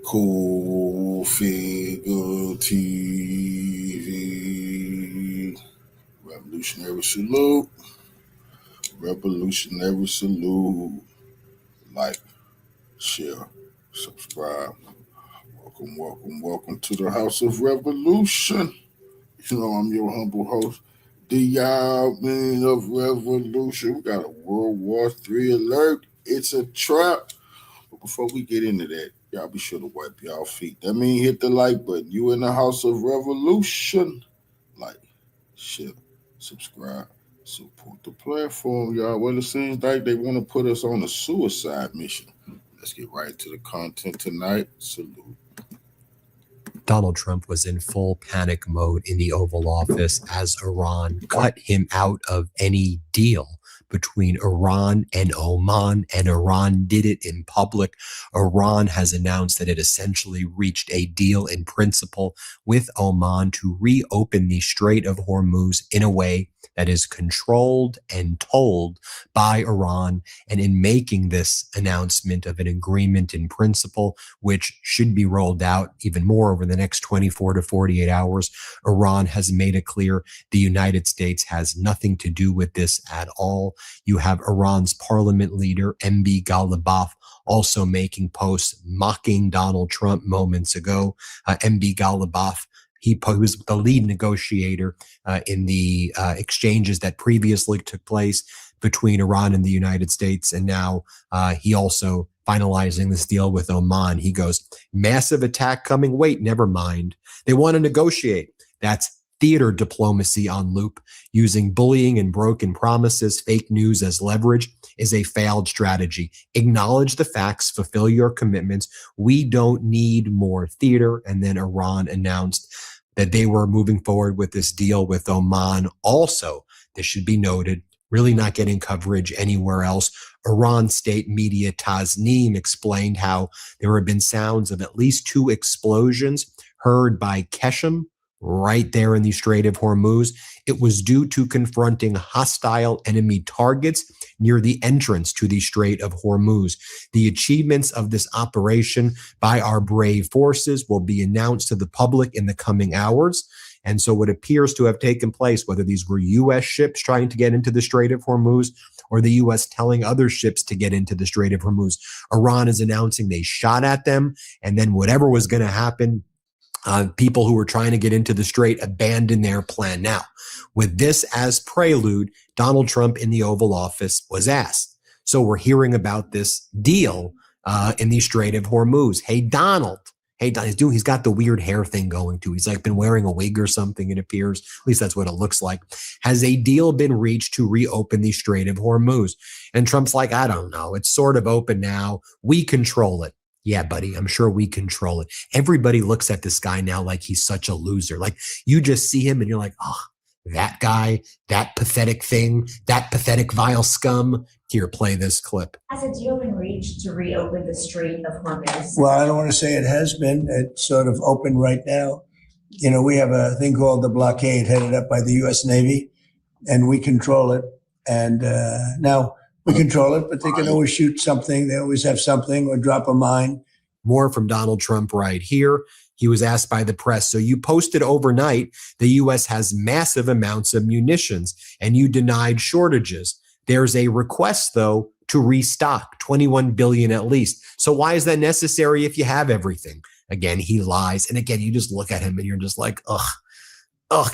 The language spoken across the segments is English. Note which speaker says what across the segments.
Speaker 1: Cool Figure TV. Revolutionary salute. Revolutionary salute. Like, share, subscribe. Welcome, welcome, welcome to the House of Revolution. You know, I'm your humble host, the Man of Revolution. We got a World War III alert. It's a trap. But before we get into that, y'all be sure to wipe y'all feet. That means hit the like button. You in the House of Revolution. Like, share, subscribe, support the platform, y'all. Well, it seems like they want to put us on a suicide mission. Let's get right to the content tonight. Salute.
Speaker 2: Donald Trump was in full panic mode in the Oval Office as Iran cut him out of any deal between Iran and Oman, and Iran did it in public. Iran has announced that it essentially reached a deal in principle with Oman to reopen the Strait of Hormuz in a way that is controlled and told by Iran. And in making this announcement of an agreement in principle, which should be rolled out even more over the next 24 to 48 hours, Iran has made it clear the United States has nothing to do with this at all. You have Iran's parliament leader, MB Ghalibaf, also making posts mocking Donald Trump moments ago. MB Ghalibaf, he was the lead negotiator in the exchanges that previously took place between Iran and the United States. And now he also finalizing this deal with Oman. He goes, massive attack coming. Wait, never mind. They want to negotiate. That's theater diplomacy on loop. Using bullying and broken promises, fake news as leverage is a failed strategy. Acknowledge the facts, fulfill your commitments. We don't need more theater. And then Iran announced that they were moving forward with this deal with Oman. Also, this should be noted, really not getting coverage anywhere else. Iran state media Tasnim explained how there have been sounds of at least 2 explosions heard by Keshem, right there in the Strait of Hormuz. It was due to confronting hostile enemy targets near the entrance to the Strait of Hormuz. The achievements of this operation by our brave forces will be announced to the public in the coming hours. And so what appears to have taken place, whether these were U.S. ships trying to get into the Strait of Hormuz or the U.S. telling other ships to get into the Strait of Hormuz, Iran is announcing they shot at them, and then whatever was going to happen, people who were trying to get into the strait abandoned their plan. Now, with this as prelude, Donald Trump in the Oval Office was asked. So we're hearing about this deal in the Strait of Hormuz. Hey, Donald. He's got the weird hair thing going too. He's like been wearing a wig or something, it appears. At least that's what it looks like. Has a deal been reached to reopen the Strait of Hormuz? And Trump's like, I don't know. It's sort of open now. We control it. Yeah, buddy, I'm sure we control it. Everybody looks at this guy now like he's such a loser. Like you just see him and you're like, oh, that guy, that pathetic thing, that pathetic vile scum. Here, play this clip.
Speaker 3: Has a deal been reached to reopen the Strait of Hormuz?
Speaker 4: Well, I don't want to say it has been. It's sort of open right now. You know, we have a thing called the blockade headed up by the U.S. Navy, and we control it. And now we control it, but they can always shoot something. They always have something or drop a mine.
Speaker 2: More from Donald Trump right here. He was asked by the press, so you posted overnight the U.S. has massive amounts of munitions and you denied shortages. There's a request, though, to restock 21 billion at least. So why is that necessary if you have everything? Again, he lies. And again, you just look at him and you're just like, ugh,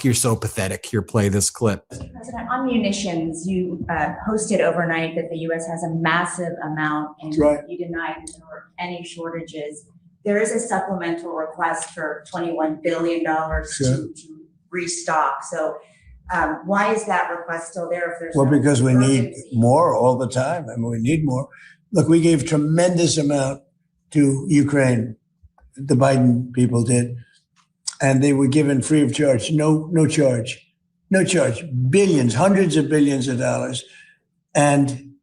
Speaker 2: you're so pathetic. Here, play this clip.
Speaker 3: President, on munitions, you posted overnight that the U.S. has a massive amount and
Speaker 4: right.
Speaker 3: You denied any shortages. There is a supplemental request for $21 billion to restock. So why is that request still there? If there's
Speaker 4: because we need more all the time. I mean, we need more. Look, we gave tremendous amount to Ukraine. The Biden people did. And they were given free of charge, no charge, billions, hundreds of billions of dollars. And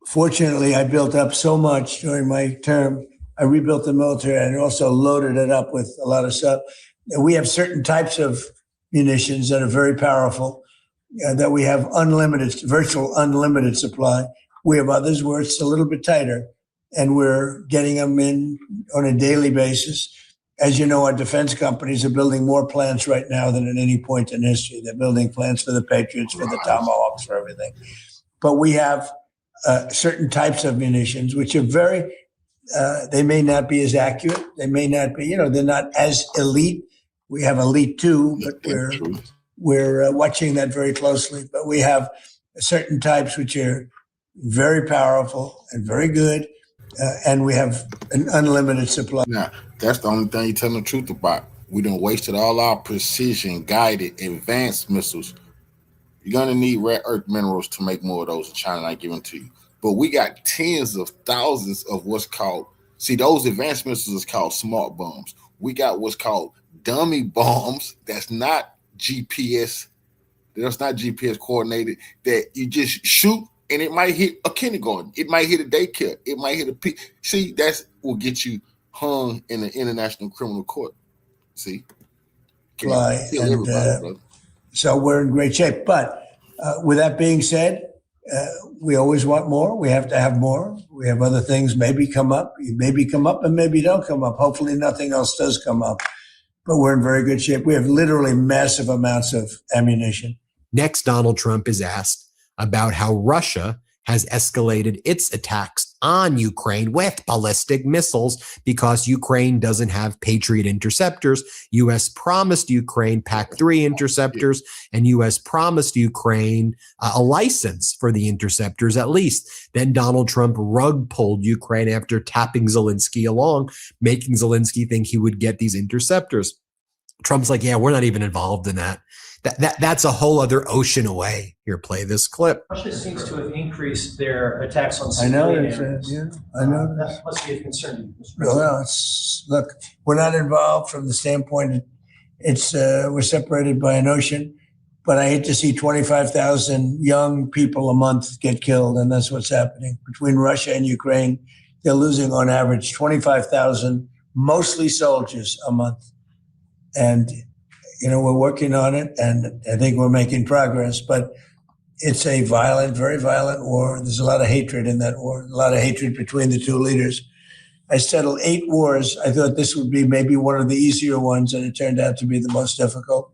Speaker 4: fortunately, I built up so much during my term. I rebuilt the military and also loaded it up with a lot of stuff. We have certain types of munitions that are very powerful, that we have virtual unlimited supply. We have others where it's a little bit tighter. and we're getting them in on a daily basis. As you know, our defense companies are building more plants right now than at any point in history. They're building plants for the Patriots, for the Tomahawks, for everything. But we have certain types of munitions, which are very, they may not be as accurate. They may not be, they're not as elite. We have elite too, but we're watching that very closely. But we have certain types which are very powerful and very good. And we have an unlimited supply.
Speaker 1: Now, that's the only thing you're telling the truth about. We done wasted all our precision, guided, advanced missiles. You're going to need rare earth minerals to make more of those in China, not giving to you. But we got tens of thousands of what's called, see, those advanced missiles is called smart bombs. We got what's called dummy bombs. That's not GPS. That's not GPS coordinated, that you just shoot and it might hit a kindergarten. It might hit a daycare. It might hit a see, that's will get you hung in the International Criminal Court. See?
Speaker 4: So we're in great shape. But with that being said, we always want more. We have to have more. We have other things maybe come up. Maybe come up and maybe don't come up. Hopefully nothing else does come up. But we're in very good shape. We have literally massive amounts of ammunition.
Speaker 2: Next, Donald Trump is asked about how Russia has escalated its attacks on Ukraine with ballistic missiles because Ukraine doesn't have Patriot interceptors. U.S. promised Ukraine PAC-3 interceptors, and U.S. promised Ukraine a license for the interceptors at least. Then Donald Trump rug pulled Ukraine after tapping Zelensky along, making Zelensky think he would get these interceptors. Trump's like, yeah, we're not even involved in that. That's a whole other ocean away. Here, play this clip.
Speaker 5: Russia seems to have increased their attacks on
Speaker 4: civilians.
Speaker 5: I know. That must be a concern.
Speaker 4: Well, look, we're not involved from the standpoint we're separated by an ocean, but I hate to see 25,000 young people a month get killed, and that's what's happening. Between Russia and Ukraine, they're losing on average 25,000, mostly soldiers, a month. And we're working on it, and I think we're making progress, but it's a violent, very violent war. There's a lot of hatred in that war, a lot of hatred between the two leaders. I settled 8 wars. I thought this would be maybe one of the easier ones, and it turned out to be the most difficult,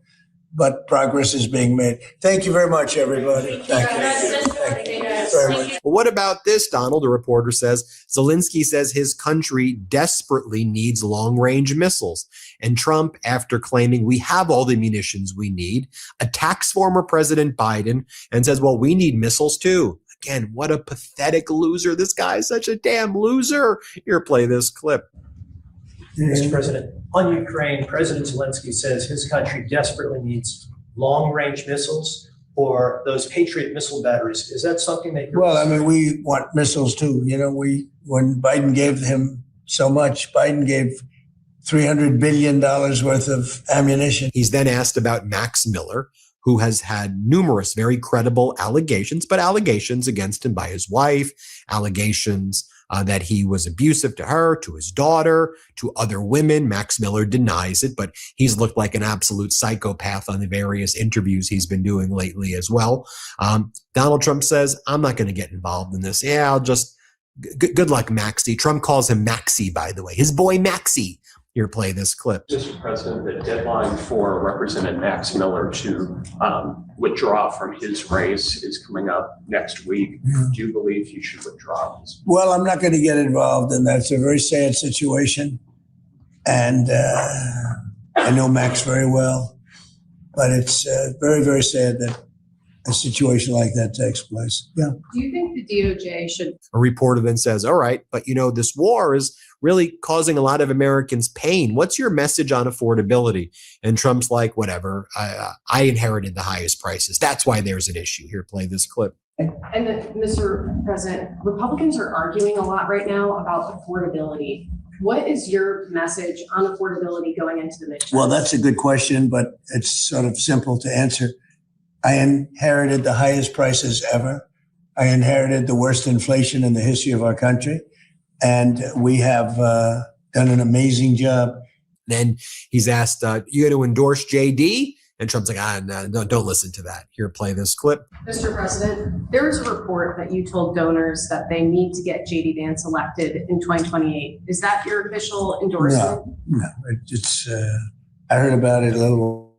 Speaker 4: but progress is being made. Thank you very much, everybody. Thank you. Very much.
Speaker 2: Well, what about this, Donald? A reporter says, Zelensky says his country desperately needs long-range missiles. And Trump, after claiming we have all the munitions we need, attacks former President Biden and says, well, we need missiles too. Again, what a pathetic loser. This guy is such a damn loser. Here, play this clip.
Speaker 5: Mr. President, on Ukraine, President Zelensky says his country desperately needs long-range missiles or those Patriot missile batteries. Is that something that you're...
Speaker 4: Well, I mean, we want missiles too. When Biden gave him so much, Biden gave $300 billion worth of ammunition.
Speaker 2: He's then asked about Max Miller, who has had numerous very credible allegations, but allegations against him by his wife, allegations that he was abusive to her, to his daughter, to other women. Max Miller denies it, but he's looked like an absolute psychopath on the various interviews he's been doing lately as well. Donald Trump says, I'm not going to get involved in this. Yeah, I'll just, good luck, Maxie. Trump calls him Maxie, by the way, his boy Maxie. Here, play this clip.
Speaker 6: Mr. President, the deadline for Representative Max Miller to withdraw from his race is coming up next week. Do you believe he should withdraw?
Speaker 4: Well, I'm not going to get involved in that. It's a very sad situation. And I know Max very well. But it's very, very sad that a situation like that takes place. Yeah.
Speaker 7: Do you think the DOJ should?
Speaker 2: A reporter then says, all right, but this war is really causing a lot of Americans pain. What's your message on affordability? And Trump's like, whatever, I inherited the highest prices. That's why there's an issue. Here, play this clip.
Speaker 7: And Mr. President, Republicans are arguing a lot right now about affordability. What is your message on affordability going into the midterm?
Speaker 4: Well, that's a good question, but it's sort of simple to answer. I inherited the highest prices ever. I inherited the worst inflation in the history of our country. And we have done an amazing job.
Speaker 2: Then he's asked, you going to endorse JD? And Trump's like, no, don't listen to that. Here, play this clip.
Speaker 7: Mr. President, there is a report that you told donors that they need to get JD Vance elected in 2028. Is that your official endorsement?
Speaker 4: No, it's, I heard about it a little.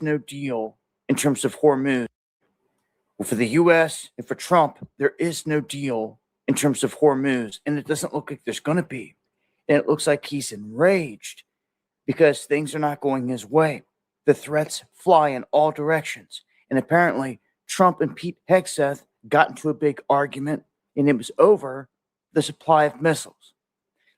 Speaker 8: No deal in terms of Hormuz. Well, for the U.S. and for Trump, there is no deal in terms of Hormuz, and it doesn't look like there's going to be. And it looks like he's enraged because things are not going his way. The threats fly in all directions. And apparently, Trump and Pete Hegseth got into a big argument, and it was over the supply of missiles.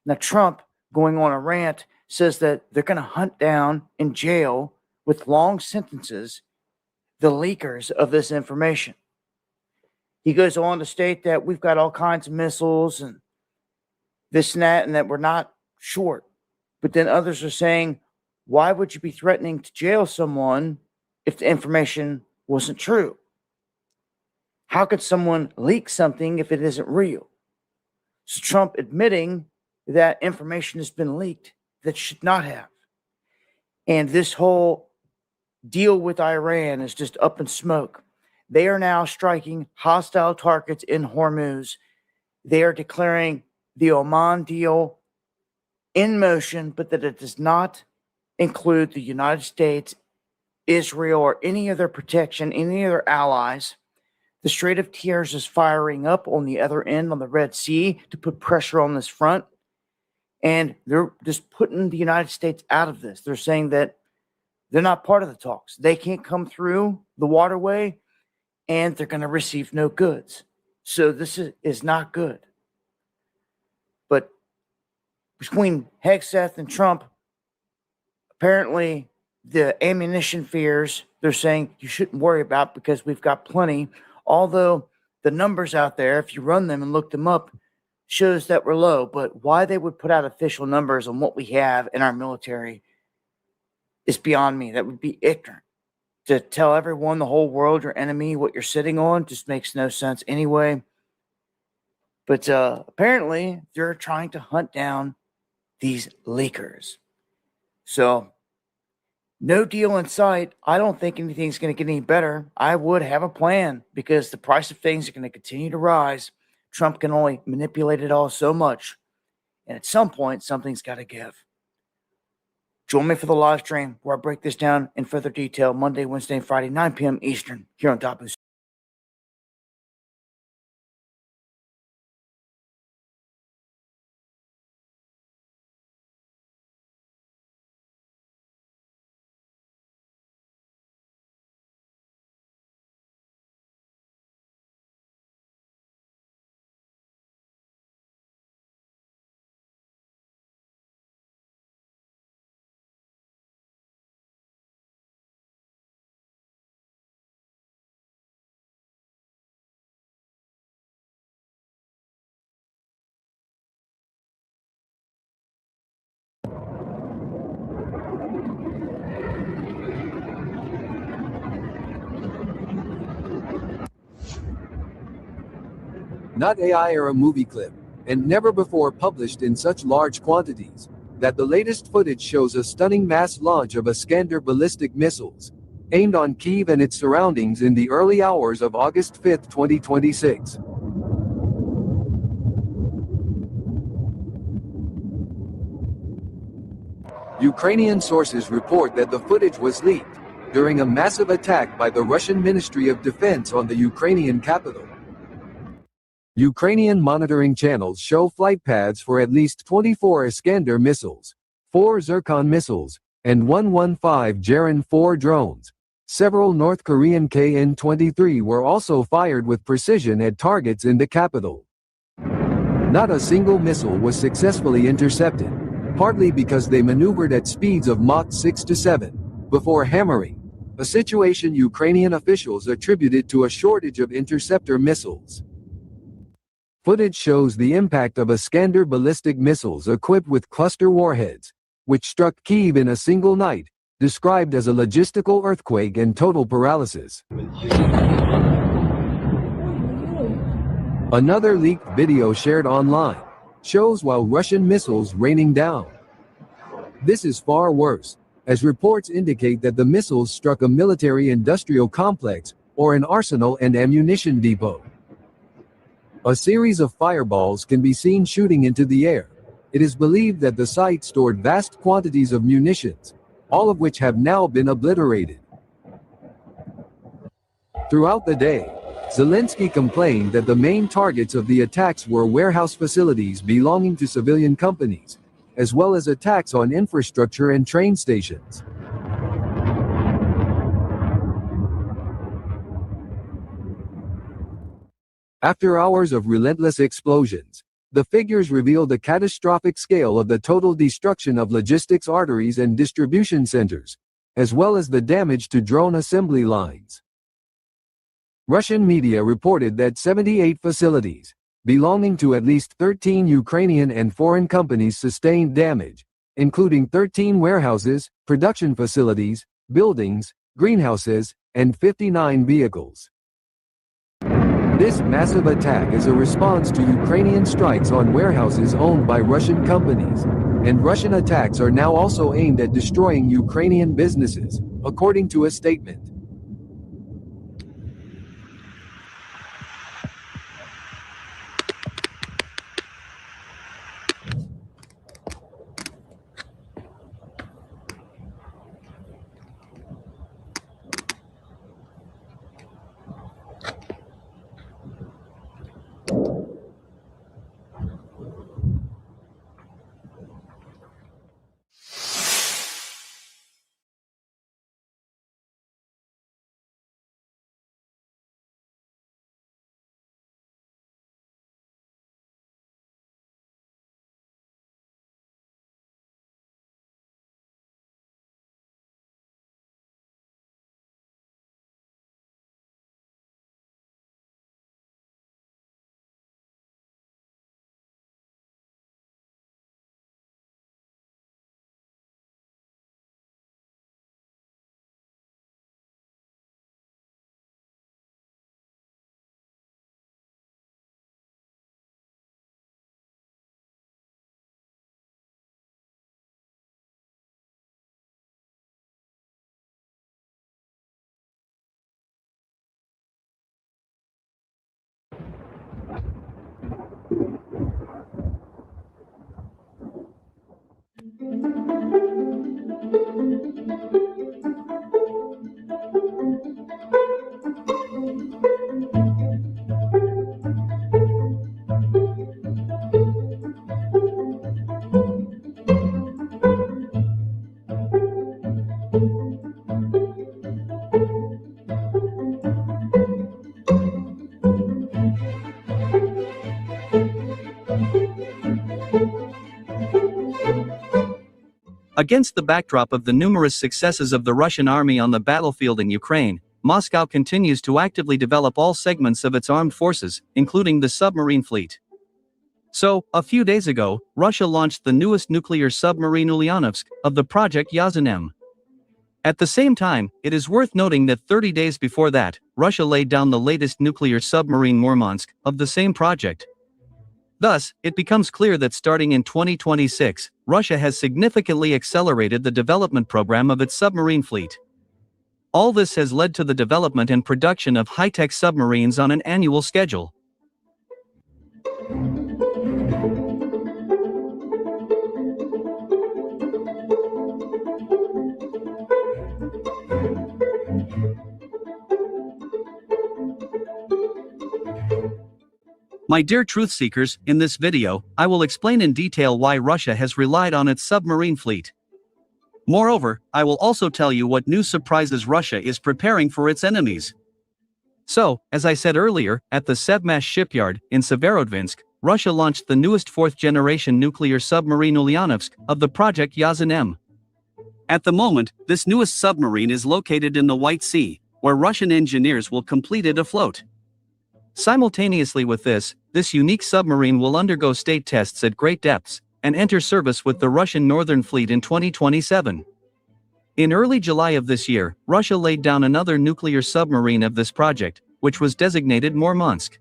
Speaker 8: Now, Trump, going on a rant, says that they're going to hunt down in jail with long sentences the leakers of this information. He goes on to state that we've got all kinds of missiles and this and that we're not short. But then others are saying, why would you be threatening to jail someone if the information wasn't true? How could someone leak something if it isn't real? So Trump admitting that information has been leaked that should not have. And this whole deal with Iran is just up in smoke. They are now striking hostile targets in Hormuz. They are declaring the Oman deal in motion, but that it does not include the United States, Israel, or any other protection, any other allies. The Strait of Tears is firing up on the other end on the Red Sea to put pressure on this front. And they're just putting the United States out of this. They're saying that they're not part of the talks. They can't come through the waterway, and they're going to receive no goods. So this is not good. But between Hegseth and Trump, apparently the ammunition fears, they're saying you shouldn't worry about because we've got plenty. Although the numbers out there, if you run them and look them up, shows that we're low. But why they would put out official numbers on what we have in our military is beyond me. That would be ignorant. To tell everyone, the whole world, your enemy, what you're sitting on just makes no sense anyway. But apparently, they're trying to hunt down these leakers. So, no deal in sight. I don't think anything's going to get any better. I would have a plan because the price of things are going to continue to rise. Trump can only manipulate it all so much. And at some point, something's got to give. Join me for the live stream where I break this down in further detail Monday, Wednesday, and Friday, 9 p.m. Eastern, here on WW3.
Speaker 9: Not AI or a movie clip, and never before published in such large quantities, that the latest footage shows a stunning mass launch of Iskander ballistic missiles, aimed on Kyiv and its surroundings in the early hours of August 5, 2026. Ukrainian sources report that the footage was leaked during a massive attack by the Russian Ministry of Defense on the Ukrainian capital. Ukrainian monitoring channels show flight paths for at least 24 Iskander missiles, 4 Zircon missiles, and 115 Geran 4 drones. Several North Korean KN-23 were also fired with precision at targets in the capital. Not a single missile was successfully intercepted, partly because they maneuvered at speeds of Mach 6 to 7, before hammering a situation Ukrainian officials attributed to a shortage of interceptor missiles. Footage shows the impact of Iskander ballistic missiles equipped with cluster warheads, which struck Kyiv in a single night, described as a logistical earthquake and total paralysis. Another leaked video shared online shows while Russian missiles raining down. This is far worse, as reports indicate that the missiles struck a military-industrial complex or an arsenal and ammunition depot. A series of fireballs can be seen shooting into the air. It is believed that the site stored vast quantities of munitions, all of which have now been obliterated. Throughout the day, Zelensky complained that the main targets of the attacks were warehouse facilities belonging to civilian companies, as well as attacks on infrastructure and train stations. After hours of relentless explosions, the figures reveal the catastrophic scale of the total destruction of logistics arteries and distribution centers, as well as the damage to drone assembly lines. Russian media reported that 78 facilities, belonging to at least 13 Ukrainian and foreign companies, sustained damage, including 13 warehouses, production facilities, buildings, greenhouses, and 59 vehicles. This massive attack is a response to Ukrainian strikes on warehouses owned by Russian companies, and Russian attacks are now also aimed at destroying Ukrainian businesses, according to a statement.
Speaker 10: Against the backdrop of the numerous successes of the Russian army on the battlefield in Ukraine, Moscow continues to actively develop all segments of its armed forces, including the submarine fleet. So, a few days ago, Russia launched the newest nuclear submarine Ulyanovsk of the project Yazunem. At the same time, it is worth noting that 30 days before that, Russia laid down the latest nuclear submarine Murmansk of the same project. Thus, it becomes clear that starting in 2026, Russia has significantly accelerated the development program of its submarine fleet. All this has led to the development and production of high-tech submarines on an annual schedule. My dear truth seekers, in this video, I will explain in detail why Russia has relied on its submarine fleet. Moreover, I will also tell you what new surprises Russia is preparing for its enemies. So, as I said earlier, at the Sevmash shipyard in Severodvinsk, Russia launched the newest fourth-generation nuclear submarine Ulyanovsk of the project Yazunem. At the moment, this newest submarine is located in the White Sea, where Russian engineers will complete it afloat. Simultaneously with this unique submarine will undergo state tests at great depths and enter service with the Russian Northern Fleet in 2027. In early July of this year, Russia laid down another nuclear submarine of this project, which was designated Murmansk.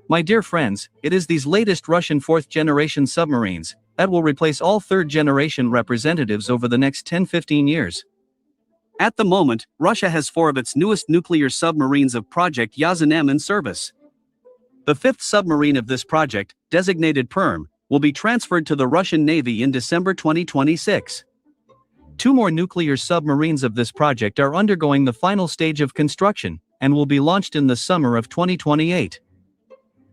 Speaker 10: My dear friends, it is these latest Russian fourth-generation submarines that will replace all third-generation representatives over the next 10-15 years. At the moment, Russia has 4 of its newest nuclear submarines of Project Yazan M in service. The 5th submarine of this project, designated Perm, will be transferred to the Russian Navy in December 2026. 2 more nuclear submarines of this project are undergoing the final stage of construction and will be launched in the summer of 2028.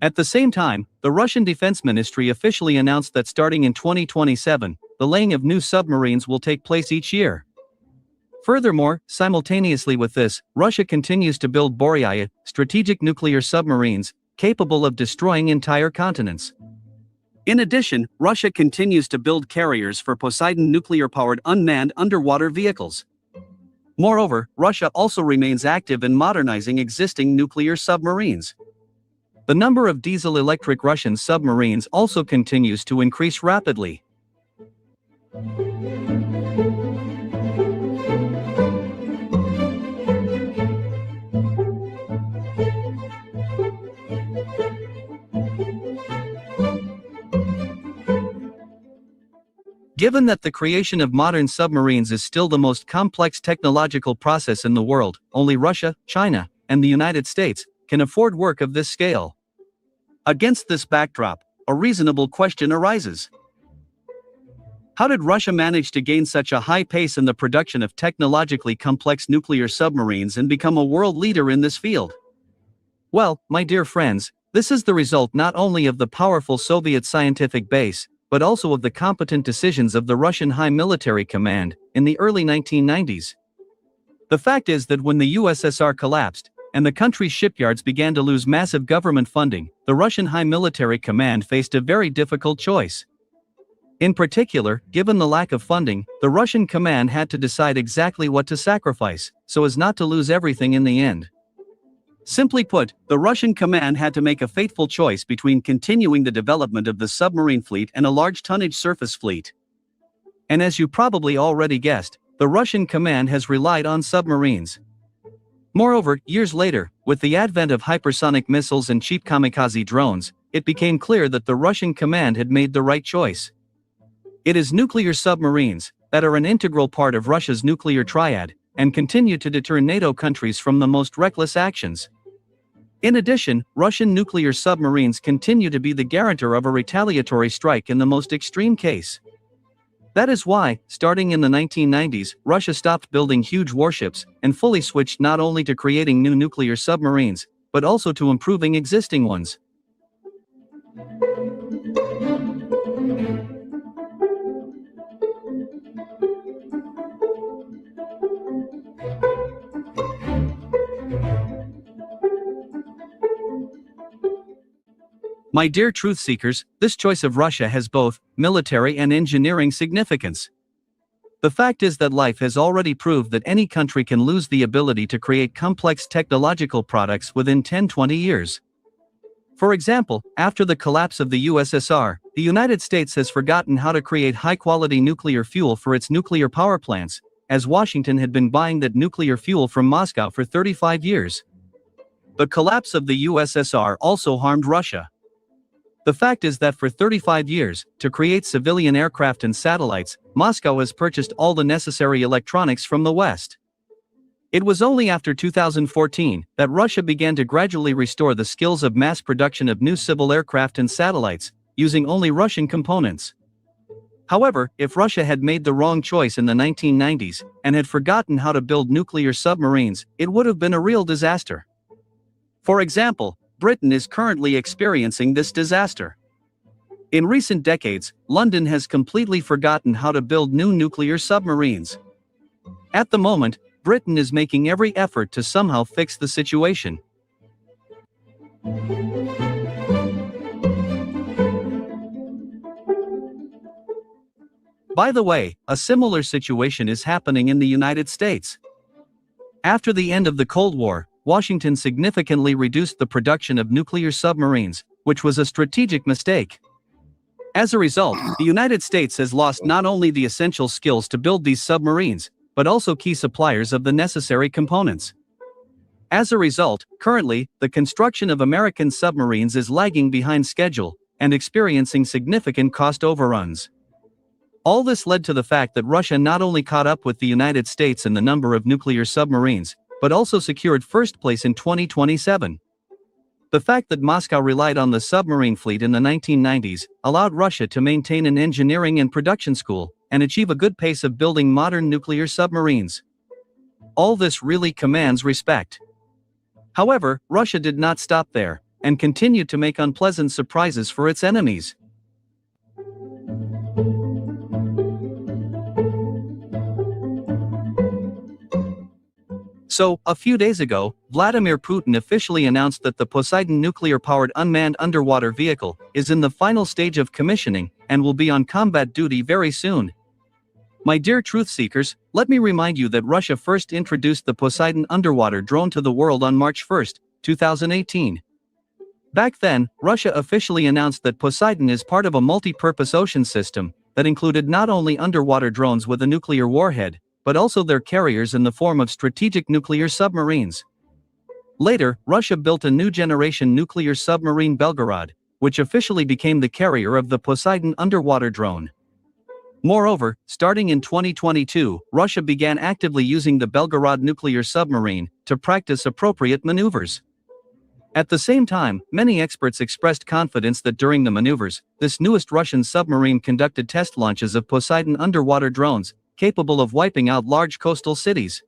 Speaker 10: At the same time, the Russian Defense Ministry officially announced that starting in 2027, the laying of new submarines will take place each year. Furthermore, simultaneously with this, Russia continues to build Boryaya, strategic nuclear submarines, capable of destroying entire continents. In addition, Russia continues to build carriers for Poseidon nuclear-powered unmanned underwater vehicles. Moreover, Russia also remains active in modernizing existing nuclear submarines. The number of diesel-electric Russian submarines also continues to increase rapidly. Given that the creation of modern submarines is still the most complex technological process in the world, only Russia, China, and the United States can afford work of this scale. Against this backdrop, a reasonable question arises. How did Russia manage to gain such a high pace in the production of technologically complex nuclear submarines and become a world leader in this field? Well, my dear friends, this is the result not only of the powerful Soviet scientific base, but also of the competent decisions of the Russian High Military Command in the early 1990s. The fact is that when the USSR collapsed, and the country's shipyards began to lose massive government funding, the Russian High Military Command faced a very difficult choice. In particular, given the lack of funding, the Russian command had to decide exactly what to sacrifice, so as not to lose everything in the end. Simply put, the Russian command had to make a fateful choice between continuing the development of the submarine fleet and a large tonnage surface fleet. And as you probably already guessed, the Russian command has relied on submarines. Moreover, years later, with the advent of hypersonic missiles and cheap kamikaze drones, it became clear that the Russian command had made the right choice. It is nuclear submarines that are an integral part of Russia's nuclear triad and continue to deter NATO countries from the most reckless actions. In addition, Russian nuclear submarines continue to be the guarantor of a retaliatory strike in the most extreme case. That is why, starting in the 1990s, Russia stopped building huge warships and fully switched not only to creating new nuclear submarines, but also to improving existing ones. My dear truth seekers, this choice of Russia has both military and engineering significance. The fact is that life has already proved that any country can lose the ability to create complex technological products within 10-20 years. For example, after the collapse of the USSR, the United States has forgotten how to create high-quality nuclear fuel for its nuclear power plants, as Washington had been buying that nuclear fuel from Moscow for 35 years. The collapse of the USSR also harmed Russia. The fact is that for 35 years, to create civilian aircraft and satellites, Moscow has purchased all the necessary electronics from the West. It was only after 2014 that Russia began to gradually restore the skills of mass production of new civil aircraft and satellites, using only Russian components. However, if Russia had made the wrong choice in the 1990s and had forgotten how to build nuclear submarines, it would have been a real disaster. For example, Britain is currently experiencing this disaster. In recent decades, London has completely forgotten how to build new nuclear submarines. At the moment, Britain is making every effort to somehow fix the situation. By the way, a similar situation is happening in the United States. After the end of the Cold War, Washington significantly reduced the production of nuclear submarines, which was a strategic mistake. As a result, the United States has lost not only the essential skills to build these submarines, but also key suppliers of the necessary components. As a result, currently, the construction of American submarines is lagging behind schedule and experiencing significant cost overruns. All this led to the fact that Russia not only caught up with the United States in the number of nuclear submarines, but also secured first place in 2027. The fact that Moscow relied on the submarine fleet in the 1990s allowed Russia to maintain an engineering and production school and achieve a good pace of building modern nuclear submarines. All this really commands respect. However, Russia did not stop there and continued to make unpleasant surprises for its enemies. So, a few days ago, Vladimir Putin officially announced that the Poseidon nuclear-powered unmanned underwater vehicle is in the final stage of commissioning and will be on combat duty very soon. My dear truth seekers, let me remind you that Russia first introduced the Poseidon underwater drone to the world on March 1, 2018. Back then, Russia officially announced that Poseidon is part of a multi-purpose ocean system that included not only underwater drones with a nuclear warhead, but also their carriers in the form of strategic nuclear submarines. Later, Russia built a new generation nuclear submarine Belgorod, which officially became the carrier of the Poseidon underwater drone. Moreover, starting in 2022, Russia began actively using the Belgorod nuclear submarine to practice appropriate maneuvers. At the same time, many experts expressed confidence that during the maneuvers, this newest Russian submarine conducted test launches of Poseidon underwater drones, capable of wiping out large coastal cities.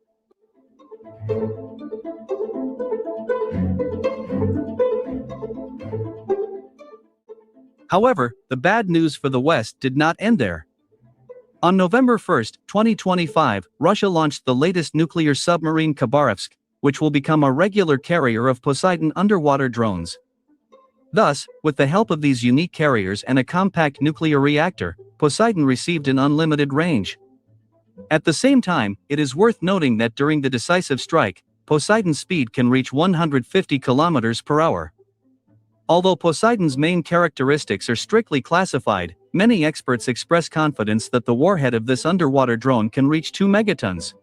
Speaker 10: However, the bad news for the West did not end there. On November 1, 2025, Russia launched the latest nuclear submarine Khabarovsk, which will become a regular carrier of Poseidon underwater drones. Thus, with the help of these unique carriers and a compact nuclear reactor, Poseidon received an unlimited range. At the same time, it is worth noting that during the decisive strike, Poseidon's speed can reach 150 km per hour. Although Poseidon's main characteristics are strictly classified, many experts express confidence that the warhead of this underwater drone can reach 2 megatons.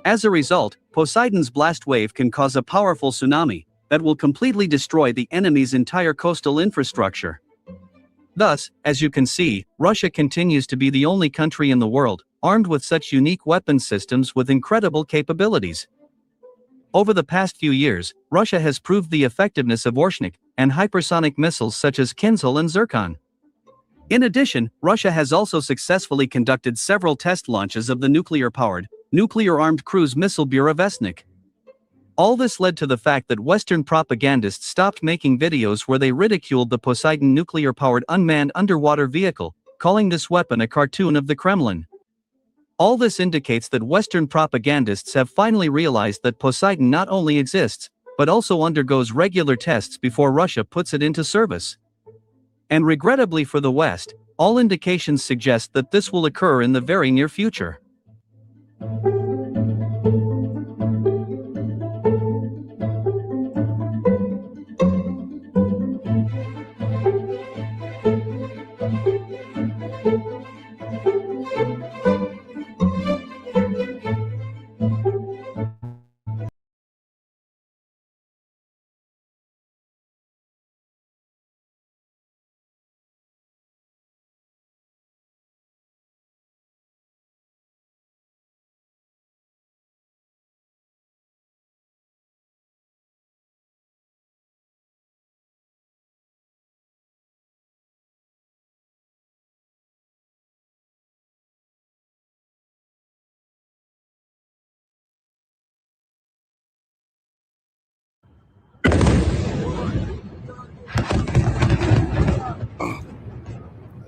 Speaker 10: As a result, Poseidon's blast wave can cause a powerful tsunami that will completely destroy the enemy's entire coastal infrastructure. Thus, as you can see, Russia continues to be the only country in the world armed with such unique weapon systems with incredible capabilities. Over the past few years, Russia has proved the effectiveness of Orshnik and hypersonic missiles such as Kinzhal and Zircon. In addition, Russia has also successfully conducted several test launches of the nuclear-powered, nuclear-armed cruise missile Burevestnik. All this led to the fact that Western propagandists stopped making videos where they ridiculed the Poseidon nuclear-powered unmanned underwater vehicle, calling this weapon a cartoon of the Kremlin. All this indicates that Western propagandists have finally realized that Poseidon not only exists, but also undergoes regular tests before Russia puts it into service. And regrettably for the West, all indications suggest that this will occur in the very near future.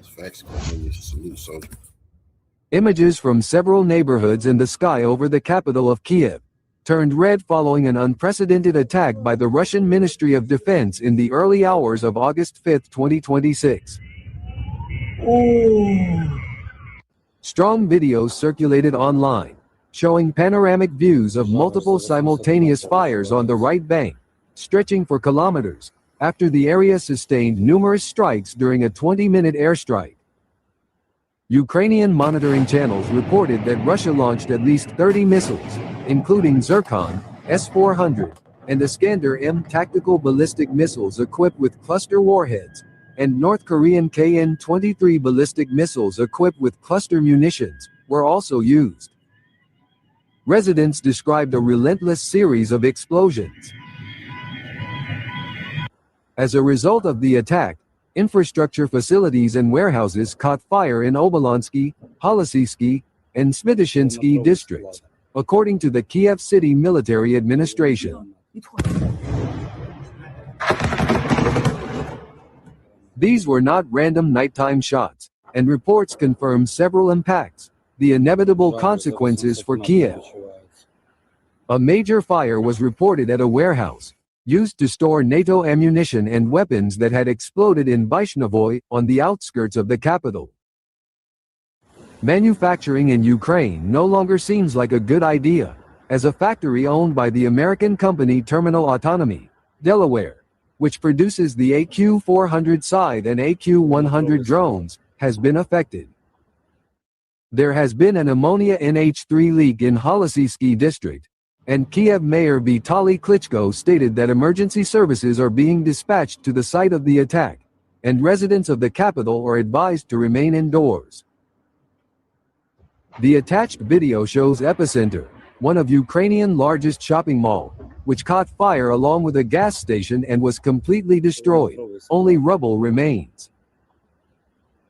Speaker 1: That's facts. Salute, soldier.
Speaker 9: Images from several neighborhoods in the sky over the capital of Kiev turned red following an unprecedented attack by the Russian Ministry of Defense in the early hours of August 5, 2026. Strong videos circulated online, showing panoramic views of multiple simultaneous fires on the right bank, stretching for kilometers, after the area sustained numerous strikes during a 20-minute airstrike. Ukrainian monitoring channels reported that Russia launched at least 30 missiles, including Zircon, S-400, and Iskander-M tactical ballistic missiles equipped with cluster warheads, and North Korean KN-23 ballistic missiles equipped with cluster munitions, were also used. Residents described a relentless series of explosions. As a result of the attack, infrastructure facilities and warehouses caught fire in Obolonsky, Holosysky, and Smityshinsky districts, according to the Kiev City Military Administration. These were not random nighttime shots, and reports confirm several impacts, the inevitable consequences for Kiev. A major fire was reported at a warehouse, used to store NATO ammunition and weapons that had exploded in Vaishnovoy, on the outskirts of the capital. Manufacturing in Ukraine no longer seems like a good idea, as a factory owned by the American company Terminal Autonomy, Delaware, which produces the AQ-400 Scythe and AQ-100 drones, has been affected. There has been an ammonia NH3 leak in Holosysky district, and Kiev Mayor Vitaly Klitschko stated that emergency services are being dispatched to the site of the attack, and residents of the capital are advised to remain indoors. The attached video shows Epicenter, one of Ukrainian largest shopping mall, which caught fire along with a gas station and was completely destroyed. Only rubble remains.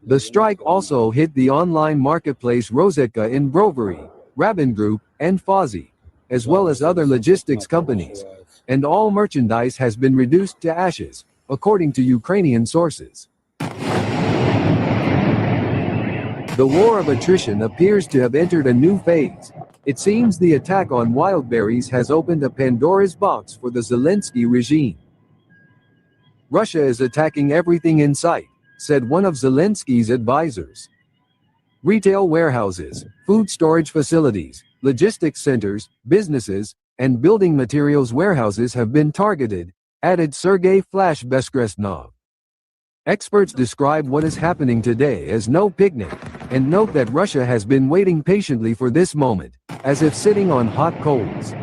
Speaker 9: The strike also hit the online marketplace Rosetka in Brovary, Rabin Group, and Fozzy, as well as other logistics companies, and all merchandise has been reduced to ashes, according to Ukrainian sources. The war of attrition appears to have entered a new phase. It seems the attack on Wildberries has opened a Pandora's box for the Zelensky regime. Russia is attacking everything in sight, said one of Zelensky's advisors. Retail warehouses, food storage facilities, logistics centers, businesses, and building materials warehouses have been targeted, added Sergei Flash Beskresnov. Experts describe what is happening today as no picnic, and note that Russia has been waiting patiently for this moment, as if sitting on hot coals.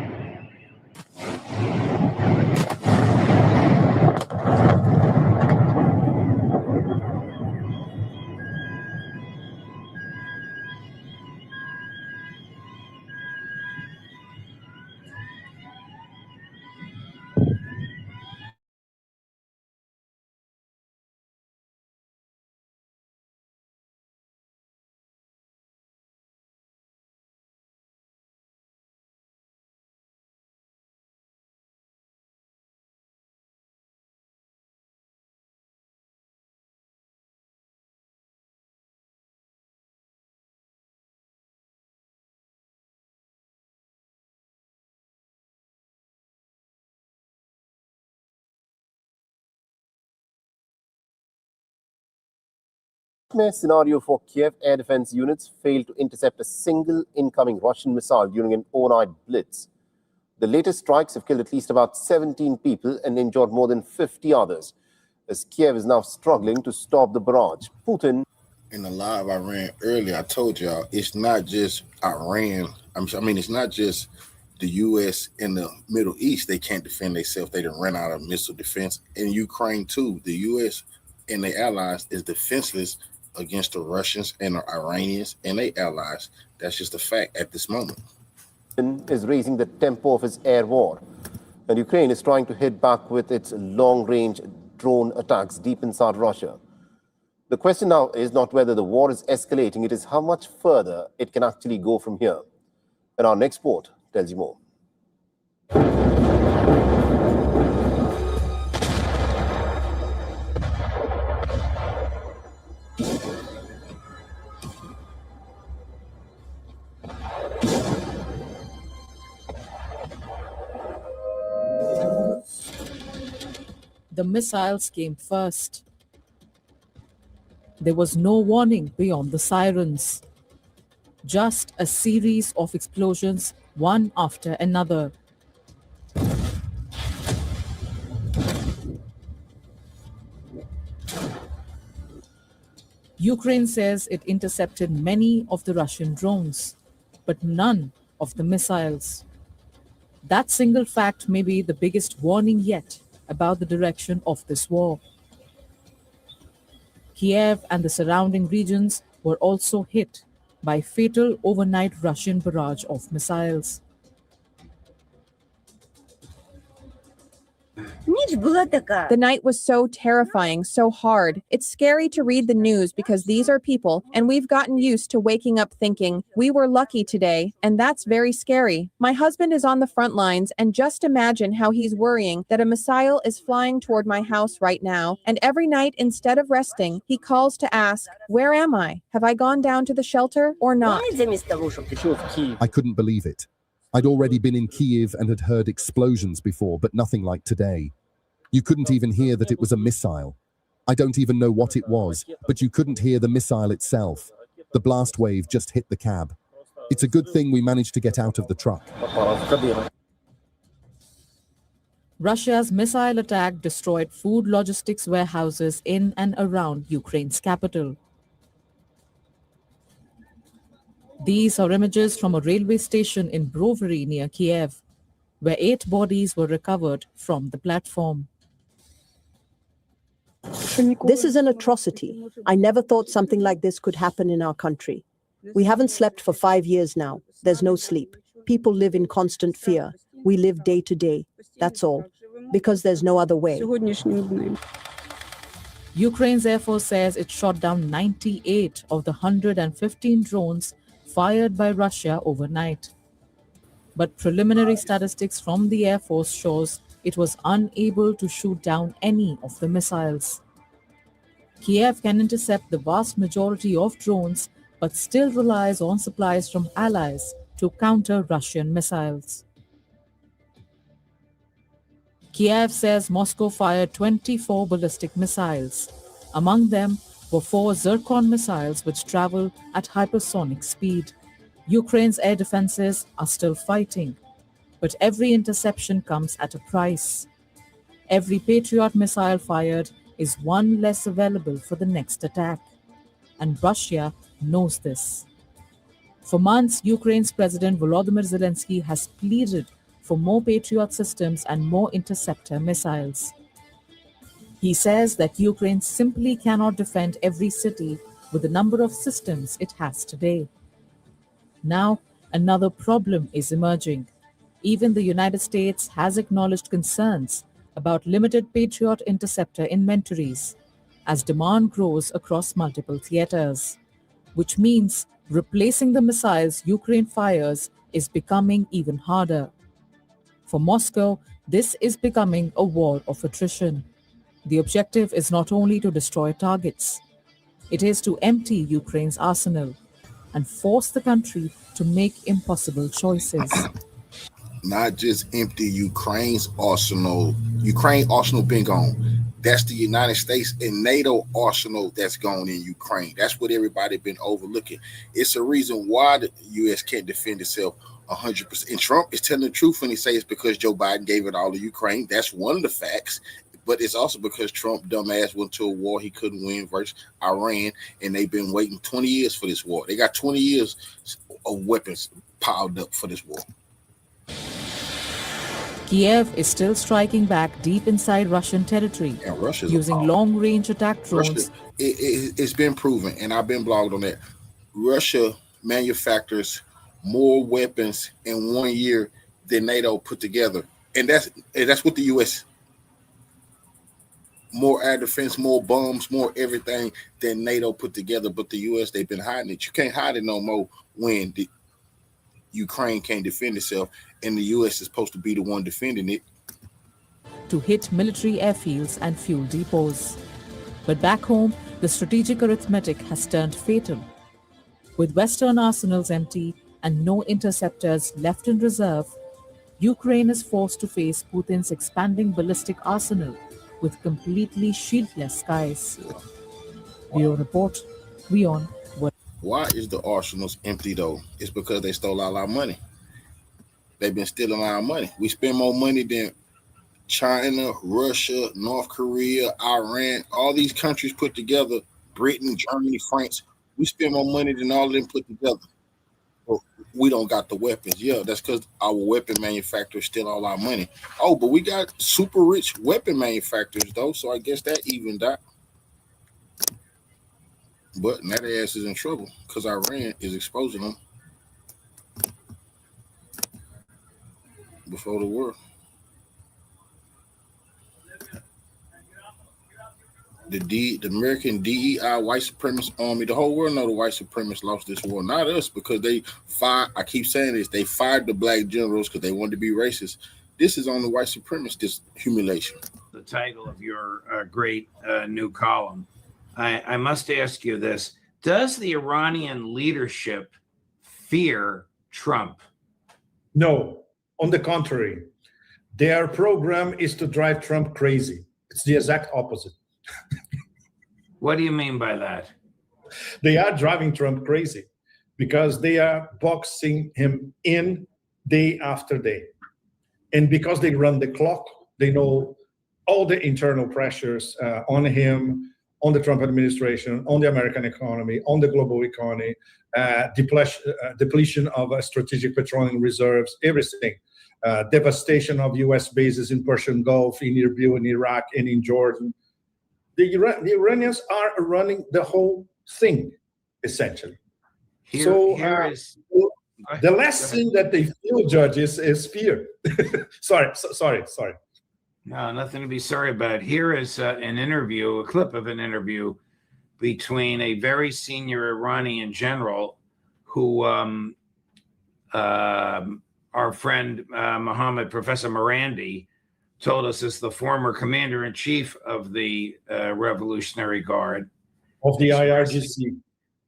Speaker 11: Nightmare scenario for Kiev air defense units failed to intercept a single incoming Russian missile during an overnight blitz. The latest strikes have killed at least about 17 people and injured more than 50 others, as Kiev is now struggling to stop the barrage. Putin.
Speaker 1: In the live I ran earlier, I told y'all it's not just Iran. I mean, it's not just the U.S. and the Middle East. They can't defend themselves. They done ran out of missile defense. In Ukraine, too, the U.S. and their allies is defenseless against the Russians and the Iranians and their allies. That's just a fact at this moment.
Speaker 11: Is raising the tempo of his air war, and Ukraine is trying to hit back with its long-range drone attacks deep inside Russia. The question now is not whether the war is escalating, it is how much further it can actually go from here. And our next report tells you more.
Speaker 12: The missiles came first. There was no warning beyond the sirens. Just a series of explosions, one after another. Ukraine says it intercepted many of the Russian drones, but none of the missiles. That single fact may be the biggest warning yet about the direction of this war. Kiev and the surrounding regions were also hit by fatal overnight Russian barrage of missiles.
Speaker 13: The night was so terrifying, so hard. It's scary to read the news because these are people, and we've gotten used to waking up thinking, we were lucky today, and that's very scary. My husband is on the front lines, and just imagine how he's worrying that a missile is flying toward my house right now, and every night, instead of resting, he calls to ask, where am I? Have I gone down to the shelter or not?
Speaker 14: I couldn't believe it. I'd already been in Kyiv and had heard explosions before, but nothing like today. You couldn't even hear that it was a missile. I don't even know what it was, but you couldn't hear the missile itself. The blast wave just hit the cab. It's a good thing we managed to get out of the truck.
Speaker 12: Russia's missile attack destroyed food logistics warehouses in and around Ukraine's capital. These are images from a railway station in Brovary near Kiev, where 8 bodies were recovered from the platform.
Speaker 15: This is an atrocity. I never thought something like this could happen in our country. We haven't slept for 5 years now. There's no sleep. People live in constant fear. We live day to day. That's all. Because there's no other way.
Speaker 12: Ukraine's Air Force says it shot down 98 of the 115 drones fired by Russia overnight. But preliminary statistics from the Air Force shows it was unable to shoot down any of the missiles. Kiev can intercept the vast majority of drones, but still relies on supplies from allies to counter Russian missiles. Kiev says Moscow fired 24 ballistic missiles. Among them were 4 Zircon missiles which travel at hypersonic speed. Ukraine's air defenses are still fighting, but every interception comes at a price. Every Patriot missile fired is one less available for the next attack, and Russia knows this. For months, Ukraine's President Volodymyr Zelensky has pleaded for more Patriot systems and more interceptor missiles. He says that Ukraine simply cannot defend every city with the number of systems it has today. Now, another problem is emerging. Even the United States has acknowledged concerns about limited Patriot interceptor inventories as demand grows across multiple theaters, which means replacing the missiles Ukraine fires is becoming even harder. For Moscow, this is becoming a war of attrition. The objective is not only to destroy targets, it is to empty Ukraine's arsenal and force the country to make impossible choices.
Speaker 1: Not just empty Ukraine's arsenal. Ukraine arsenal been gone. That's the United States and NATO arsenal that's gone in Ukraine. That's what everybody been overlooking. It's a reason why the U.S. can't defend itself 100%. And Trump is telling the truth when he says it's because Joe Biden gave it all to Ukraine. That's one of the facts. But it's also because Trump dumbass went to a war he couldn't win versus Iran, and they've been waiting 20 years for this war. They got 20 years of weapons piled up for this war.
Speaker 12: Kiev is still striking back deep inside Russian territory, using long-range attack drones.
Speaker 1: It's been proven, and I've been blogged on that. Russia manufactures more weapons in 1 year than NATO put together, and that's what the U.S. More air defense, more bombs, more everything than NATO put together. But the U.S., they've been hiding it. You can't hide it no more when the Ukraine can't defend itself, and the U.S. is supposed to be the one defending it.
Speaker 12: To hit military airfields and fuel depots. But back home, the strategic arithmetic has turned fatal. With Western arsenals empty and no interceptors left in reserve, Ukraine is forced to face Putin's expanding ballistic arsenal with completely shieldless skies. Bureau Report, WION.
Speaker 1: Why is the arsenals empty though? It's because they stole all our money. They've been stealing our money. We spend more money than China, Russia, North Korea, Iran, all these countries put together, Britain, Germany, France. We spend more money than all of them put together. But we don't got the weapons. Yeah, that's because our weapon manufacturers steal all our money. Oh, but we got super rich weapon manufacturers though, so I guess that evened out. But now their ass is in trouble because Iran is exposing them before the war. The American DEI white supremacist army, the whole world know the white supremacists lost this war, not us, because they fired, I keep saying this, they fired the black generals because they wanted to be racist. This is on the white supremacist, this humiliation.
Speaker 16: The title of your great new column. I must ask you this. Does the Iranian leadership fear Trump?
Speaker 17: No, on the contrary. Their program is to drive Trump crazy. It's the exact opposite.
Speaker 16: What do you mean by that?
Speaker 17: They are driving Trump crazy because they are boxing him in day after day. And because they run the clock, they know all the internal pressures on him, on the Trump administration, on the American economy, on the global economy, depletion of strategic petroleum reserves, everything. Devastation of U.S. bases in Persian Gulf, in Erbil, in Iraq, and in Jordan. The Iranians are running the whole thing, essentially. The last thing that they feel, Judge, is fear. Sorry.
Speaker 16: No, nothing to be sorry about. Here is a clip of an interview between a very senior Iranian general who our friend Mohammed, Professor Morandi, told us is the former commander-in-chief of the Revolutionary Guard.
Speaker 17: Of the IRGC.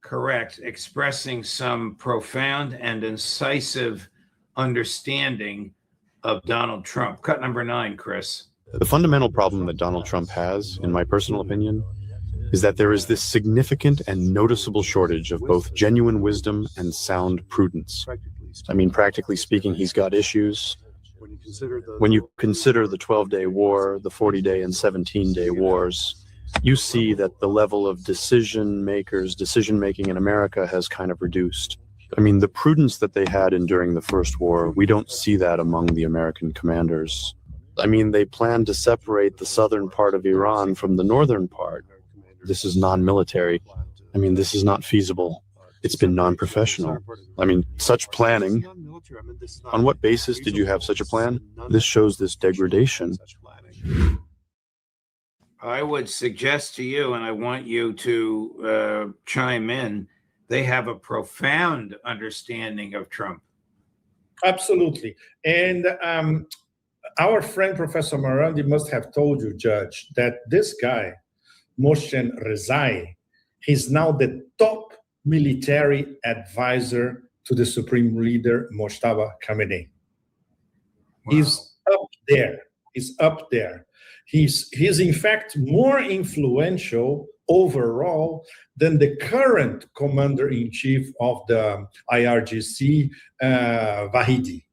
Speaker 16: Correct, expressing some profound and incisive understanding of Donald Trump. Cut number 9, Chris.
Speaker 18: The fundamental problem that Donald Trump has, in my personal opinion, is that there is this significant and noticeable shortage of both genuine wisdom and sound prudence. I mean, practically speaking, he's got issues. When you consider the 12-day war, the 40-day and 17-day wars, you see that the level of decision-making in America has kind of reduced. I mean, the prudence that they had during the First War, we don't see that among the American commanders. I mean, they planned to separate the southern part of Iran from the northern part. This is non-military. I mean, this is not feasible. It's been non-professional. I mean, such planning. On what basis did you have such a plan? This shows this degradation.
Speaker 16: I would suggest to you, and I want you to chime in, they have a profound understanding of Trump.
Speaker 17: Absolutely. And our friend, Professor Morandi, must have told you, Judge, that this guy, Mohsen Rezai, he's now the top military advisor to the Supreme Leader, Mojtaba Khamenei. Wow. He's up there. He's in fact more influential overall than the current commander-in-chief of the IRGC, Vahidi.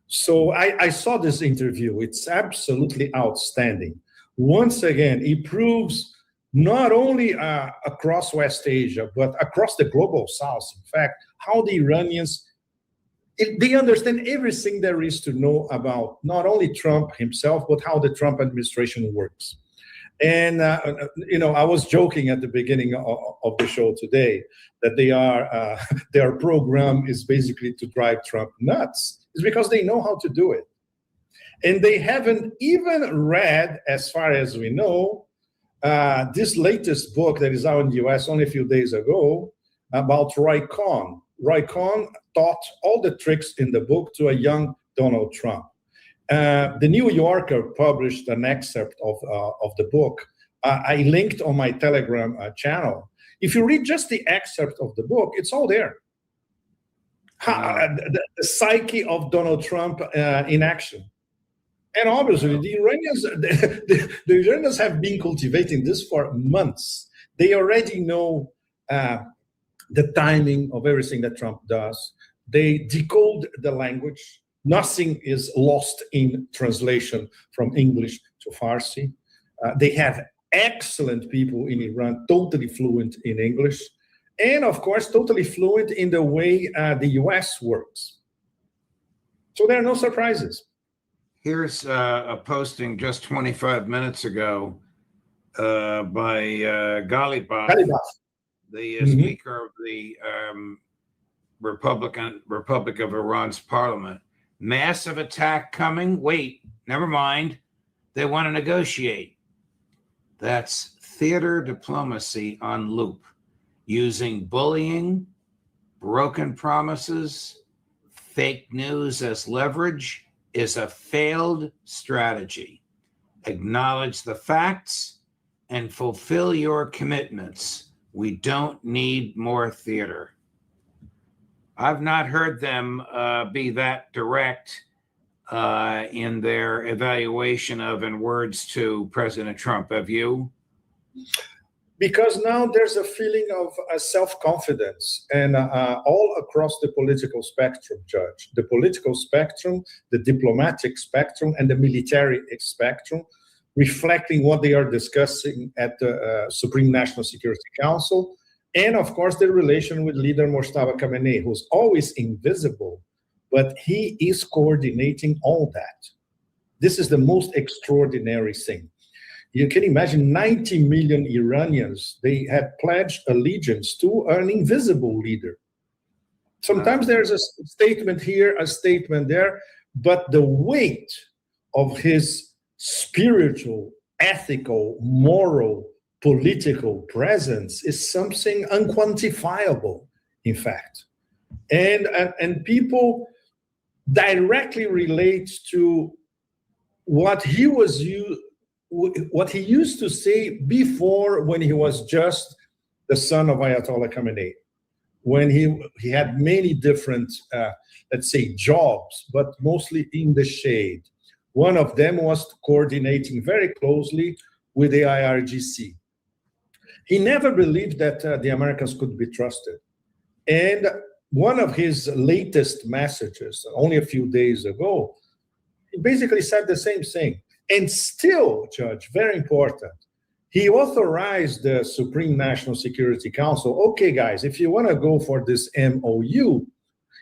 Speaker 17: So I saw this interview. It's absolutely outstanding. Once again, it proves not only across West Asia, but across the global South, in fact, how the Iranians, they understand everything there is to know about not only Trump himself, but how the Trump administration works. And, I was joking at the beginning of the show today that their program is basically to drive Trump nuts. It's because they know how to do it. And they haven't even read, as far as we know, this latest book that is out in the US only a few days ago about Roy Cohn. Roy Cohn taught all the tricks in the book to a young Donald Trump. The New Yorker published an excerpt of the book. I linked on my Telegram channel. If you read just the excerpt of the book, it's all there. The psyche of Donald Trump in action. And obviously, the Iranians have been cultivating this for months. They already know the timing of everything that Trump does. They decode the language. Nothing is lost in translation from English to Farsi. They have excellent people in Iran, totally fluent in English, and of course, totally fluent in the way the US works. So there are no surprises.
Speaker 16: Here's a posting just 25 minutes ago by Ghalibaf, the Speaker of the Republic of Iran's parliament. Massive attack coming. Wait, never mind. They want to negotiate. That's theater diplomacy on loop, using bullying, broken promises, fake news as leverage is a failed strategy. Acknowledge the facts and fulfill your commitments. We don't need more theater. I've not heard them be that direct in their evaluation of and words to President Trump. Have you?
Speaker 17: Because now there's a feeling of self-confidence and all across the political spectrum, Judge. The political spectrum, the diplomatic spectrum, and the military spectrum, reflecting what they are discussing at the Supreme National Security Council, and of course the relation with leader Mojtaba Khamenei, who's always invisible, but he is coordinating all that. This is the most extraordinary thing. You can imagine 90 million Iranians, they had pledged allegiance to an invisible leader. Sometimes there's a statement here, a statement there, but the weight of his spiritual, ethical, moral, political presence is something unquantifiable, in fact. And people directly relate to what he used to say before, when he was just the son of Ayatollah Khamenei, when he had many different, let's say, jobs, but mostly in the shade. One of them was coordinating very closely with the IRGC. He never believed that the Americans could be trusted. And one of his latest messages, only a few days ago, he basically said the same thing. And still, Judge, very important, he authorized the Supreme National Security Council, okay, guys, if you want to go for this MOU,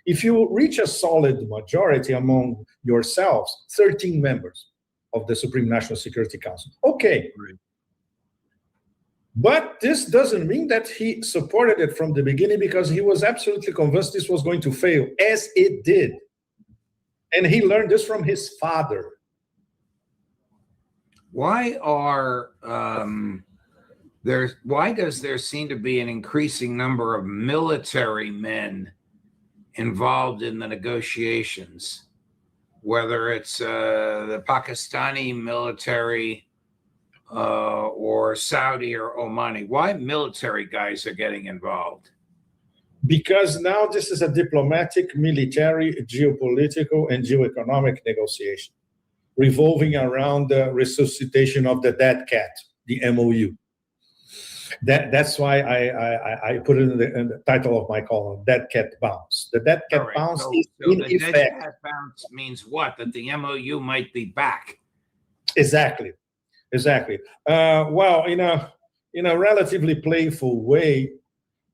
Speaker 17: if you reach a solid majority among yourselves, 13 members of the Supreme National Security Council, okay. Right. But this doesn't mean that he supported it from the beginning, because he was absolutely convinced this was going to fail, as it did. And he learned this from his father.
Speaker 16: Why does there seem to be an increasing number of military men involved in the negotiations, whether it's the Pakistani military or Saudi or Omani? Why military guys are getting involved?
Speaker 17: Because now this is a diplomatic, military, geopolitical, and geoeconomic negotiation revolving around the resuscitation of the dead cat, the MOU. That's why I put it in the title of my column, Dead Cat Bounce. The Dead Cat Bounce is in
Speaker 16: the
Speaker 17: effect.
Speaker 16: Dead Cat Bounce means what? That the MOU might be back.
Speaker 17: Exactly. Well, in a relatively playful way,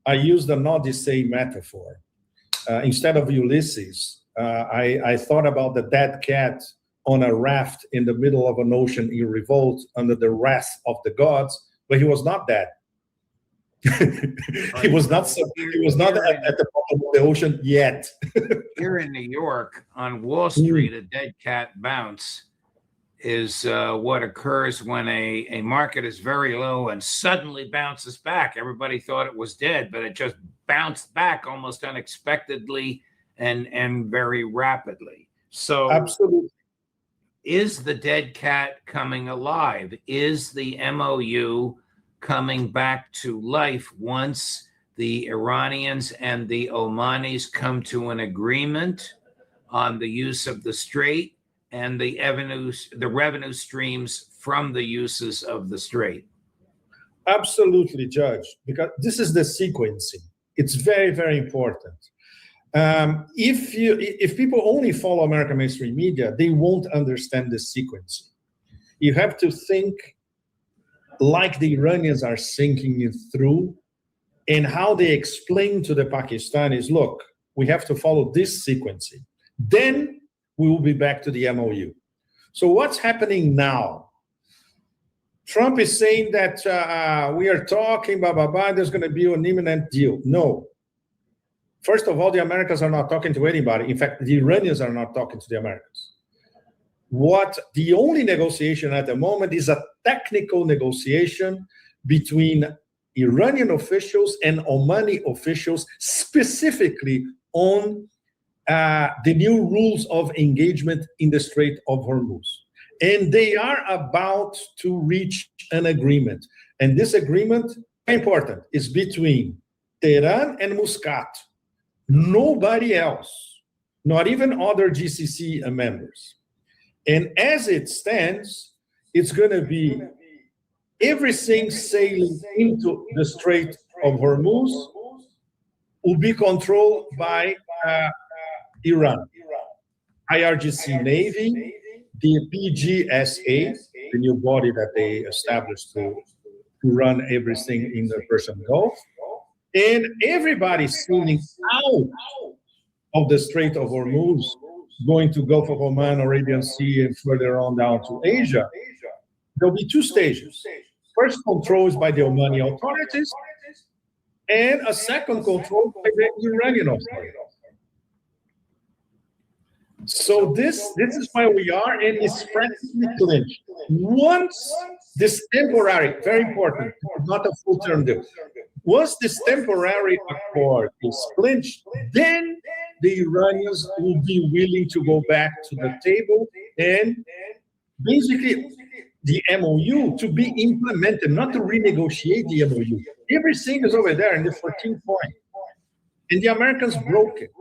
Speaker 17: I used an Odyssey metaphor. Instead of Ulysses, I thought about the dead cat on a raft in the middle of an ocean in revolt under the wrath of the gods, but he was not dead. He was not at the bottom of the ocean yet.
Speaker 16: Here in New York, on Wall Street, a dead cat bounce is what occurs when a market is very low and suddenly bounces back. Everybody thought it was dead, but it just bounced back almost unexpectedly and very rapidly. So
Speaker 17: absolutely.
Speaker 16: Is the dead cat coming alive? Is the MOU coming back to life once the Iranians and the Omanis come to an agreement on the use of the strait and the revenue streams from the uses of the strait?
Speaker 17: Absolutely, Judge, because this is the sequencing. It's very, very important. If people only follow American mainstream media, they won't understand the sequence. You have to think like the Iranians are thinking it through, and how they explain to the Pakistanis, look, we have to follow this sequencing. Then we will be back to the MOU. So what's happening now? Trump is saying that we are talking, there's going to be an imminent deal. No. First of all, the Americans are not talking to anybody. In fact, the Iranians are not talking to the Americans. The only negotiation at the moment is a technical negotiation between Iranian officials and Omani officials, specifically on the new rules of engagement in the Strait of Hormuz. And they are about to reach an agreement. And this agreement, very important, is between Tehran and Muscat. Nobody else, not even other GCC members. And as it stands, it's going to be everything sailing into the Strait of Hormuz will be controlled by Iran. IRGC Navy, the PGSA, the new body that they established to run everything in the Persian Gulf, and everybody sailing out of the Strait of Hormuz, going to Gulf of Oman, Arabian Sea, and further on down to Asia. There'll be two stages. First control is by the Omani authorities, and a second control by the Iranian authorities. So this is where we are, and it's practically clinched. Once this temporary, very important, not a full-term deal, once this temporary accord is clinched, then the Iranians will be willing to go back to the table and basically the MOU to be implemented, not to renegotiate the MOU. Everything is over there in the 14th point. And the Americans broke it.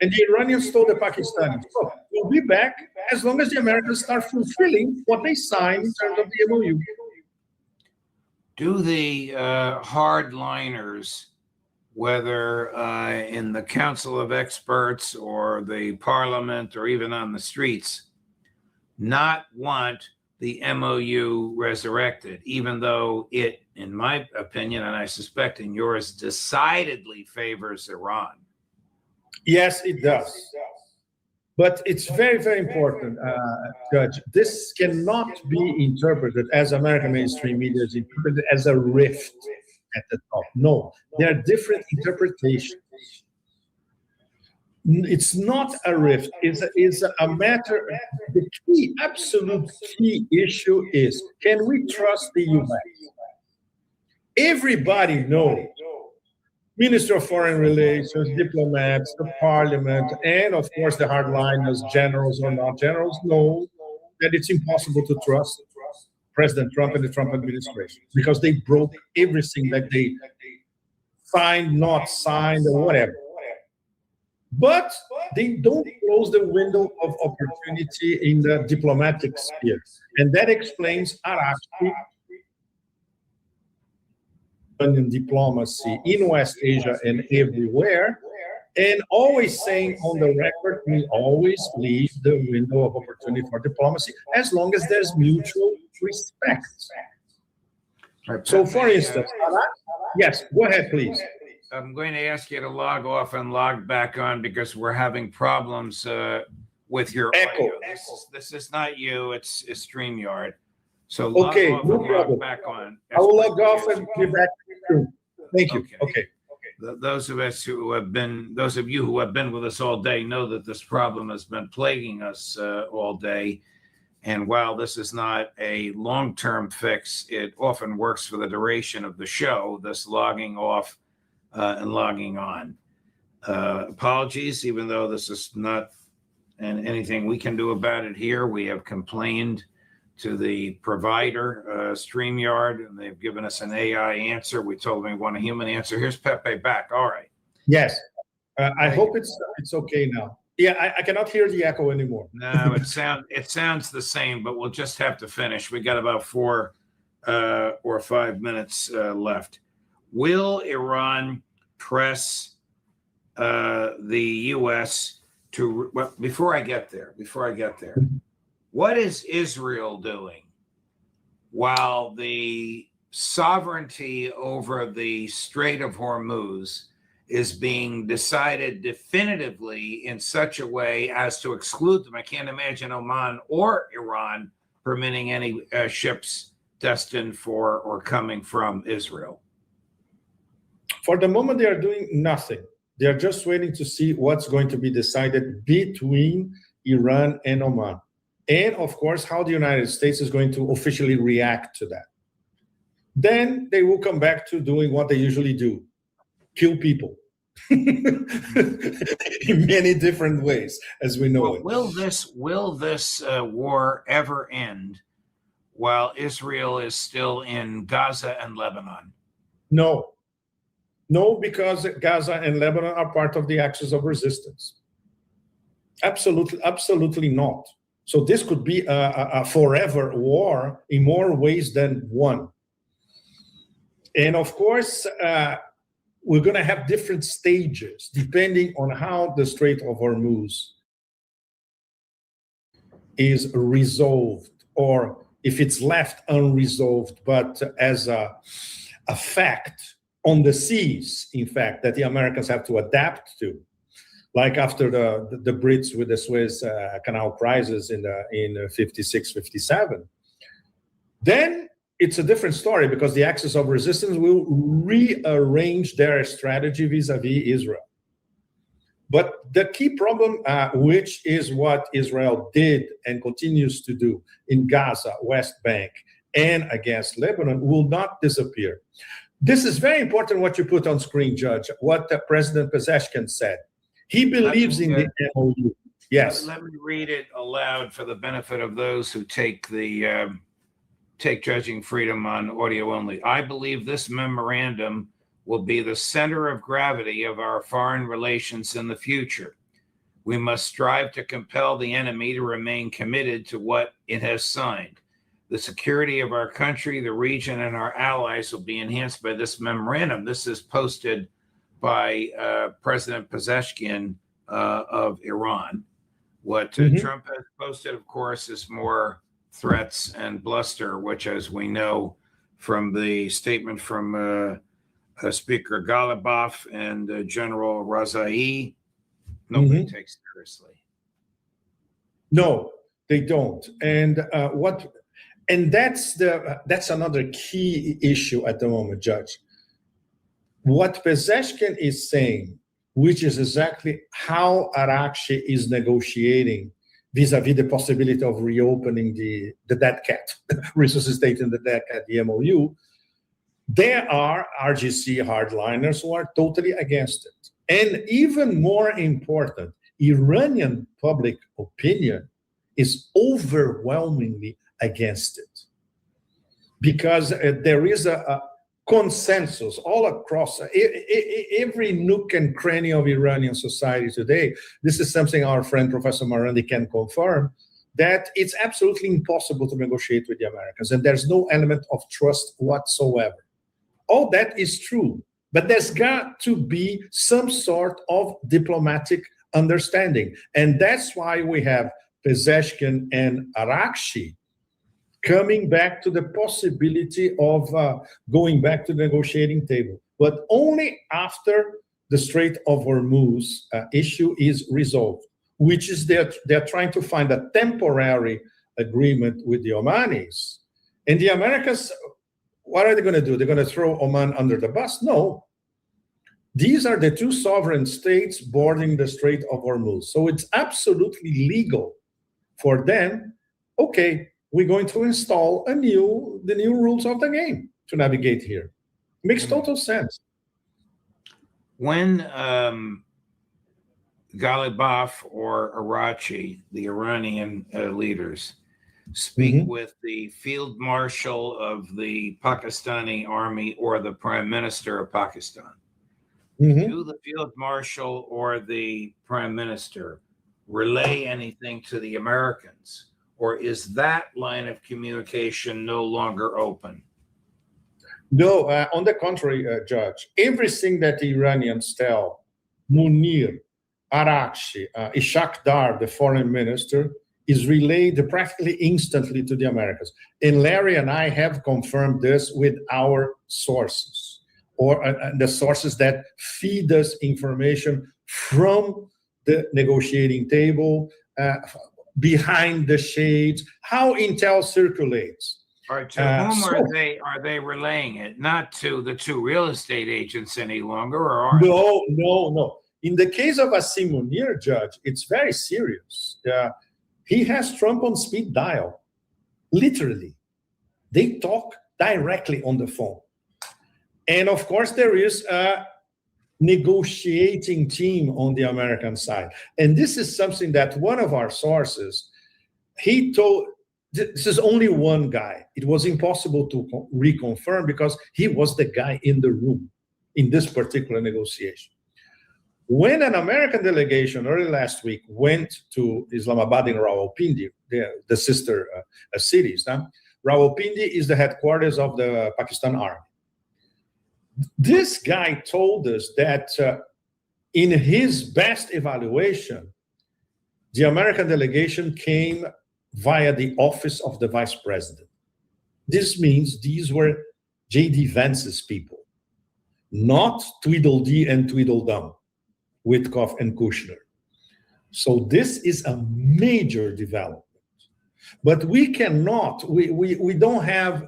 Speaker 17: And the Iranians told the Pakistanis, look, we'll be back as long as the Americans start fulfilling what they signed in terms of the MOU.
Speaker 16: Do the hardliners, whether in the Council of Experts or the Parliament or even on the streets, not want the MOU resurrected, even though it, in my opinion, and I suspect in yours, decidedly favors Iran?
Speaker 17: Yes, it does. But it's very, very important, Judge. This cannot be interpreted as American mainstream media is interpreted as a rift at the top. No, there are different interpretations. It's not a rift. It's a matter. The key, absolute key issue is: can we trust the U.S.? Everybody knows. Minister of Foreign Relations, diplomats, the Parliament, and of course the hardliners, generals or not generals, know that it's impossible to trust President Trump and the Trump administration because they broke everything that they signed, not signed, or whatever. But they don't close the window of opportunity in the diplomatic sphere. And that explains Arashi and diplomacy in West Asia and everywhere, and always saying on the record, we always leave the window of opportunity for diplomacy as long as there's mutual respect. So, for instance, yes, go ahead, please.
Speaker 16: I'm going to ask you to log off and log back on because we're having problems with your
Speaker 17: echo.
Speaker 16: Audio. This is not you, it's StreamYard. So
Speaker 17: okay,
Speaker 16: log off
Speaker 17: no
Speaker 16: and
Speaker 17: problem.
Speaker 16: log back on.
Speaker 17: I will log off and be back soon. Thank you. Okay.
Speaker 16: Those of you who have been with us all day know that this problem has been plaguing us all day. And while this is not a long-term fix, it often works for the duration of the show, this logging off and logging on. Apologies, even though this is not anything we can do about it here. We have complained to the provider, StreamYard, and they've given us an AI answer. We told them we want a human answer. Here's Pepe back. All right.
Speaker 17: Yes. I hope it's okay now. Yeah, I cannot hear the echo anymore.
Speaker 16: No, it sounds the same, but we'll just have to finish. We got about 4 or 5 minutes left. Will Iran press the U.S. to, well, before I get there, what is Israel doing while the sovereignty over the Strait of Hormuz is being decided definitively in such a way as to exclude them? I can't imagine Oman or Iran permitting any ships destined for or coming from Israel.
Speaker 17: For the moment, they are doing nothing. They are just waiting to see what's going to be decided between Iran and Oman. And of course, how the United States is going to officially react to that. Then they will come back to doing what they usually do, kill people in many different ways, as we know it.
Speaker 16: Will this war ever end while Israel is still in Gaza and Lebanon?
Speaker 17: No. No, because Gaza and Lebanon are part of the axis of resistance. Absolutely, absolutely not. So this could be a forever war in more ways than one. And of course, we're going to have different stages depending on how the Strait of Hormuz is resolved, or if it's left unresolved, but as a fact on the seas, in fact, that the Americans have to adapt to, like after the Brits with the Suez Canal crisis in 56, 57. Then it's a different story because the axis of resistance will rearrange their strategy vis-a-vis Israel. But the key problem, which is what Israel did and continues to do in Gaza, West Bank, and against Lebanon, will not disappear. This is very important what you put on screen, Judge, what President Pezeshkian said. He believes in the MOU. Yes.
Speaker 16: Let me read it aloud for the benefit of those who take judging freedom on audio only. I believe this memorandum will be the center of gravity of our foreign relations in the future. We must strive to compel the enemy to remain committed to what it has signed. The security of our country, the region, and our allies will be enhanced by this memorandum. This is posted by President Pezeshkian of Iran. What Trump has posted, of course, is more threats and bluster, which, as we know from the statement from Speaker Ghalibaf and General Razai, nobody takes seriously.
Speaker 17: No, they don't. And that's another key issue at the moment, Judge. What Pezeshkian is saying, which is exactly how Arakshi is negotiating vis-a-vis the possibility of reopening the dead cat, resuscitating the dead cat, the MOU, there are RGC hardliners who are totally against it. And even more important, Iranian public opinion is overwhelmingly against it, because there is a consensus all across every nook and cranny of Iranian society today. This is something our friend Professor Marandi can confirm, that it's absolutely impossible to negotiate with the Americans, and there's no element of trust whatsoever. All that is true, but there's got to be some sort of diplomatic understanding, and that's why we have Pezeshkian and Arakshi coming back to the possibility of going back to the negotiating table, but only after the Strait of Hormuz issue is resolved, which is they're trying to find a temporary agreement with the Omanis. And the Americans, what are they going to do? They're going to throw Oman under the bus? No. These are the two sovereign states bordering the Strait of Hormuz. So it's absolutely legal for them, okay, we're going to install the new rules of the game to navigate here. Makes total sense.
Speaker 16: When Ghalibaf or Arachi, the Iranian leaders, speak with the field marshal of the Pakistani army or the prime minister of Pakistan, do the field marshal or the prime minister relay anything to the Americans? Or is that line of communication no longer open?
Speaker 17: No, on the contrary, Judge, everything that the Iranians tell Munir, Arakshi, Ishaq Dar, the foreign minister, is relayed practically instantly to the Americans. And Larry and I have confirmed this with our sources, or the sources that feed us information from the negotiating table, behind the shades, how intel circulates.
Speaker 16: Or to whom are they relaying it? Not to the two real estate agents any longer, or are
Speaker 17: No. In the case of Asim Munir, Judge, it's very serious. He has Trump on speed dial, literally. They talk directly on the phone. And of course, there is a negotiating team on the American side. And this is something that one of our sources, he told, this is only one guy. It was impossible to reconfirm because he was the guy in the room in this particular negotiation. When an American delegation early last week went to Islamabad in Rawalpindi, the sister cities, Rawalpindi is the headquarters of the Pakistan Army. This guy told us that in his best evaluation, the American delegation came via the office of the vice president. This means these were J.D. Vance's people, not Tweedledee and Tweedledum, Witkoff and Kushner. So this is a major development. But we cannot, we don't have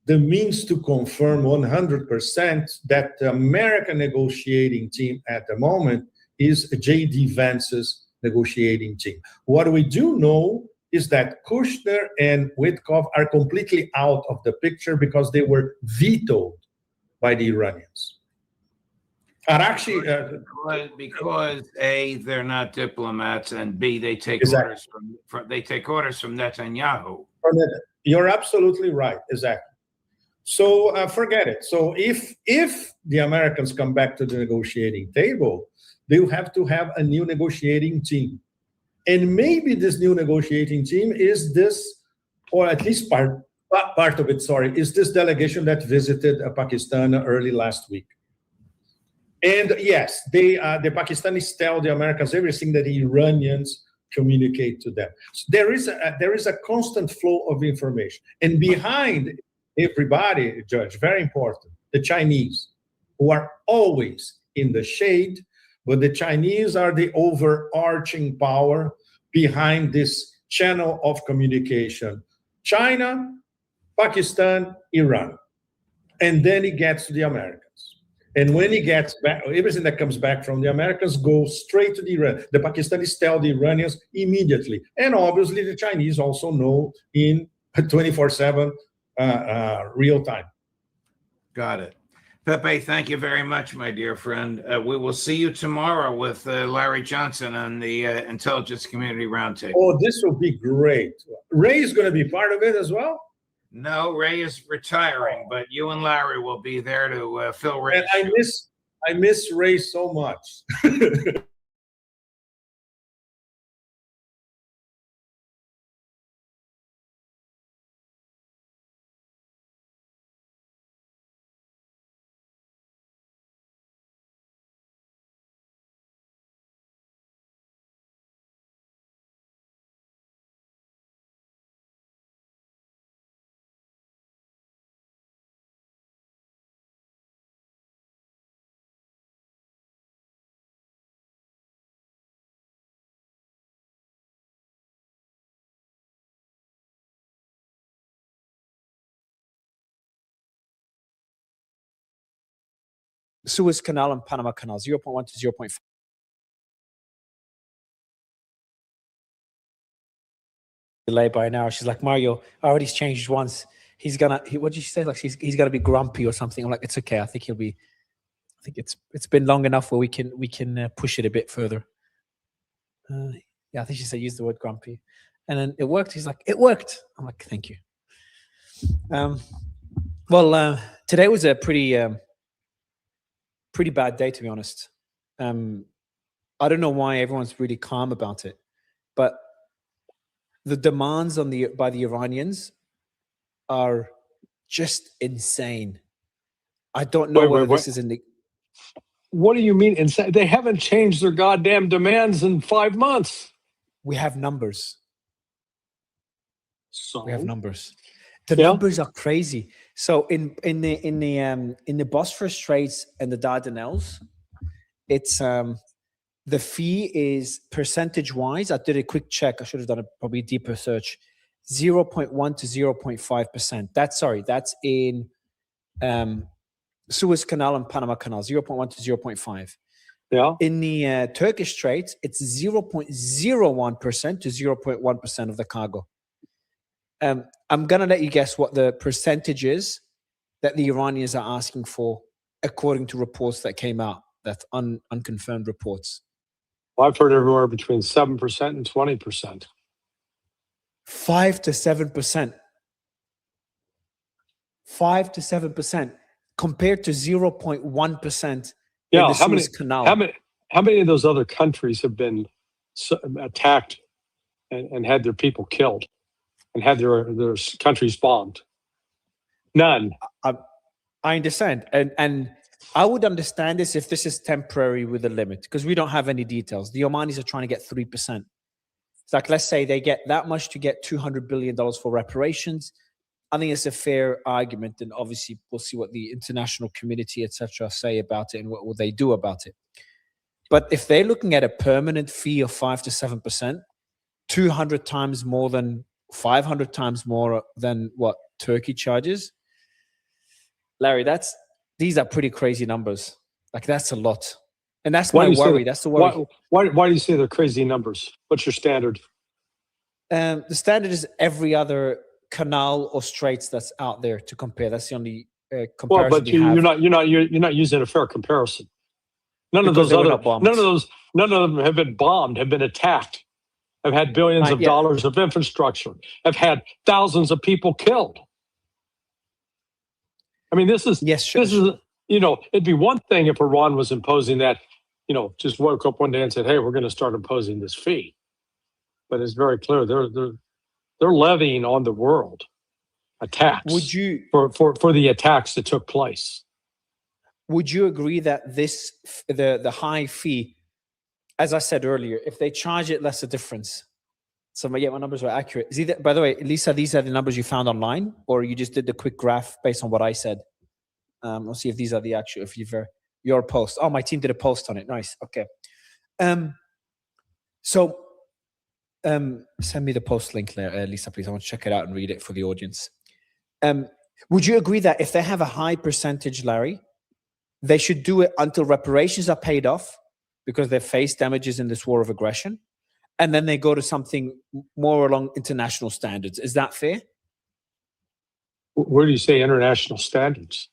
Speaker 17: the means to confirm 100% that the American negotiating team at the moment is J.D. Vance's negotiating team. What we do know is that Kushner and Witkoff are completely out of the picture because they were vetoed by the Iranians.
Speaker 16: Because A, they're not diplomats, and B, they take orders from Netanyahu.
Speaker 17: You're absolutely right. Exactly. So forget it. So if the Americans come back to the negotiating table, they will have to have a new negotiating team. And maybe this new negotiating team is this, or at least part of it, is this delegation that visited Pakistan early last week. And yes, the Pakistanis tell the Americans everything that the Iranians communicate to them. So there is a constant flow of information. And behind everybody, Judge, very important, the Chinese, who are always in the shade, but the Chinese are the overarching power behind this channel of communication. China, Pakistan, Iran. And then it gets to the Americans. And when he gets back, everything that comes back from the Americans goes straight to the Iran. The Pakistanis tell the Iranians immediately. And obviously the Chinese also know in 24/7 real time.
Speaker 16: Got it. Pepe, thank you very much, my dear friend. We will see you tomorrow with Larry Johnson on the Intelligence Community Roundtable.
Speaker 17: Oh, this will be great. Ray is going to be part of it as well?
Speaker 16: No, Ray is retiring, but you and Larry will be there to fill Ray's
Speaker 17: And I miss Ray so much.
Speaker 19: Suez Canal and Panama Canal, 0.1 to 0.5. Delay by an hour. She's like, Mario, I already changed once. What did she say? Like he's gonna be grumpy or something. I'm like, it's okay. I think it's been long enough where we can push it a bit further. Yeah, I think she said use the word grumpy, and then it worked. He's like, it worked. I'm like, thank you. Well, today was a pretty bad day, to be honest. I don't know why everyone's really calm about it, but the demands by the Iranians are just insane. I don't know whether this is in the.
Speaker 20: What do you mean? They haven't changed their goddamn demands in 5 months.
Speaker 19: We have numbers.
Speaker 20: So
Speaker 19: we have numbers. The numbers are crazy. So in the Bosphorus Straits and the Dardanelles, it's the fee is percentage wise. I did a quick check. I should have done a probably deeper search. 0.1 to 0.5%. That's in Suez Canal and Panama Canal. 0.1 to 0.5.
Speaker 20: Yeah.
Speaker 19: In the Turkish Straits, it's 0.01% to 0.1% of the cargo. I'm going to let you guess what the percentage is that the Iranians are asking for, according to reports that came out, that's unconfirmed reports.
Speaker 20: Well, I've heard everywhere between 7% and 20%.
Speaker 19: 5 to 7%. 5 to 7% compared to 0.1% in the Suez Canal.
Speaker 20: How many of those other countries have been attacked and had their people killed and had their countries bombed? None.
Speaker 19: I understand. And I would understand this if this is temporary with a limit, because we don't have any details. The Omanis are trying to get 3%. It's like, let's say they get that much to get $200 billion for reparations. I think it's a fair argument, and obviously we'll see what the international community, etc., say about it and what will they do about it. But if they're looking at a permanent fee of 5 to 7%, 200 times more than 500 times more than what Turkey charges, Larry, these are pretty crazy numbers. Like, that's a lot. And that's my worry. That's the worry.
Speaker 20: Why do you say they're crazy numbers? What's your standard?
Speaker 19: The standard is every other canal or straits that's out there to compare. That's the only comparison.
Speaker 20: Well, but you're not using a fair comparison. None of them have been bombed, have been attacked, have had billions of dollars of infrastructure, have had thousands of people killed. I mean, this is, it'd be one thing if Iran was imposing that, just woke up one day and said, hey, we're going to start imposing this fee. But it's very clear they're levying on the world attacks for the attacks that took place.
Speaker 19: Would you agree that the high fee, as I said earlier, if they charge it, that's the difference? So my numbers are accurate. By the way, Lisa, these are the numbers you found online, or you just did the quick graph based on what I said? We'll see if these are the actual, your post. Oh, my team did a post on it. Nice. Okay. Send me the post link there, Lisa, please. I want to check it out and read it for the audience. Would you agree that if they have a high percentage, Larry, they should do it until reparations are paid off because they face damages in this war of aggression, and then they go to something more along international standards? Is that fair?
Speaker 20: Where do you say international standards?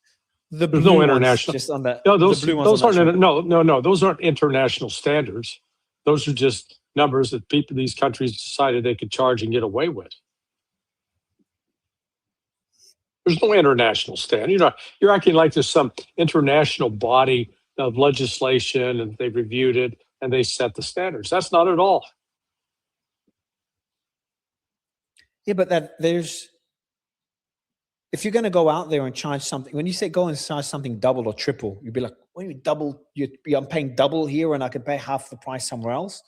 Speaker 19: There's
Speaker 20: no international.
Speaker 19: Just on that.
Speaker 20: No, those aren't. No. Those aren't international standards. Those are just numbers that these countries decided they could charge and get away with. There's no international standard. You're acting like there's some international body of legislation and they reviewed it and they set the standards. That's not at all.
Speaker 19: Yeah, but if you're going to go out there and charge something, when you say go and charge something double or triple, you'd be like, what do you mean double? I'm paying double here and I can pay half the price somewhere else,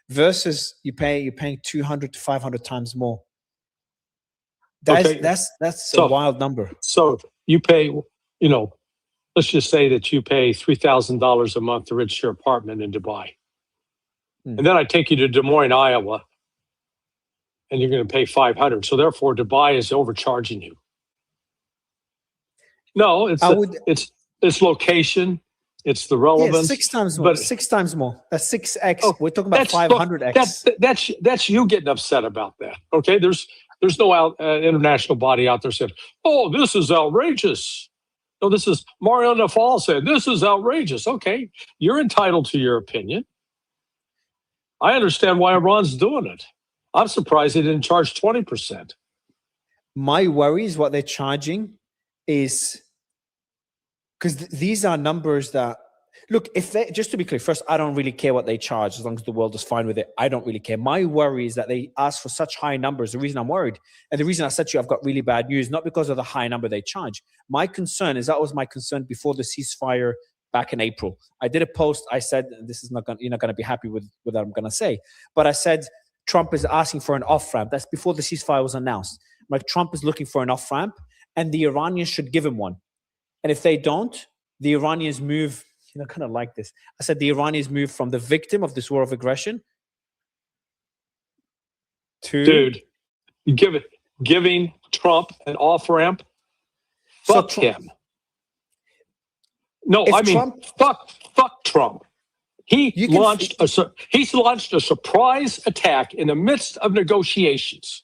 Speaker 19: versus you're paying 200 to 500 times more. That's a wild number.
Speaker 20: So you pay, let's just say that you pay $3,000 a month to rent your apartment in Dubai. And then I take you to Des Moines, Iowa, and you're going to pay $500. So therefore, Dubai is overcharging you. No, it's location, it's the relevance.
Speaker 19: 6 times more. 6 times more. That's 6x. Oh, we're talking about 500x.
Speaker 20: That's you getting upset about that. Okay, there's no international body out there saying, "Oh, this is outrageous." No, this is Mario Nafal said, "This is outrageous." Okay, you're entitled to your opinion. I understand why Iran's doing it. I'm surprised they didn't charge 20%.
Speaker 19: My worry is what they're charging is because these are numbers that Look, if they, just to be clear, first, I don't really care what they charge as long as the world is fine with it. I don't really care. My worry is that they ask for such high numbers. The reason I'm worried, and the reason I said to you, I've got really bad news, not because of the high number they charge. My concern is that was my concern before the ceasefire back in April. I did a post. I said, this is not going, you're not going to be happy with what I'm going to say, but I said Trump is asking for an off ramp. That's before the ceasefire was announced. Like, Trump is looking for an off ramp, and the Iranians should give him one. And if they don't, the Iranians move. Kind of like this. I said the Iranians move from the victim of this war of aggression to
Speaker 20: giving Trump an off ramp. Fuck him. No, I mean Trump, fuck Trump. He's launched a surprise attack in the midst of negotiations.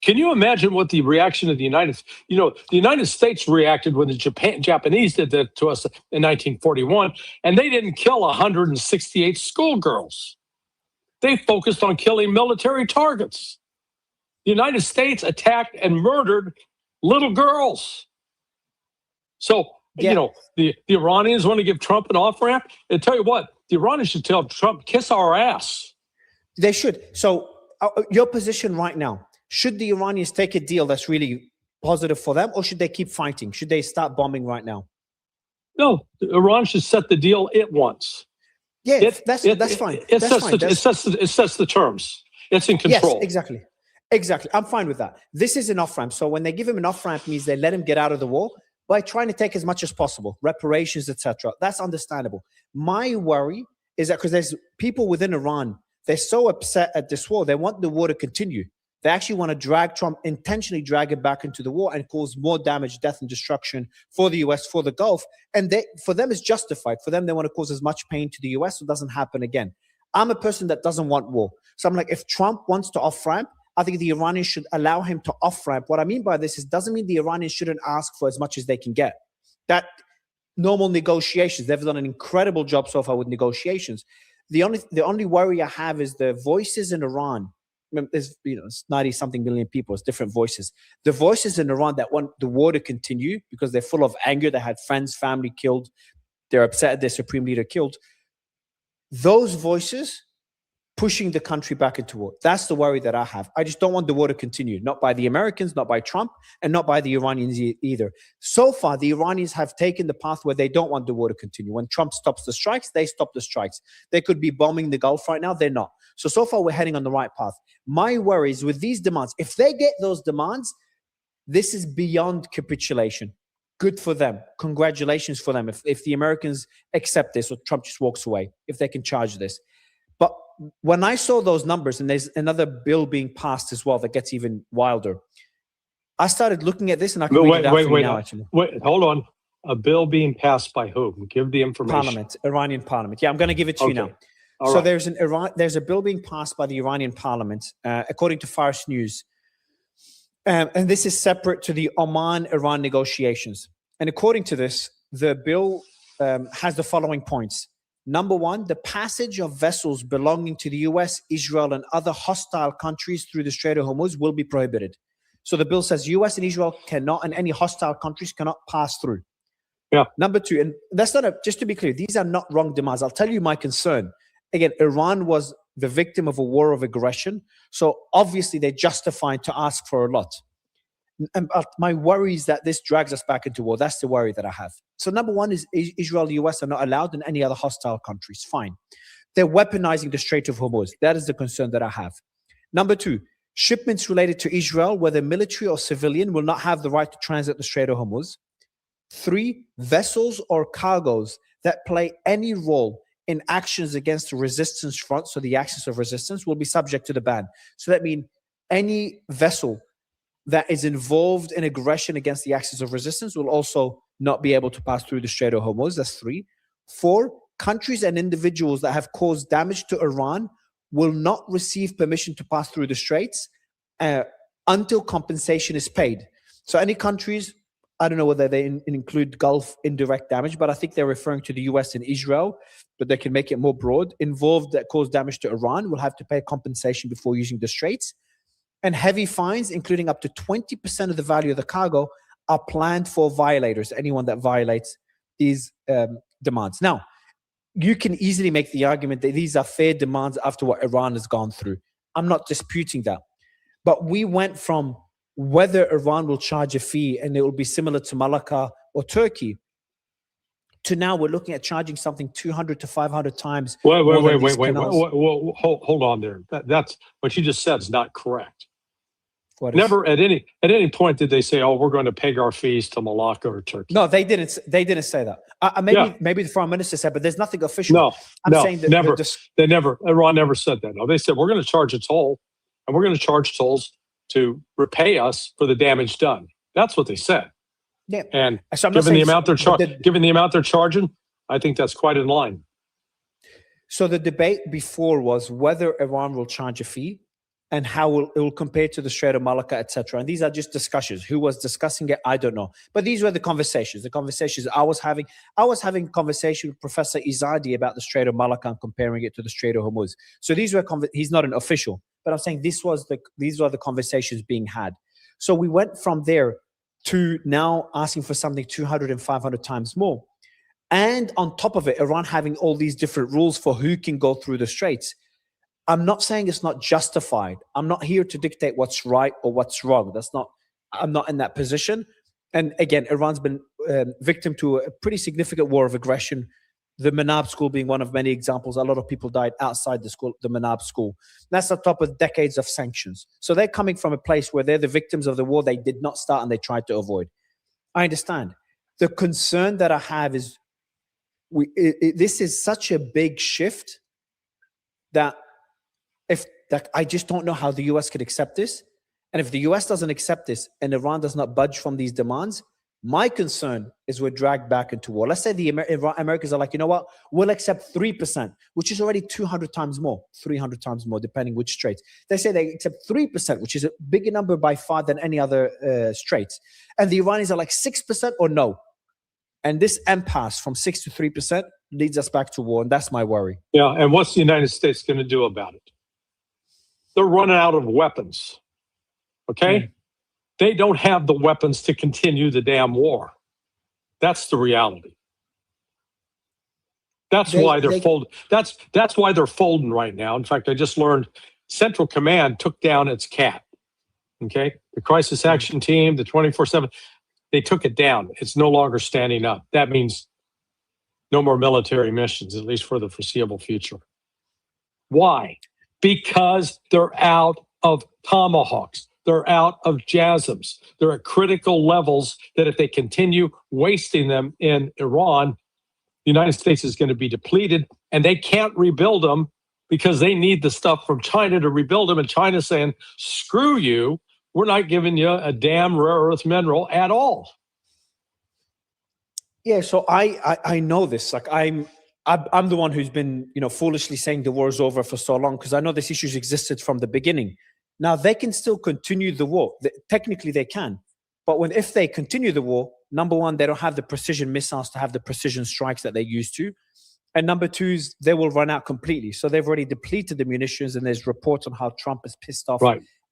Speaker 20: Can you imagine what the reaction of the the United States reacted when the Japanese did that to us in 1941, and they didn't kill 168 schoolgirls. They focused on killing military targets. The United States attacked and murdered little girls. So, the Iranians want to give Trump an off-ramp. And tell you what, the Iranians should tell Trump, kiss our ass.
Speaker 19: They should. So your position right now, should the Iranians take a deal that's really positive for them, or should they keep fighting? Should they start bombing right now?
Speaker 20: No, Iran should set the deal it wants.
Speaker 19: Yeah, that's fine.
Speaker 20: It sets the terms. It's in control.
Speaker 19: Yes, exactly. I'm fine with that. This is an off-ramp. So when they give him an off-ramp, means they let him get out of the war by trying to take as much as possible, reparations, etc. That's understandable. My worry is that because there's people within Iran, they're so upset at this war, they want the war to continue. They actually want to drag Trump, intentionally drag him back into the war and cause more damage, death, and destruction for the US, for the Gulf. And for them, it's justified. For them, they want to cause as much pain to the US so it doesn't happen again. I'm a person that doesn't want war. So I'm like, if Trump wants to off-ramp, I think the Iranians should allow him to off-ramp. What I mean by this is doesn't mean the Iranians shouldn't ask for as much as they can get. That normal negotiations, they've done an incredible job so far with negotiations. The only worry I have is the voices in Iran. There's, it's 90-something million people. It's different voices. The voices in Iran that want the war to continue because they're full of anger. They had friends, family killed. They're upset at their supreme leader killed. Those voices pushing the country back into war. That's the worry that I have. I just don't want the war to continue. Not by the Americans, not by Trump, and not by the Iranians either. So far, the Iranians have taken the path where they don't want the war to continue. When Trump stops the strikes, they stop the strikes. They could be bombing the Gulf right now. They're not. So far, we're heading on the right path. My worry is with these demands, if they get those demands, this is beyond capitulation. Good for them. Congratulations for them. If the Americans accept this or Trump just walks away, if they can charge this. But when I saw those numbers, and there's another bill being passed as well that gets even wilder, I started looking at this, and I can read it out for you now, actually.
Speaker 20: Wait, hold on. A bill being passed by whom? Give the information.
Speaker 19: Parliament, Iranian Parliament. Yeah, I'm going to give it to you now. All so right. There's a bill being passed by the Iranian Parliament, according to Fars News. And this is separate to the Oman-Iran negotiations. And according to this, the bill has the following points. Number one, the passage of vessels belonging to the US, Israel, and other hostile countries through the Strait of Hormuz will be prohibited. So the bill says US and Israel cannot, and any hostile countries cannot pass through.
Speaker 20: Yeah.
Speaker 19: Number two, and that's not just to be clear, these are not wrong demands. I'll tell you my concern. Again, Iran was the victim of a war of aggression. So obviously they're justified to ask for a lot. And my worry is that this drags us back into war. That's the worry that I have. So number one is Israel and the US are not allowed in any other hostile countries. Fine. They're weaponizing the Strait of Hormuz. That is the concern that I have. Number two, shipments related to Israel, whether military or civilian, will not have the right to transit the Strait of Hormuz. Three, vessels or cargoes that play any role in actions against the resistance front, so the axis of resistance, will be subject to the ban. So that means any vessel that is involved in aggression against the axis of resistance will also not be able to pass through the Strait of Hormuz. That's three. Four, countries and individuals that have caused damage to Iran will not receive permission to pass through the straits until compensation is paid. So any countries, I don't know whether they include Gulf indirect damage, but I think they're referring to the US and Israel, but they can make it more broad, involved that cause damage to Iran will have to pay compensation before using the straits. And heavy fines, including up to 20% of the value of the cargo, are planned for violators, anyone that violates these demands. Now, you can easily make the argument that these are fair demands after what Iran has gone through. I'm not disputing that. But we went from whether Iran will charge a fee and it will be similar to Malacca or Turkey, to now we're looking at charging something 200 to 500 times.
Speaker 20: Wait, hold on there. That's what you just said is not correct. Never at any point did they say, "Oh, we're going to peg our fees to Malacca or Turkey."
Speaker 19: No, they didn't. They didn't say that. Maybe the foreign minister said, but there's nothing official.
Speaker 20: No,
Speaker 19: I'm saying that
Speaker 20: never. They never. Iran never said that. No, they said we're going to charge a toll, and we're going to charge tolls to repay us for the damage done. That's what they said.
Speaker 19: Yeah.
Speaker 20: And
Speaker 19: so
Speaker 20: given the amount they're charging, I think that's quite in line.
Speaker 19: So the debate before was whether Iran will charge a fee and how it will compare to the Strait of Malacca, etc. And these are just discussions. Who was discussing it? I don't know. But these were the conversations. The conversations I was having a conversation with Professor Izadi about the Strait of Malacca and comparing it to the Strait of Hormuz. So these were he's not an official, but I'm saying these were the conversations being had. So we went from there to now asking for something 200 and 500 times more. And on top of it, Iran having all these different rules for who can go through the straits. I'm not saying it's not justified. I'm not here to dictate what's right or what's wrong. I'm not in that position. And again, Iran's been victim to a pretty significant war of aggression. The Manab school being one of many examples. A lot of people died outside the school, the Manab school. That's on top of decades of sanctions. So they're coming from a place where they're the victims of the war they did not start and they tried to avoid. I understand. The concern that I have is this is such a big shift that I just don't know how the US could accept this. And if the US doesn't accept this and Iran does not budge from these demands, my concern is we're dragged back into war. Let's say the Americans are like, you know what, we'll accept 3%, which is already 200 times more, 300 times more, depending which straits. They say they accept 3%, which is a bigger number by far than any other straits. And the Iranians are like 6% or no. And this impasse from 6 to 3% leads us back to war. And that's my worry.
Speaker 20: Yeah. And what's the United States going to do about it? They're running out of weapons. Okay? They don't have the weapons to continue the damn war. That's the reality. That's why they're folding. That's why they're folding right now. In fact, I just learned Central Command took down its cat. Okay? The Crisis Action Team, the 24/7, they took it down. It's no longer standing up. That means no more military missions, at least for the foreseeable future. Why? Because they're out of tomahawks. They're out of JASSMs. They're at critical levels that if they continue wasting them in Iran, the United States is going to be depleted, and they can't rebuild them because they need the stuff from China to rebuild them. And China's saying, screw you. We're not giving you a damn rare earth mineral at all.
Speaker 19: Yeah, so I know this. Like I'm the one who's been, foolishly saying the war is over for so long because I know this issue's existed from the beginning. Now they can still continue the war. Technically they can, but if they continue the war, number one, they don't have the precision missiles to have the precision strikes that they used to, and number two is they will run out completely. So they've already depleted the munitions, and there's reports on how Trump is pissed off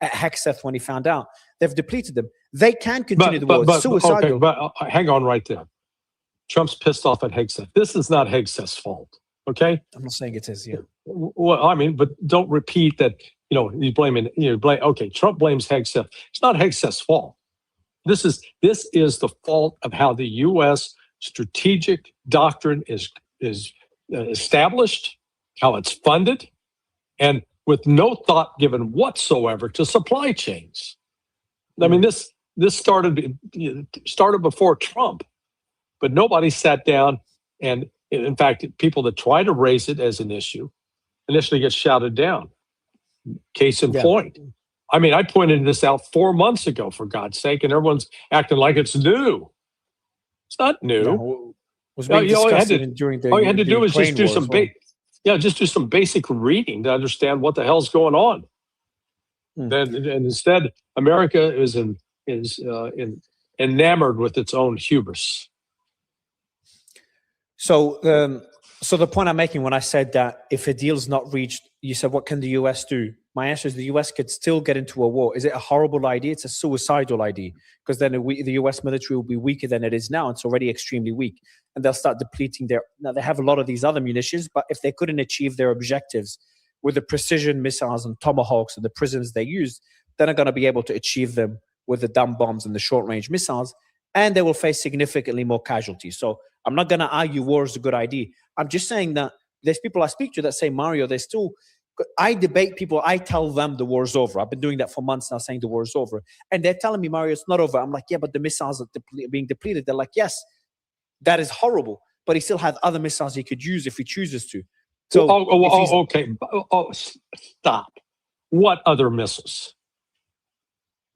Speaker 19: at Hegseth when he found out they've depleted them. They can continue the war. It's suicidal.
Speaker 20: Okay, but hang on right there. Trump's pissed off at Hegseth. This is not Hegseth's fault. Okay,
Speaker 19: I'm not saying it is. Yeah.
Speaker 20: Well, I mean, but don't repeat that. He's blaming. Okay, Trump blames Hegseth. It's not Hegseth's fault. This is the fault of how the U.S. strategic doctrine is established, how it's funded, and with no thought given whatsoever to supply chains. I mean, this started before Trump, but nobody sat down, and in fact, people that try to raise it as an issue initially get shouted down. Case in point. I mean, I pointed this out 4 months ago, for God's sake, and everyone's acting like it's new. It's not new.
Speaker 19: No, it was being discussed even during the
Speaker 20: all you had to do was just do
Speaker 19: Ukraine war
Speaker 20: just do some basic reading to understand what the hell's going on. And instead, America is enamored with its own hubris.
Speaker 19: So the point I'm making when I said that if a deal is not reached you said, what can the US do? My answer is the US could still get into a war. Is it a horrible idea? It's a suicidal idea, because then the US military will be weaker than it is now. It's already extremely weak. And they'll start depleting now they have a lot of these other munitions, but if they couldn't achieve their objectives with the precision missiles and tomahawks and the prisms they use, they're not going to be able to achieve them with the dumb bombs and the short-range missiles, and they will face significantly more casualties. So I'm not going to argue war is a good idea. I'm just saying that there's people I speak to that say, Mario, I debate people. I tell them the war's over. I've been doing that for months now, saying the war's over. And they're telling me, Mario, it's not over. I'm like, yeah, but the missiles are being depleted. They're like, yes, that is horrible. But he still has other missiles he could use if he chooses to. So,
Speaker 20: okay. Stop. What other missiles?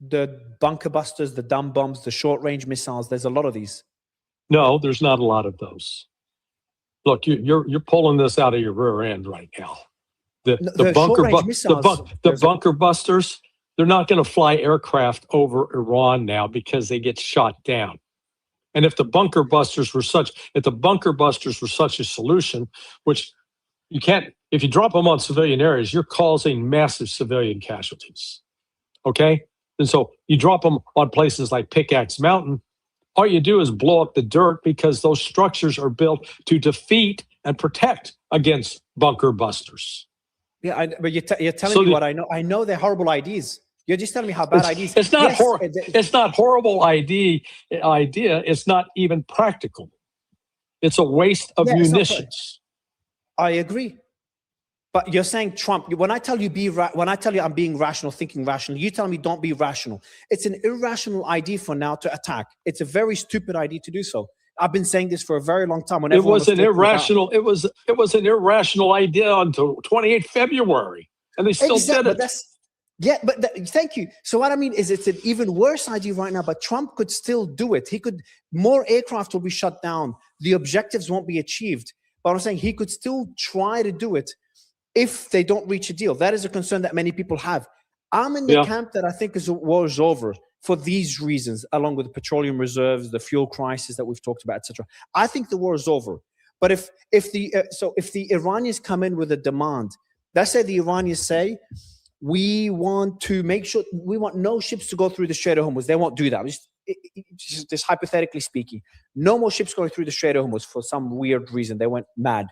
Speaker 19: The bunker busters, the dumb bombs, the short-range missiles. There's a lot of these.
Speaker 20: No, there's not a lot of those. Look, you're pulling this out of your rear end right now. The bunker busters, they're not going to fly aircraft over Iran now because they get shot down. And if the bunker busters were such a solution, which you can't, if you drop them on civilian areas, you're causing massive civilian casualties. Okay? And so you drop them on places like Pickaxe Mountain, all you do is blow up the dirt, because those structures are built to defeat and protect against bunker busters.
Speaker 19: Yeah, but you're telling me what I know. I know they're horrible ideas. You're just telling me how bad ideas.
Speaker 20: It's not it's not horrible idea. It's not even practical. It's a waste of munitions.
Speaker 19: I agree. But you're saying Trump. When I tell you I'm being rational, thinking rational, you tell me don't be rational. It's an irrational idea for now to attack. It's a very stupid idea to do so. I've been saying this for a very long time.
Speaker 20: It was an irrational. It was an irrational idea on 28th February, and they still did it.
Speaker 19: Thank you. So what I mean is, it's an even worse idea right now. But Trump could still do it. More aircraft will be shut down. The objectives won't be achieved. But I'm saying he could still try to do it if they don't reach a deal. That is a concern that many people have. I'm in the camp that I think the war is over for these reasons, along with the petroleum reserves, the fuel crisis that we've talked about, etc. I think the war is over. But if the Iranians come in with a demand, let's say the Iranians say, we want to make sure we want no ships to go through the Strait of Hormuz. They won't do that. Just hypothetically speaking, no more ships going through the Strait of Hormuz for some weird reason. They went mad.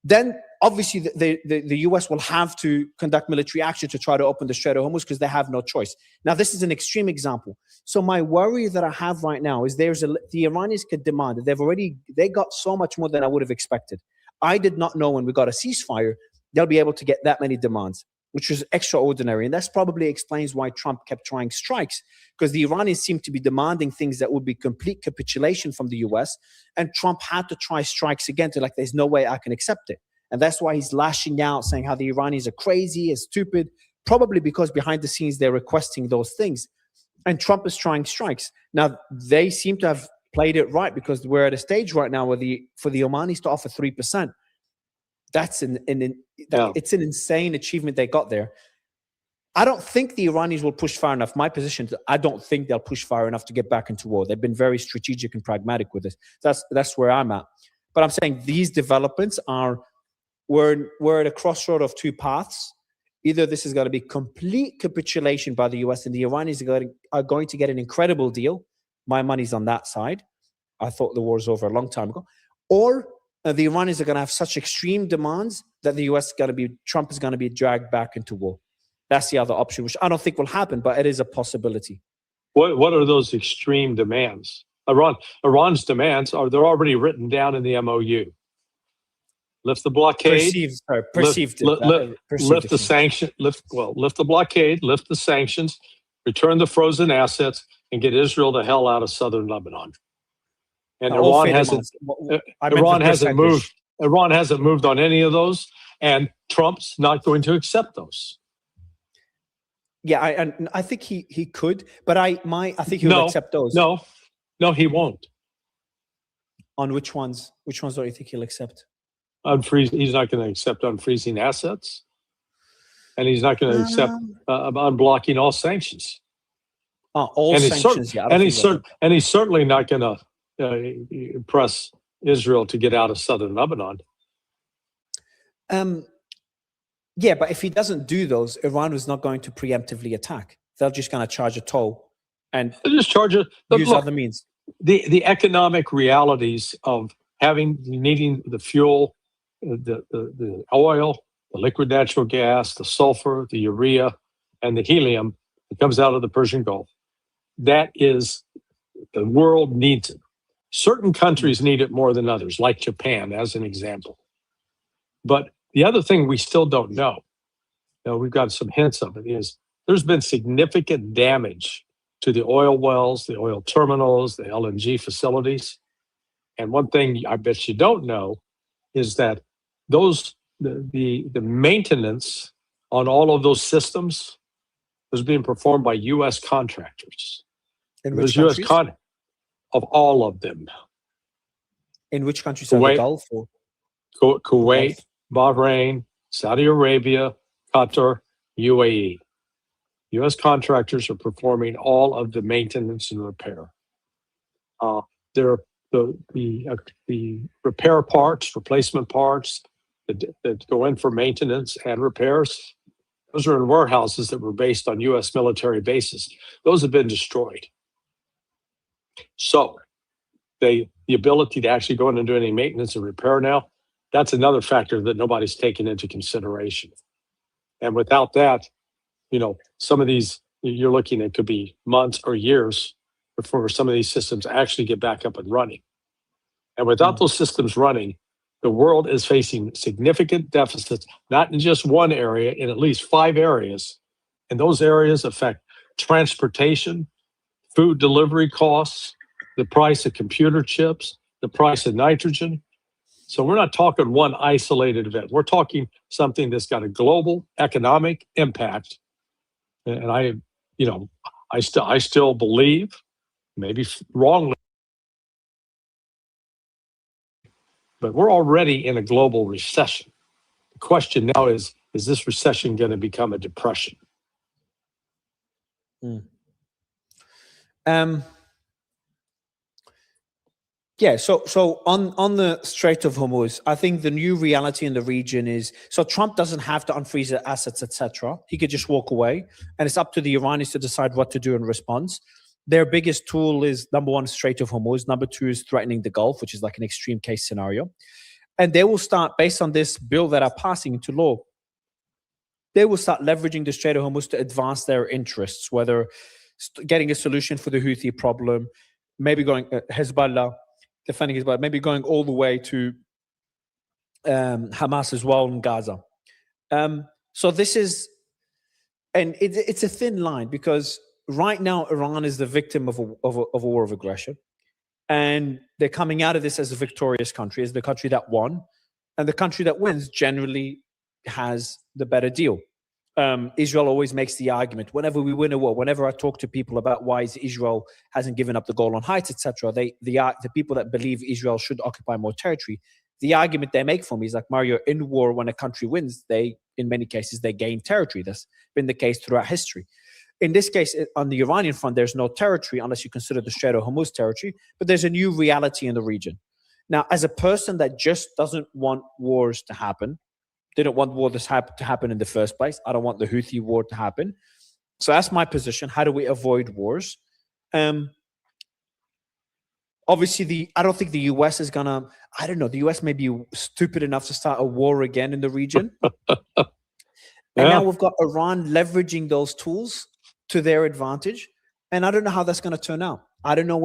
Speaker 19: Then obviously the US will have to conduct military action to try to open the Strait of Hormuz, because they have no choice. Now, this is an extreme example. So my worry that I have right now is the Iranians could demand that they got so much more than I would have expected. I did not know when we got a ceasefire, they'll be able to get that many demands, which was extraordinary. And that's probably explains why Trump kept trying strikes, because the Iranians seemed to be demanding things that would be complete capitulation from the US. And Trump had to try strikes again to there's no way I can accept it. And that's why he's lashing out, saying how the Iranians are crazy and stupid, probably because behind the scenes they're requesting those things. And Trump is trying strikes. Now, they seem to have played it right, because we're at a stage right now where for the Omanis to offer 3%, it's an insane achievement they got there. I don't think the Iranians will push far enough. My position is I don't think they'll push far enough to get back into war. They've been very strategic and pragmatic with this. That's where I'm at. But I'm saying these developments we're at a crossroad of two paths. Either this is going to be complete capitulation by the US and the Iranians are going to get an incredible deal. My money's on that side. I thought the war's over a long time ago. Or the Iranians are going to have such extreme demands that Trump is going to be dragged back into war. That's the other option, which I don't think will happen, but it is a possibility.
Speaker 20: What are those extreme demands? Iran's demands they're already written down in the MOU. Lift the blockade. Lift the sanction. Lift the blockade. Lift the sanctions. Return the frozen assets and get Israel the hell out of southern Lebanon. And Iran hasn't moved. Iran hasn't moved on any of those, and Trump's not going to accept those.
Speaker 19: Yeah, I think he could, but I think he will accept those.
Speaker 20: No, he won't.
Speaker 19: On which ones? Which ones don't you think he'll accept?
Speaker 20: He's not going to accept unfreezing assets, and he's not going to accept unblocking all sanctions.
Speaker 19: Sanctions.
Speaker 20: And he's certainly not going to press Israel to get out of southern Lebanon.
Speaker 19: Yeah, but if he doesn't do those, Iran was not going to preemptively attack. They're just going to charge a toll and
Speaker 20: just charge it.
Speaker 19: Use
Speaker 20: Look,
Speaker 19: other means.
Speaker 20: The economic realities of needing the fuel, the oil, the liquid natural gas, the sulfur, the urea, and the helium that comes out of the Persian Gulf. That is, the world needs it. Certain countries need it more than others, like Japan, as an example. But the other thing we still don't know, we've got some hints of it, is there's been significant damage to the oil wells, the oil terminals, the LNG facilities. And one thing I bet you don't know is that the maintenance on all of those systems was being performed by U.S. contractors.
Speaker 19: In which
Speaker 20: U.S.
Speaker 19: countries?
Speaker 20: Of all of them.
Speaker 19: In which countries? Are the Gulf or?
Speaker 20: Kuwait, Bahrain, Saudi Arabia, Qatar, UAE. U.S. contractors are performing all of the maintenance and repair. They're the repair parts, replacement parts that go in for maintenance and repairs. Those are in warehouses that were based on U.S. military bases. Those have been destroyed. So the ability to actually go in and do any maintenance and repair now, that's another factor that nobody's taken into consideration. And without that, some of these, you're looking at could be months or years before some of these systems actually get back up and running. And without those systems running, the world is facing significant deficits, not in just one area, in at least 5 areas. And those areas affect transportation, food delivery costs, the price of computer chips, the price of nitrogen. So we're not talking one isolated event. We're talking something that's got a global economic impact. And I still believe, maybe wrongly, but we're already in a global recession. The question now is this recession going to become a depression?
Speaker 19: Yeah, so on the Strait of Hormuz, I think the new reality in the region is, so Trump doesn't have to unfreeze the assets, etc. He could just walk away, and it's up to the Iranians to decide what to do in response. Their biggest tool is, number one, Strait of Hormuz. Number two is threatening the Gulf, which is like an extreme case scenario. And they will start, based on this bill that are passing into law, they will start leveraging the Strait of Hormuz to advance their interests, whether getting a solution for the Houthi problem, maybe going Hezbollah, defending Hezbollah, maybe going all the way to Hamas as well in Gaza. So this is, and it's a thin line, because right now Iran is the victim of a war of aggression, and they're coming out of this as a victorious country, as the country that won, and the country that wins generally has the better deal. Israel always makes the argument whenever we win a war. Whenever I talk to people about why Israel hasn't given up the Golan Heights, etc., the people that believe Israel should occupy more territory, the argument they make for me is like, Mario, in war, when a country wins, in many cases they gain territory. That's been the case throughout history. In this case, on the Iranian front, there's no territory unless you consider the Strait of Hormuz territory, but there's a new reality in the region. Now, as a person that just doesn't want wars to happen, didn't want war to happen in the first place. I don't want the Houthi war to happen. So that's my position. How do we avoid wars? Obviously, I don't think the US is going to, I don't know, the US may be stupid enough to start a war again in the region. And now we've got Iran leveraging those tools to their advantage. And I don't know how that's going to turn out. I don't know.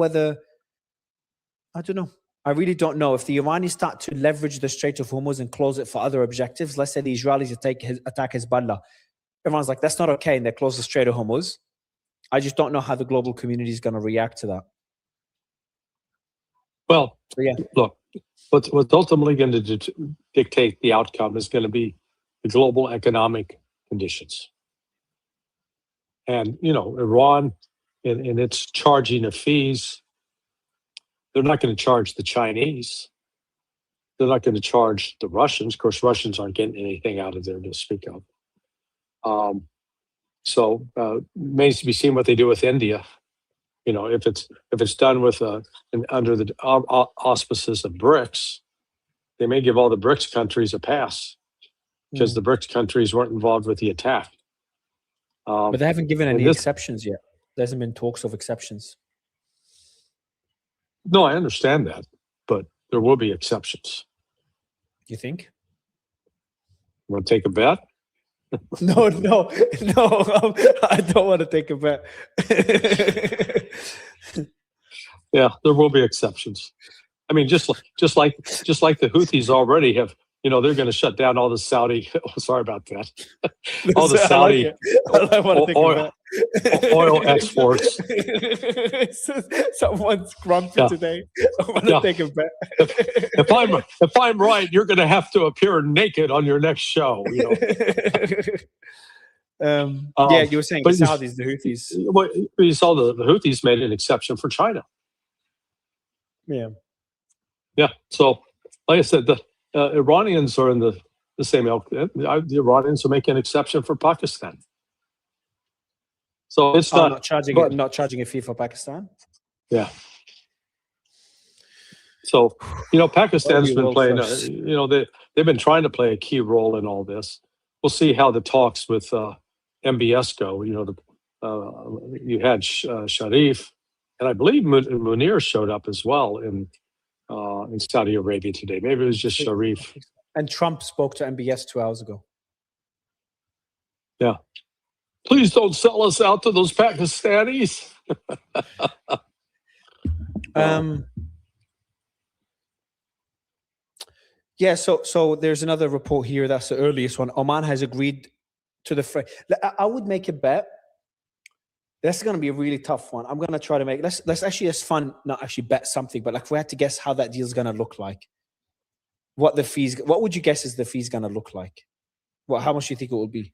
Speaker 19: I really don't know. If the Iranians start to leverage the Strait of Hormuz and close it for other objectives, let's say the Israelis attack Hezbollah, everyone's like, that's not okay, and they close the Strait of Hormuz. I just don't know how the global community is going to react to that.
Speaker 20: Well, so, yeah. Look, what's ultimately going to dictate the outcome is going to be the global economic conditions. And, Iran, in its charging of fees, they're not going to charge the Chinese. They're not going to charge the Russians. Of course, Russians aren't getting anything out of there to speak of. So remains to be seen what they do with India. If it's done with under the auspices of BRICS, they may give all the BRICS countries a pass. because the BRICS countries weren't involved with the attack.
Speaker 19: But they haven't given
Speaker 20: and
Speaker 19: any
Speaker 20: this-
Speaker 19: exceptions yet. There hasn't been talks of exceptions.
Speaker 20: No, I understand that, but there will be exceptions.
Speaker 19: You think?
Speaker 20: Want to take a bet?
Speaker 19: No, I don't want to take a bet.
Speaker 20: Yeah, there will be exceptions. I mean, just like the Houthis already have. They're going to shut down all the Saudi. Oh, sorry about that. All the Saudi oil exports.
Speaker 19: Someone's grumpy today. I want to take a bet.
Speaker 20: If I'm right, you're going to have to appear naked on your next show.
Speaker 19: Yeah, you were saying the Saudis, the Houthis.
Speaker 20: Well, you saw the Houthis made an exception for China.
Speaker 19: Yeah.
Speaker 20: Yeah. So, like I said, the Iranians are in the same ilk. The Iranians are making an exception for Pakistan. So it's
Speaker 19: not charging a fee for Pakistan.
Speaker 20: Yeah. So Pakistan's been playing. They've been trying to play a key role in all this. We'll see how the talks with MBS go. You had Sharif, and I believe Munir showed up as well in Saudi Arabia today. Maybe it was just Sharif.
Speaker 19: And Trump spoke to MBS 2 hours ago.
Speaker 20: Yeah. Please don't sell us out to those Pakistanis.
Speaker 19: Yeah, so there's another report here. That's the earliest one. Oman has agreed to the. I would make a bet. That's going to be a really tough one. I'm going to try to make. Let's actually, it's fun. Not actually bet something, but if we had to guess how that deal is going to look like, what would you guess is the fees going to look like? How much do you think it will be?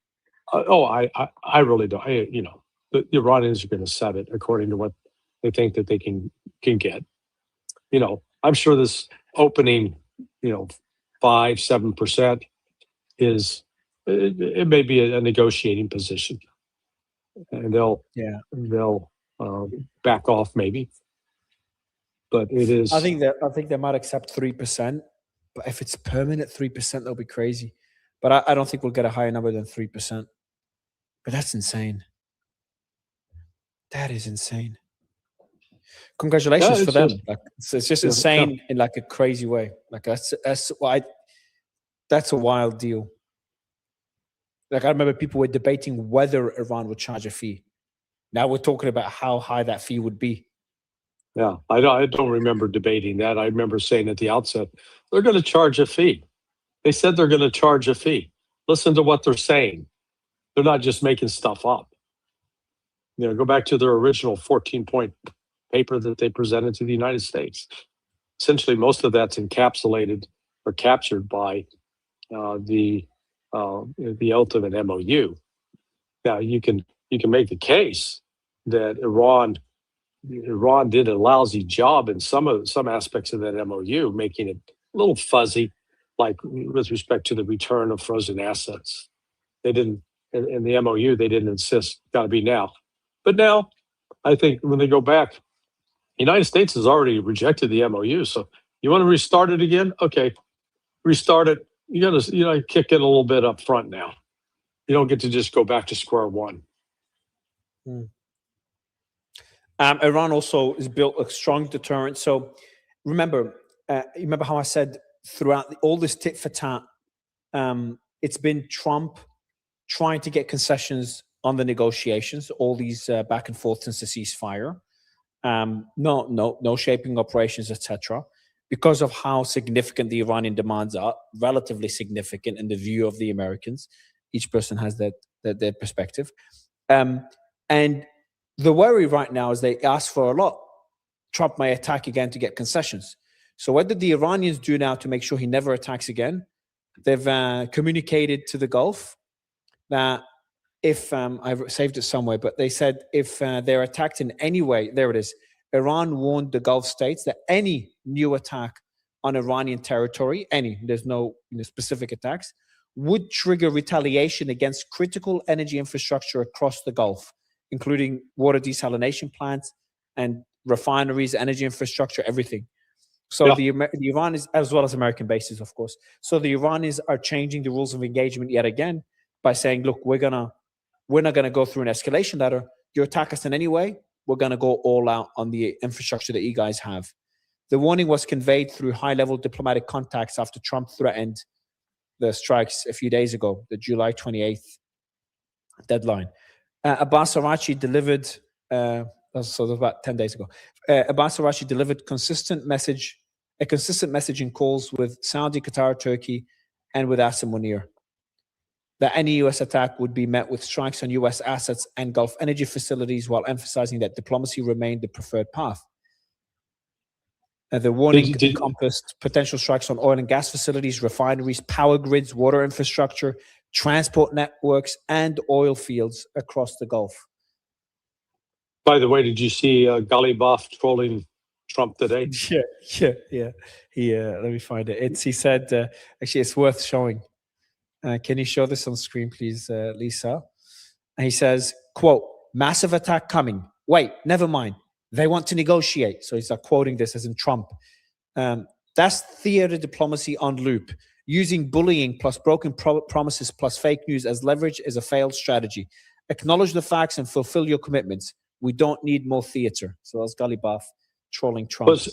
Speaker 20: I really don't. The Iranians are going to set it according to what they think that they can get. I'm sure this opening, 5-7% is it may be a negotiating position, and they'll back off maybe. But it is.
Speaker 19: I think they might accept 3%, but if it's permanent 3%, that'll be crazy. But I don't think we'll get a higher number than 3%. But that's insane. That is insane. Congratulations for them. It's just insane in a crazy way. That's a wild deal. I remember people were debating whether Iran would charge a fee. Now we're talking about how high that fee would be.
Speaker 20: Yeah, I don't remember debating that. I remember saying at the outset, they're going to charge a fee. They said they're going to charge a fee. Listen to what they're saying. They're not just making stuff up. Go back to their original 14-point paper that they presented to the United States. Essentially, most of that's encapsulated or captured by the ultimate MOU. Now, you can make the case that Iran did a lousy job in some aspects of that MOU, making it a little fuzzy, like with respect to the return of frozen assets. They didn't, in the MOU, they didn't insist, got to be now. But now, I think when they go back, the United States has already rejected the MOU. So you want to restart it again? Okay, restart it. You got to kick it a little bit up front now. You don't get to just go back to square one.
Speaker 19: Iran also has built a strong deterrent. So remember how I said throughout all this tit for tat, it's been Trump trying to get concessions on the negotiations, all these back and forth since the ceasefire. No shaping operations, etc. Because of how significant the Iranian demands are, relatively significant in the view of the Americans. Each person has their perspective. And the worry right now is they ask for a lot. Trump may attack again to get concessions. So what did the Iranians do now to make sure he never attacks again? They've communicated to the Gulf that if, I've saved it somewhere, but they said if they're attacked in any way, there it is. Iran warned the Gulf states that any new attack on Iranian territory, there's no specific attacks, would trigger retaliation against critical energy infrastructure across the Gulf, including water desalination plants and refineries, energy infrastructure, everything. So the Iranis, as well as American bases, of course. So the Iranis are changing the rules of engagement yet again by saying, look, we're not gonna go through an escalation ladder. You attack us in any way, we're gonna go all out on the infrastructure that you guys have. The warning was conveyed through high-level diplomatic contacts after Trump threatened the strikes a few days ago, the July 28th deadline. Abbas Araghchi delivered, so about 10 days ago, Abbas Araghchi delivered a consistent message in calls with Saudi, Qatar, Turkey, and with Hassan Munir, that any U.S. attack would be met with strikes on U.S. assets and Gulf energy facilities, while emphasizing that diplomacy remained the preferred path. The warning encompassed potential strikes on oil and gas facilities, refineries, power grids, water infrastructure, transport networks, and oil fields across the Gulf.
Speaker 20: By the way, did you see Galibaf trolling Trump today?
Speaker 19: Yeah. Let me find it. He said, actually, it's worth showing. Can you show this on screen, please, Lisa? And he says, quote, massive attack coming. Wait, never mind. They want to negotiate. So he's quoting this as in Trump. That's theater diplomacy on loop. Using bullying plus broken promises plus fake news as leverage is a failed strategy. Acknowledge the facts and fulfill your commitments. We don't need more theater. So that's Galibaf trolling Trump.
Speaker 20: But,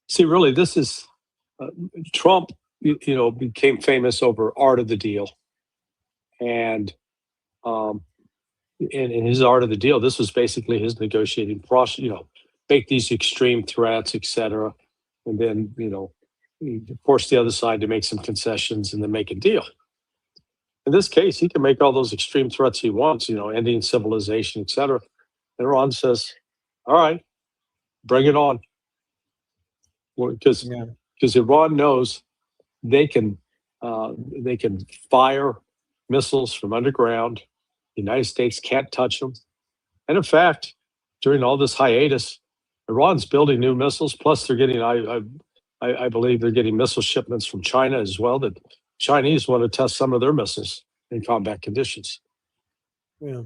Speaker 20: see, really, this is Trump, became famous over art of the deal. And in his art of the deal, this was basically his negotiating process, make these extreme threats, et cetera. And then, force the other side to make some concessions and then make a deal. In this case, he can make all those extreme threats he wants, ending civilization, et cetera. And Iran says, all right, bring it on. Because Iran knows they can fire missiles from underground. The United States can't touch them. And in fact, during all this hiatus, Iran's building new missiles. Plus, they're getting, I believe they're getting missile shipments from China as well. That Chinese want to test some of their missiles in combat conditions.
Speaker 19: Yeah.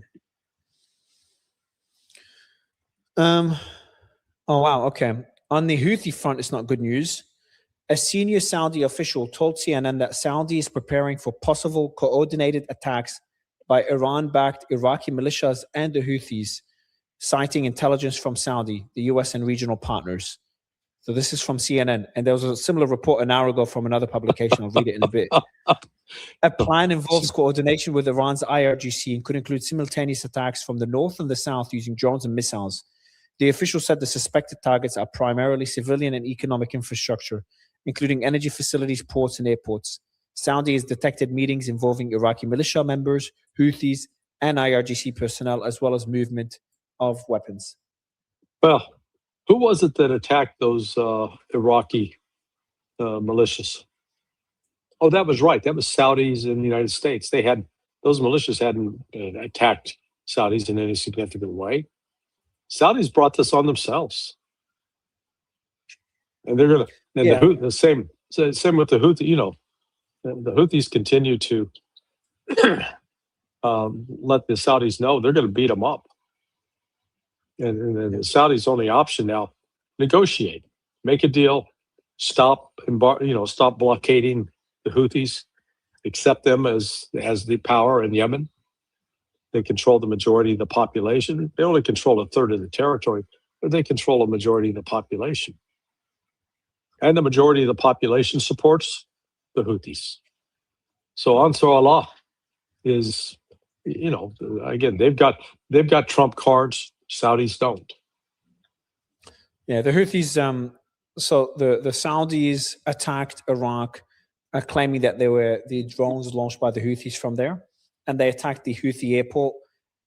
Speaker 19: Oh, wow. Okay. On the Houthi front, it's not good news. A senior Saudi official told CNN that Saudi is preparing for possible coordinated attacks by Iran-backed Iraqi militias and the Houthis, citing intelligence from Saudi, the US, and regional partners. So this is from CNN. And there was a similar report an hour ago from another publication. I'll read it in a bit. A plan involves coordination with Iran's IRGC and could include simultaneous attacks from the north and the south using drones and missiles. The official said the suspected targets are primarily civilian and economic infrastructure, including energy facilities, ports, and airports. Saudi has detected meetings involving Iraqi militia members, Houthis, and IRGC personnel, as well as movement of weapons.
Speaker 20: Well, who was it that attacked those Iraqi militias? Oh, that was right. That was Saudis in the United States. Those militias hadn't attacked Saudis in any significant way. Saudis brought this on themselves, and they're gonna. And the same with the Houthi. The Houthis continue to let the Saudis know they're going to beat them up. And the Saudis' only option now: negotiate, make a deal, stop blockading the Houthis, accept them as the power in Yemen. They control the majority of the population. They only control a third of the territory, but they control a majority of the population. And the majority of the population supports the Houthis. So Ansar Allah is, again, they've got Trump cards. Saudis don't.
Speaker 19: Yeah, the Houthis. So the Saudis attacked Iraq, claiming that they were the drones launched by the Houthis from there, and they attacked the Houthi airport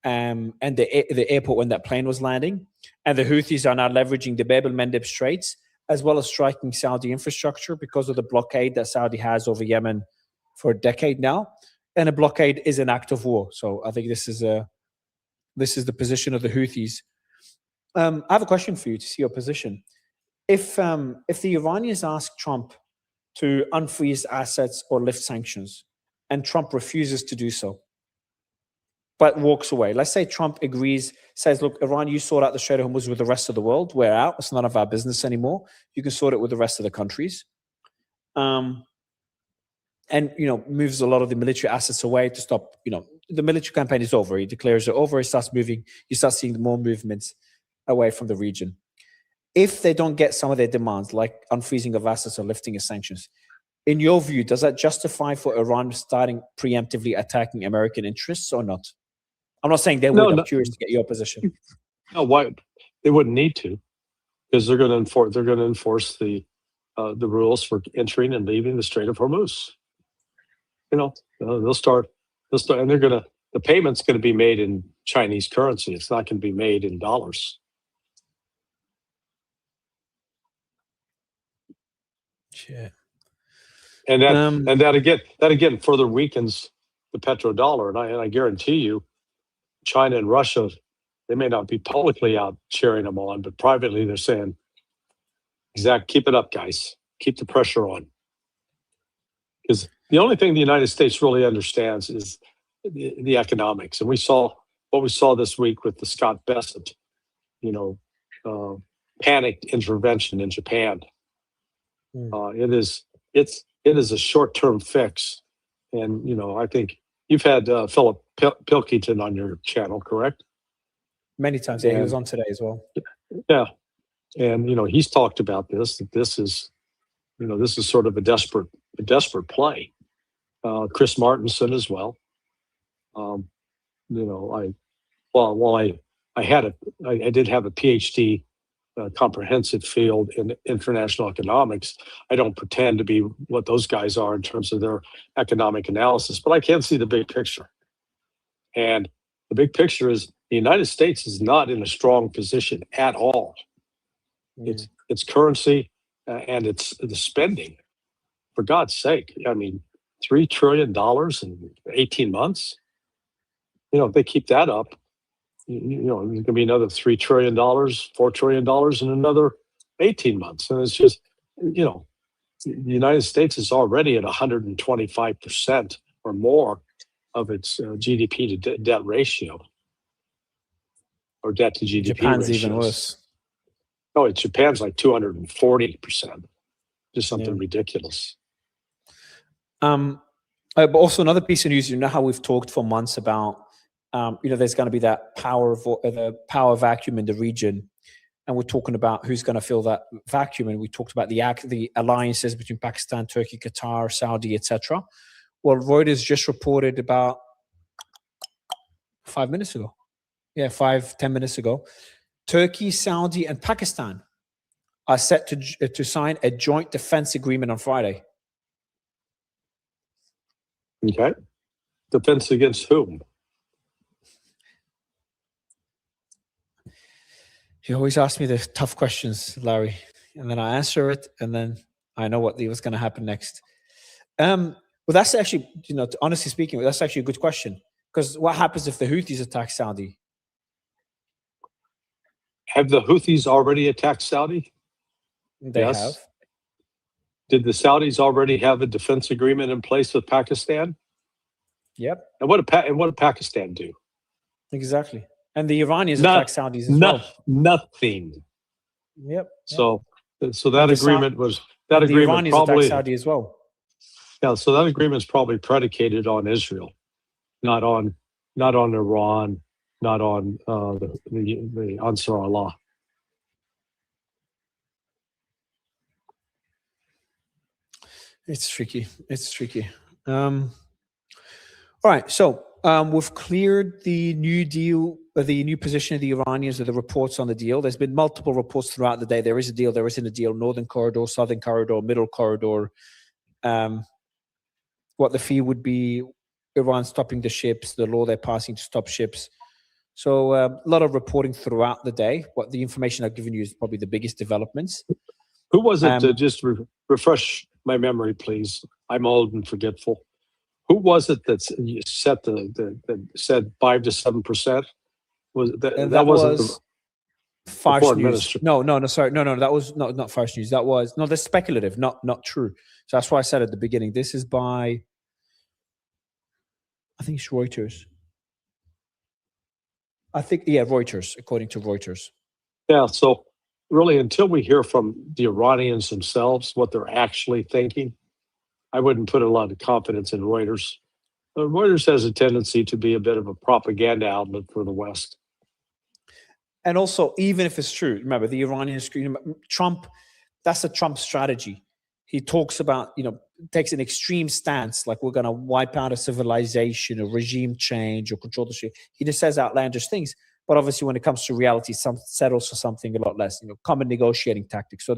Speaker 19: and the airport when that plane was landing. And the Houthis are now leveraging the Bab el-Mandeb Straits, as well as striking Saudi infrastructure because of the blockade that Saudi has over Yemen for a decade now. And a blockade is an act of war. So I think this is the position of the Houthis. I have a question for you to see your position. If the Iranians ask Trump to unfreeze assets or lift sanctions, and Trump refuses to do so, but walks away. Let's say Trump agrees, says, look, Iran, you sort out the Strait of Hormuz with the rest of the world. We're out. It's none of our business anymore. You can sort it with the rest of the countries. And, moves a lot of the military assets away to stop, the military campaign is over. He declares it over. He starts moving. You start seeing more movements away from the region. If they don't get some of their demands, like unfreezing of assets or lifting of sanctions, in your view, does that justify for Iran starting preemptively attacking American interests or not? I'm not saying they would. I'm curious to get your position.
Speaker 20: No, why they wouldn't need to, because they're going to enforce. They're going to enforce the rules for entering and leaving the Strait of Hormuz. They'll start, and they're going to. The payment's going to be made in Chinese currency. It's not going to be made in dollars.
Speaker 19: Shit.
Speaker 20: And that again further weakens the petrodollar. And I guarantee you, China and Russia, they may not be publicly out cheering them on, but privately they're saying, keep it up, guys. Keep the pressure on. Because the only thing the United States really understands is the economics. And we saw what we saw this week with the Scott Bessent, panicked intervention in Japan. It is a short-term fix. And, I think you've had Philip Pilkington on your channel, correct?
Speaker 19: Many times. Yeah, he was on today as well.
Speaker 20: Yeah. And, he's talked about this, that this is sort of a desperate play. Chris Martinson as well. I did have a PhD comprehensive field in international economics. I don't pretend to be what those guys are in terms of their economic analysis, but I can see the big picture. And the big picture is the United States is not in a strong position at all. It's currency and it's the spending. For God's sake, I mean, $3 trillion in 18 months. If they keep that up, there's going to be another $3 trillion, $4 trillion in another 18 months. And it's just, the United States is already at 125% or more of its GDP to debt ratio, or debt to GDP
Speaker 19: Japan's
Speaker 20: ratios.
Speaker 19: even worse.
Speaker 20: No, Japan's like 240%. Just something ridiculous.
Speaker 19: But also another piece of news, how we've talked for months about, there's going to be that the power vacuum in the region. And we're talking about who's going to fill that vacuum. And we talked about the alliances between Pakistan, Turkey, Qatar, Saudi, etc. Well, Reuters just reported about 5 minutes ago. Yeah, 5-10 minutes ago. Turkey, Saudi, and Pakistan are set to sign a joint defense agreement on Friday.
Speaker 20: Okay. Defense against whom?
Speaker 19: You always ask me the tough questions, Larry, and then I answer it, and then I know what's going to happen next. Well, that's actually, honestly speaking, that's actually a good question. Because what happens if the Houthis attack Saudi?
Speaker 20: Have the Houthis already attacked Saudi?
Speaker 19: They have.
Speaker 20: Did the Saudis already have a defense agreement in place with Pakistan?
Speaker 19: Yep.
Speaker 20: And what did Pakistan do?
Speaker 19: Exactly. And the Iranians attack Saudis as well.
Speaker 20: Nothing.
Speaker 19: Yep.
Speaker 20: So that agreement was that
Speaker 19: the
Speaker 20: agreement
Speaker 19: Iranians
Speaker 20: probably
Speaker 19: attack Saudi as well.
Speaker 20: Yeah. So that agreement is probably predicated on Israel, not on Iran, not on the Ansar Allah.
Speaker 19: It's tricky. All right. So we've cleared the new deal, the new position of the Iranians, or the reports on the deal. There's been multiple reports throughout the day. There is a deal. There isn't a deal. Northern corridor, southern corridor, middle corridor. What the fee would be, Iran stopping the ships, the law they're passing to stop ships. So a lot of reporting throughout the day. What the information I've given you is probably the biggest developments.
Speaker 20: Who was it? Just refresh my memory, please. I'm old and forgetful. Who was it that set that said 5 to 7%? Was that wasn't
Speaker 19: Fars
Speaker 20: Foreign
Speaker 19: News?
Speaker 20: Minister.
Speaker 19: No. Sorry, no. That was not Fars News. That was that's speculative, not true. So that's why I said at the beginning. This is by, I think it's Reuters. I think, yeah, Reuters, according to Reuters.
Speaker 20: Yeah, so really, until we hear from the Iranians themselves, what they're actually thinking, I wouldn't put a lot of confidence in Reuters. Reuters has a tendency to be a bit of a propaganda outlet for the West.
Speaker 19: And also, even if it's true, remember the Iranian screen, Trump, that's a Trump strategy. He talks about, takes an extreme stance, like we're going to wipe out a civilization, a regime change, or control the street. He just says outlandish things. But obviously, when it comes to reality, settles for something a lot less, common negotiating tactics. So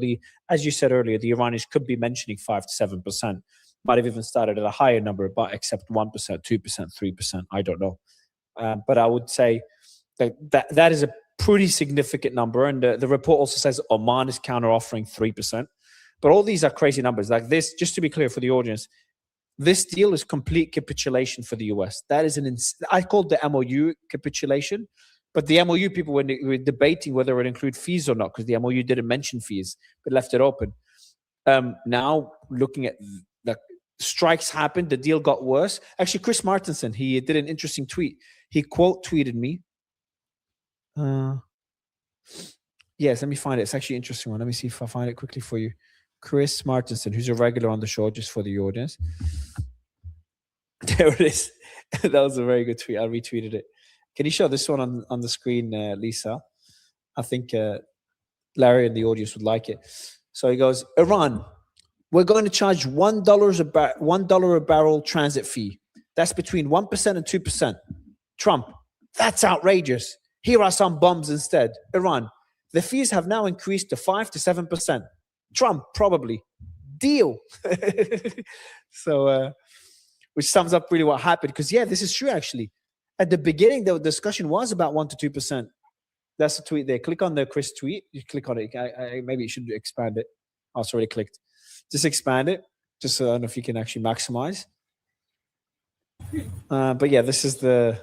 Speaker 19: as you said earlier, the Iranians could be mentioning 5 to 7%, might have even started at a higher number, but except 1%, 2%, 3%. I don't know. But I would say that is a pretty significant number. And the report also says Oman is counter-offering 3%. But all these are crazy numbers. Like this, just to be clear for the audience, this deal is complete capitulation for the US. That is I called the MOU capitulation, but the MOU people were debating whether it would include fees or not, because the MOU didn't mention fees, but left it open. Now, looking at the strikes happened, the deal got worse. Actually, Chris Martenson, he did an interesting tweet. He quote tweeted me. Yes, let me find it. It's actually an interesting one. Let me see if I find it quickly for you. Chris Martenson, who's a regular on the show, just for the audience. There it is. That was a very good tweet. I retweeted it. Can you show this one on the screen, Lisa? I think Larry and the audience would like it. So he goes, Iran, we're going to charge $1 a barrel transit fee. That's between 1% and 2%. Trump, that's outrageous. Here are some bombs instead. Iran, the fees have now increased to 5 to 7%. Trump, probably. Deal. So, which sums up really what happened. Because, yeah, this is true, actually. At the beginning, the discussion was about 1 to 2%. That's the tweet there. Click on the Chris tweet. You click on it. Maybe you should expand it. Oh, it's already clicked. Just expand it. Just so I don't know if you can actually maximize. But, yeah, this is the...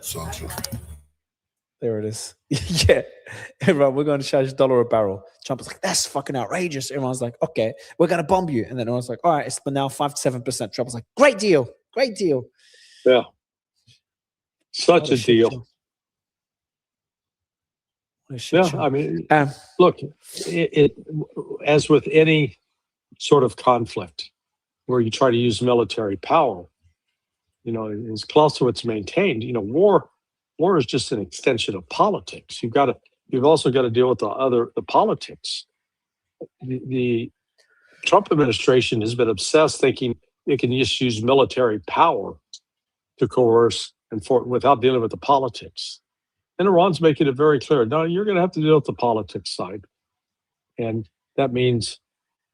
Speaker 19: There it is. Yeah. Everyone, we're going to charge $1 a barrel. Trump was like, that's fucking outrageous. Everyone's like, okay, we're going to bomb you. And then everyone's like, all right, it's now 5 to 7%. Trump was like, great deal. Great deal.
Speaker 20: Yeah. Such a deal. Yeah, I mean, look, it as with any sort of conflict where you try to use military power, as Clausewitz maintained, war is just an extension of politics. You've also got to deal with the politics. The Trump administration has been obsessed thinking it can just use military power to coerce without dealing with the politics. And Iran's making it very clear, no, you're going to have to deal with the politics side. And that means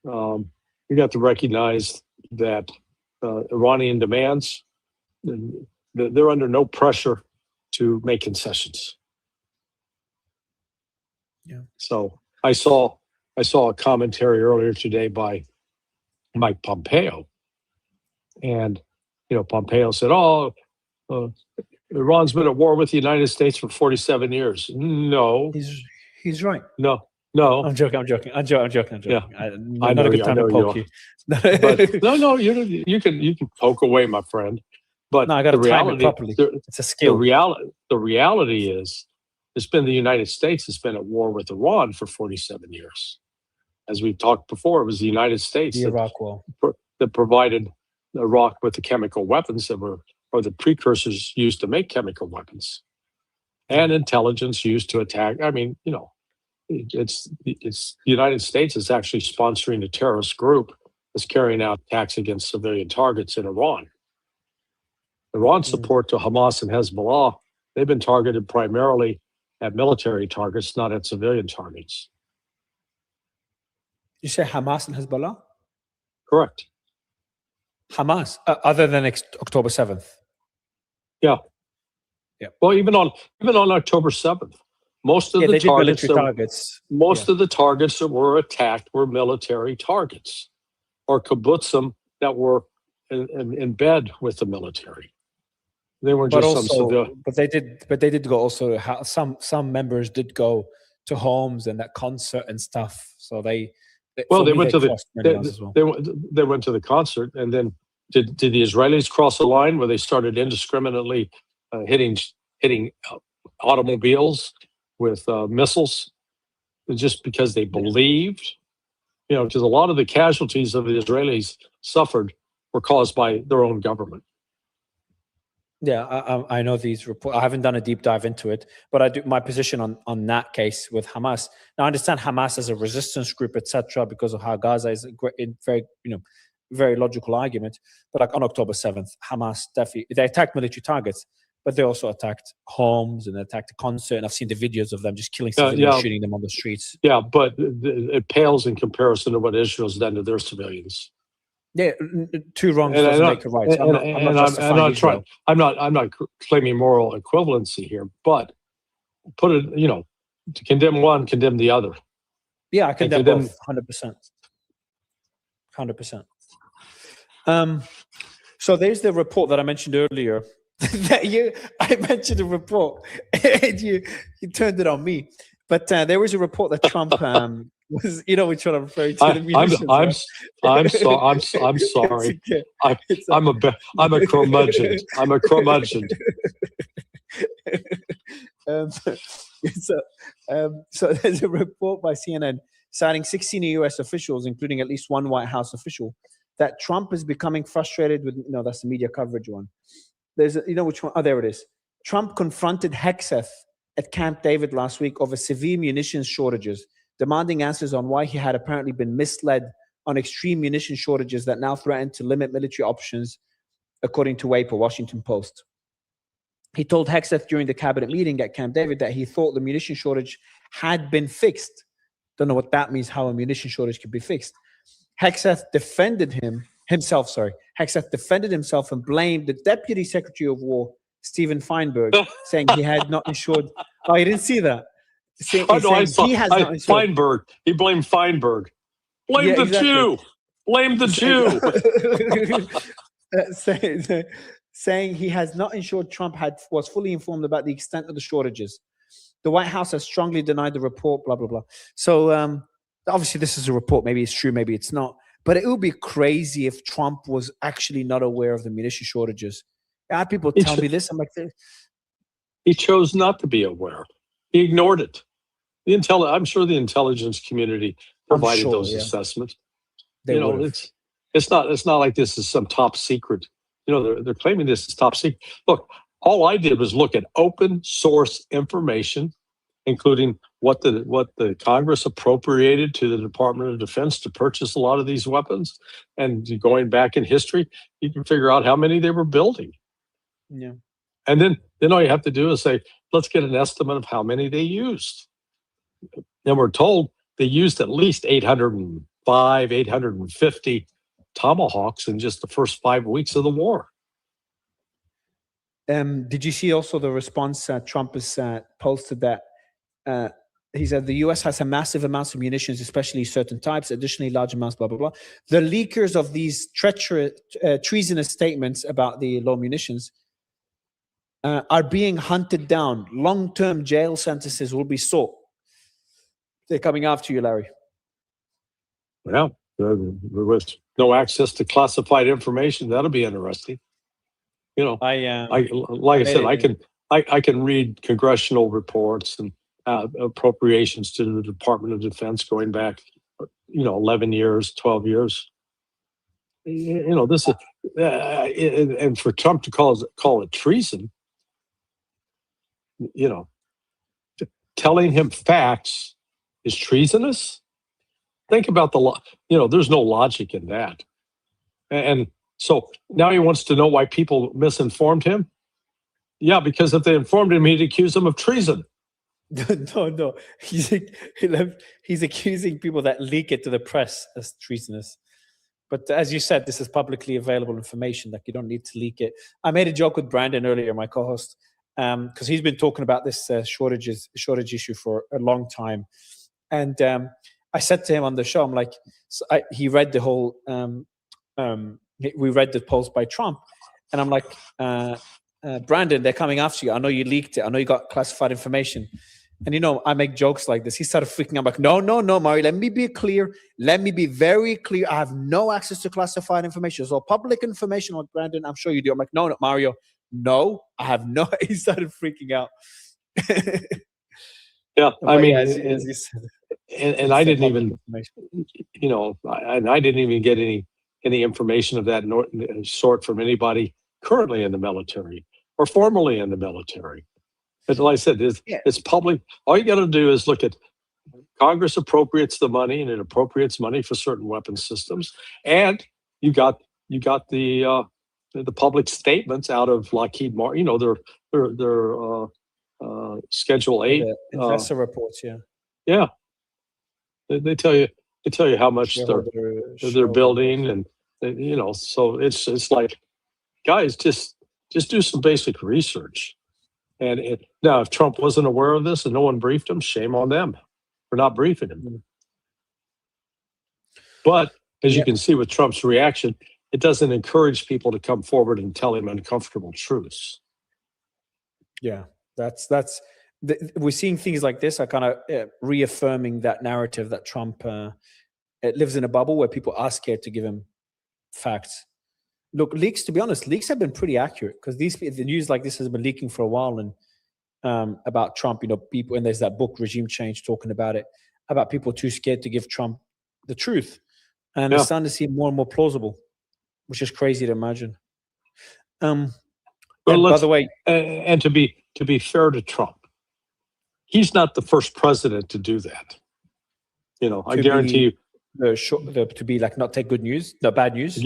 Speaker 20: you got to recognize that Iranian demands, they're under no pressure to make concessions.
Speaker 19: Yeah.
Speaker 20: So I saw a commentary earlier today by Mike Pompeo, and Pompeo said, Iran's been at war with the United States for 47 years. No,
Speaker 19: he's right.
Speaker 20: No.
Speaker 19: I'm joking.
Speaker 20: Yeah,
Speaker 19: Not a good time to poke you.
Speaker 20: But no, you can poke away, my friend. But
Speaker 19: no, I got to time it properly. It's a skill.
Speaker 20: The reality is, it's been the United States that's been at war with Iran for 47 years. As we've talked before, it was the United States that provided Iraq with the chemical weapons that were, or the precursors used to make chemical weapons, and intelligence used to attack. I mean, it's the United States is actually sponsoring a terrorist group that's carrying out attacks against civilian targets in Iran. Iran's support to Hamas and Hezbollah, they've been targeted primarily at military targets, not at civilian targets.
Speaker 19: You say Hamas and Hezbollah?
Speaker 20: Correct.
Speaker 19: Hamas, other than October 7th.
Speaker 20: Yeah.
Speaker 19: Yeah.
Speaker 20: Well, even on October 7th, most of the targets that were attacked were military targets or kibbutzim that were in bed with the military. They weren't just some civilian.
Speaker 19: But they did go also. Some members did go to homes and that concert and stuff. So they
Speaker 20: went to the concert, and then did the Israelis cross the line where they started indiscriminately hitting automobiles with missiles just because they believed, because a lot of the casualties of the Israelis suffered were caused by their own government.
Speaker 19: Yeah, I know these reports. I haven't done a deep dive into it, but I do. My position on that case with Hamas. Now, I understand Hamas as a resistance group, etc., because of how Gaza is a very, very logical argument. But like on October 7th, Hamas definitely they attacked military targets, but they also attacked homes and they attacked a concert. And I've seen the videos of them just killing civilians, shooting them on the streets.
Speaker 20: Yeah, but it pales in comparison to what Israel's done to their civilians.
Speaker 19: Yeah, two wrongs doesn't make a right. So
Speaker 20: I'm not claiming moral equivalency here, but put it, to condemn one, condemn the other.
Speaker 19: Yeah, I condemn both, 100%. 100%. So there's the report that I mentioned earlier. I mentioned a report, and you turned it on me. But there was a report that Trump was, which one I'm referring to.
Speaker 20: I'm sorry. I'm a curmudgeon. I'm a curmudgeon.
Speaker 19: So there's a report by CNN citing 16 U.S. officials, including at least one White House official, that Trump is becoming frustrated with. No, that's the media coverage one. There's, which one? Oh, there it is. Trump confronted Hegseth at Camp David last week over severe munitions shortages, demanding answers on why he had apparently been misled on extreme munition shortages that now threaten to limit military options, according to WAPO, Washington Post. He told Hegseth during the cabinet meeting at Camp David that he thought the munition shortage had been fixed. Don't know what that means, how a munition shortage could be fixed. Hegseth defended himself and blamed the Deputy Secretary of War, Stephen Feinberg, saying he had not ensured. Oh, you didn't see that?
Speaker 20: Feinberg. He blamed Feinberg. Blame the Jew. Blame the Jew.
Speaker 19: Saying he has not ensured Trump was fully informed about the extent of the shortages. The White House has strongly denied the report, blah, blah, blah. So obviously this is a report. Maybe it's true, maybe it's not. But it would be crazy if Trump was actually not aware of the munition shortages. I had people tell me this. I'm like,
Speaker 20: he chose not to be aware. He ignored it. I'm sure the intelligence community provided those assessments. It's not like this is some top secret. They're claiming this is top secret. Look, all I did was look at open source information, including what the Congress appropriated to the Department of Defense to purchase a lot of these weapons. And going back in history, you can figure out how many they were building.
Speaker 19: Yeah.
Speaker 20: And then all you have to do is say, let's get an estimate of how many they used. And we're told they used at least 805, 850 Tomahawks in just the first 5 weeks of the war.
Speaker 19: Did you see also the response Trump has posted that he said the U.S. has a massive amounts of munitions, especially certain types, additionally large amounts, blah, blah, blah. The leakers of these treasonous statements about the low munitions are being hunted down. Long-term jail sentences will be sought. They're coming after you, Larry.
Speaker 20: Well, with no access to classified information, that'll be interesting. I can read congressional reports and appropriations to the Department of Defense going back, 11 years, 12 years. This is, and for Trump to call it treason, telling him facts is treasonous. Think about there's no logic in that. And so now he wants to know why people misinformed him. Yeah, because if they informed him, he'd accuse them of treason.
Speaker 19: No. He's accusing people that leak it to the press as treasonous. But as you said, this is publicly available information. Like, you don't need to leak it. I made a joke with Brandon earlier, my co-host, because he's been talking about this shortage issue for a long time. And I said to him on the show, I'm like, he read the whole, we read the post by Trump. And I'm like, Brandon, they're coming after you. I know you leaked it. I know you got classified information. And, I make jokes like this. He started freaking out. I'm like, no, Mario, let me be clear. Let me be very clear. I have no access to classified information. So public information, like Brandon, I'm sure you do. I'm like, no, Mario, no, I have no. He started freaking out.
Speaker 20: Yeah, I
Speaker 19: But
Speaker 20: mean,
Speaker 19: yeah, as you said,
Speaker 20: and I
Speaker 19: it's
Speaker 20: didn't
Speaker 19: public
Speaker 20: even,
Speaker 19: information.
Speaker 20: you know, I didn't even get any information of that sort from anybody currently in the military or formerly in the military. But like I said, it's public. All you got to do is look at Congress appropriates the money, and it appropriates money for certain weapon systems, and you got the public statements out of Lockheed Martin. You know, their Schedule 8
Speaker 19: The investor reports, yeah.
Speaker 20: Yeah, they tell you how much they're
Speaker 19: Shareholder
Speaker 20: building, and you know, so it's like, guys, just do some basic research. And now, if Trump wasn't aware of this and no one briefed him, shame on them for not briefing him. But as you can see with Trump's reaction, it doesn't encourage people to come forward and tell him uncomfortable truths.
Speaker 19: Yeah, we're seeing things like this are kind of reaffirming that narrative that Trump it lives in a bubble where people are scared to give him facts. Look, leaks, to be honest, leaks have been pretty accurate because the news like this has been leaking for a while, and about Trump, you know, people, and there's that book Regime Change talking about it, about people too scared to give Trump the truth. And it's starting to seem more and more plausible, which is crazy to imagine.
Speaker 20: Well,
Speaker 19: by the way,
Speaker 20: and to be fair to Trump, he's not the first president to do that. You know, I guarantee you.
Speaker 19: To be like not take good news, no bad news.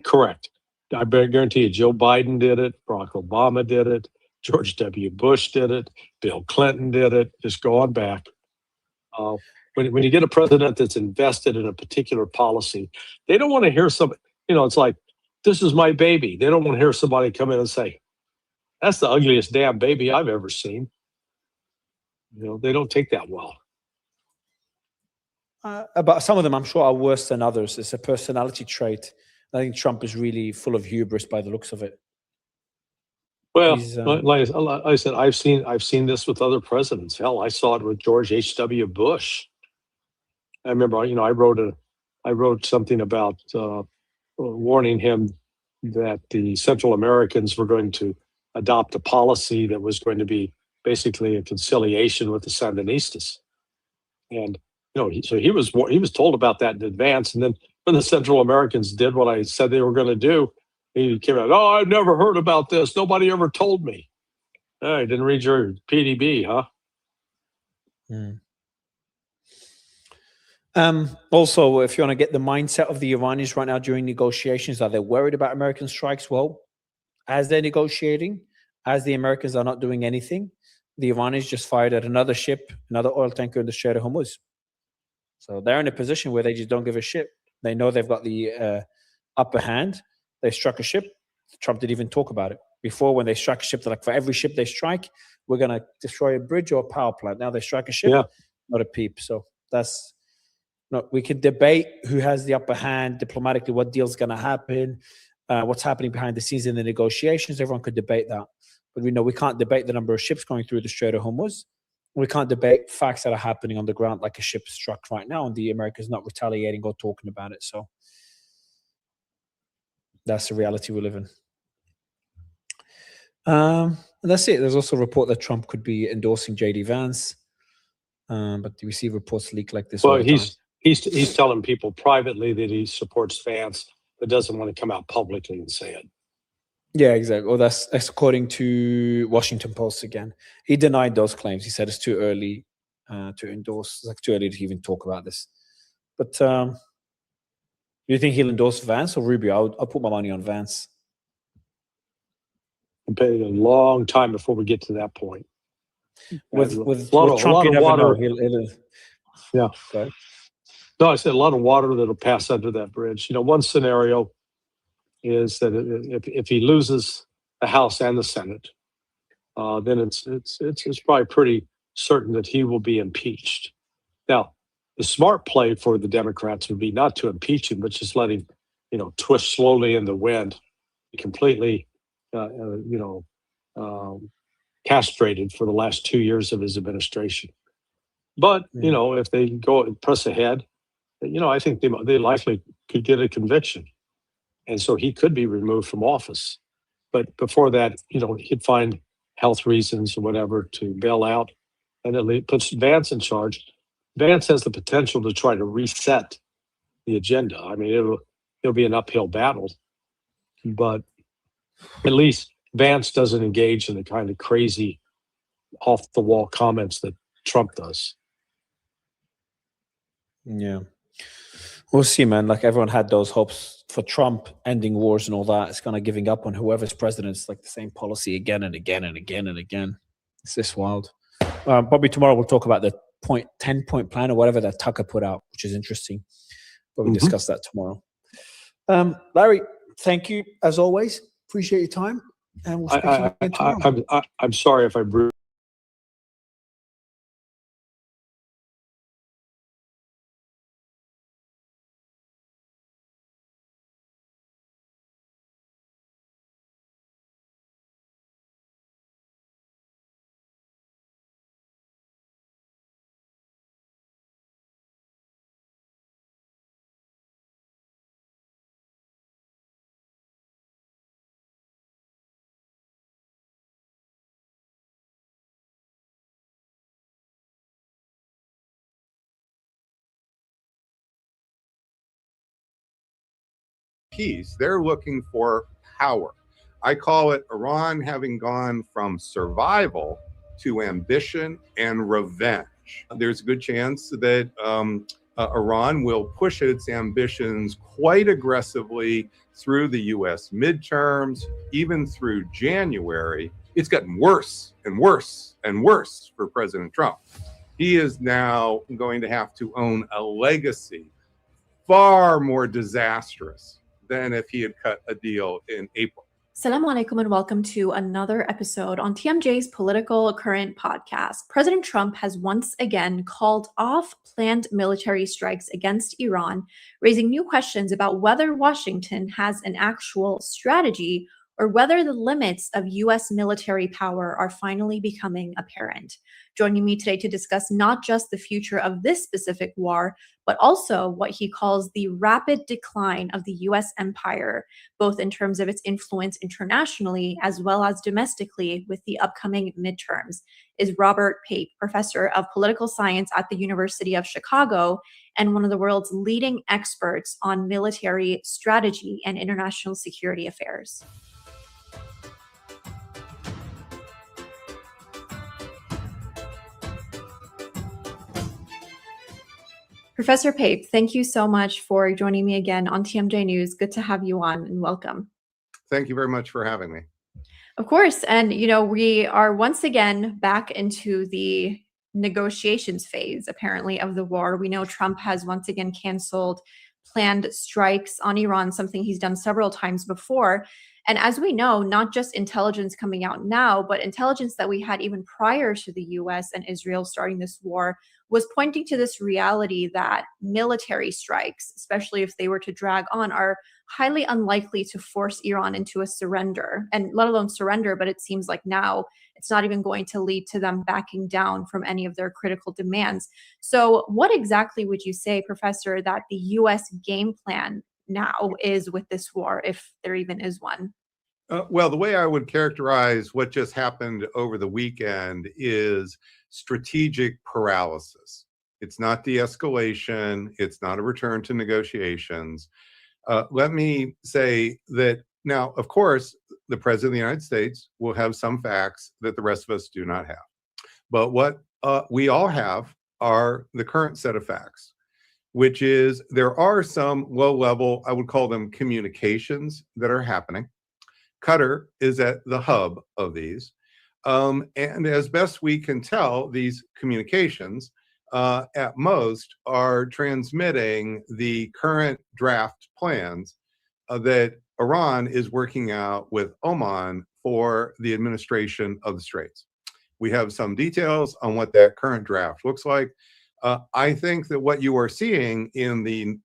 Speaker 20: Correct. I guarantee you, Joe Biden did it, Barack Obama did it, George W. Bush did it, Bill Clinton did it. Just go on back. When you get a president that's invested in a particular policy, they don't want to hear some. You know, it's like, this is my baby. They don't want to hear somebody come in and say, that's the ugliest damn baby I've ever seen. You know, they don't take that well.
Speaker 19: But some of them, I'm sure, are worse than others. It's a personality trait. I think Trump is really full of hubris by the looks of it.
Speaker 20: Well, like I said, I've seen this with other presidents. Hell, I saw it with George H.W. Bush. I remember, you know, I wrote something about warning him that the Central Americans were going to adopt a policy that was going to be basically a conciliation with the Sandinistas, and you know, so he was told about that in advance. And then when the Central Americans did what I said they were going to do, he came out, oh, I've never heard about this. Nobody ever told me. Oh, you didn't read your PDB, huh?
Speaker 19: Also, if you want to get the mindset of the Iranians right now during negotiations, are they worried about American strikes? Well, as they're negotiating, as the Americans are not doing anything, the Iranians just fired at another ship, another oil tanker in the Strait of Hormuz. So they're in a position where they just don't give a shit. They know they've got the upper hand. They struck a ship. Trump didn't even talk about it. Before, when they struck a ship, they're like, for every ship they strike, we're going to destroy a bridge or a power plant. Now they strike a ship, not a peep. So that's, we could debate who has the upper hand diplomatically, what deal's going to happen, what's happening behind the scenes in the negotiations. Everyone could debate that. But we know we can't debate the number of ships going through the Strait of Hormuz. We can't debate facts that are happening on the ground, like a ship struck right now, and the Americans not retaliating or talking about it. So that's the reality we live in. And that's it. There's also a report that Trump could be endorsing J.D. Vance, but we see reports leak like this.
Speaker 20: Well, he's telling people privately that he supports Vance, but doesn't want to come out publicly and say it.
Speaker 19: Yeah, exactly. Well, that's according to Washington Post again. He denied those claims. He said it's too early to endorse. It's like too early to even talk about this. But do you think he'll endorse Vance or Rubio? I'll put my money on Vance.
Speaker 20: It'll be a long time before we get to that point.
Speaker 19: With Trump, you never know.
Speaker 20: Yeah.
Speaker 19: Okay.
Speaker 20: No, I said a lot of water that'll pass under that bridge. You know, one scenario is that if he loses the House and the Senate, then it's probably pretty certain that he will be impeached. Now, the smart play for the Democrats would be not to impeach him, but just let him, you know, twist slowly in the wind, completely, castrated for the last 2 years of his administration. But you know, if they go and press ahead, you know, I think they likely could get a conviction. And so he could be removed from office. But before that, you know, he'd find health reasons or whatever to bail out, and it puts Vance in charge. Vance has the potential to try to reset the agenda. I mean, it'll be an uphill battle, but at least Vance doesn't engage in the kind of crazy off the wall comments that Trump does.
Speaker 19: Yeah. We'll see, man. Like everyone had those hopes for Trump ending wars and all that. It's kind of giving up on whoever's president. It's like the same policy again and again and again and again. It's this wild. Probably tomorrow we'll talk about the 10-point plan or whatever that Tucker put out, which is interesting. But we'll discuss that tomorrow. Larry, thank you as always. Appreciate your time. And we'll speak to you again tomorrow.
Speaker 20: I'm sorry if I bruised.
Speaker 21: Peace. They're looking for power. I call it Iran having gone from survival to ambition and revenge. There's a good chance that Iran will push its ambitions quite aggressively through the U.S. midterms, even through January. It's gotten worse and worse and worse for President Trump. He is now going to have to own a legacy far more disastrous than if he had cut a deal in April.
Speaker 22: Assalamu alaikum and welcome to another episode on TMJ's Political Current podcast. President Trump has once again called off planned military strikes against Iran, raising new questions about whether Washington has an actual strategy or whether the limits of U.S. military power are finally becoming apparent. Joining me today to discuss not just the future of this specific war, but also what he calls the rapid decline of the U.S. empire, both in terms of its influence internationally as well as domestically with the upcoming midterms, is Robert Pape, professor of political science at the University of Chicago and one of the world's leading experts on military strategy and international security affairs. Professor Pape, thank you so much for joining me again on TMJ News. Good to have you on and welcome.
Speaker 21: Thank you very much for having me.
Speaker 22: Of course. And, we are once again back into the negotiations phase, apparently, of the war. We know Trump has once again canceled planned strikes on Iran, something he's done several times before. And as we know, not just intelligence coming out now, but intelligence that we had even prior to the US and Israel starting this war was pointing to this reality that military strikes, especially if they were to drag on, are highly unlikely to force Iran into a surrender, and let alone surrender, but it seems like now it's not even going to lead to them backing down from any of their critical demands. So what exactly would you say, Professor, that the US game plan now is with this war, if there even is one?
Speaker 21: Well, the way I would characterize what just happened over the weekend is strategic paralysis. It's not de-escalation. It's not a return to negotiations. Let me say that now, of course, the President of the United States will have some facts that the rest of us do not have. But what we all have are the current set of facts, which is there are some low-level, I would call them communications, that are happening. Qatar is at the hub of these. And as best we can tell, these communications at most are transmitting the current draft plans that Iran is working out with Oman for the administration of the Straits. We have some details on what that current draft looks like. I think that what you are seeing in the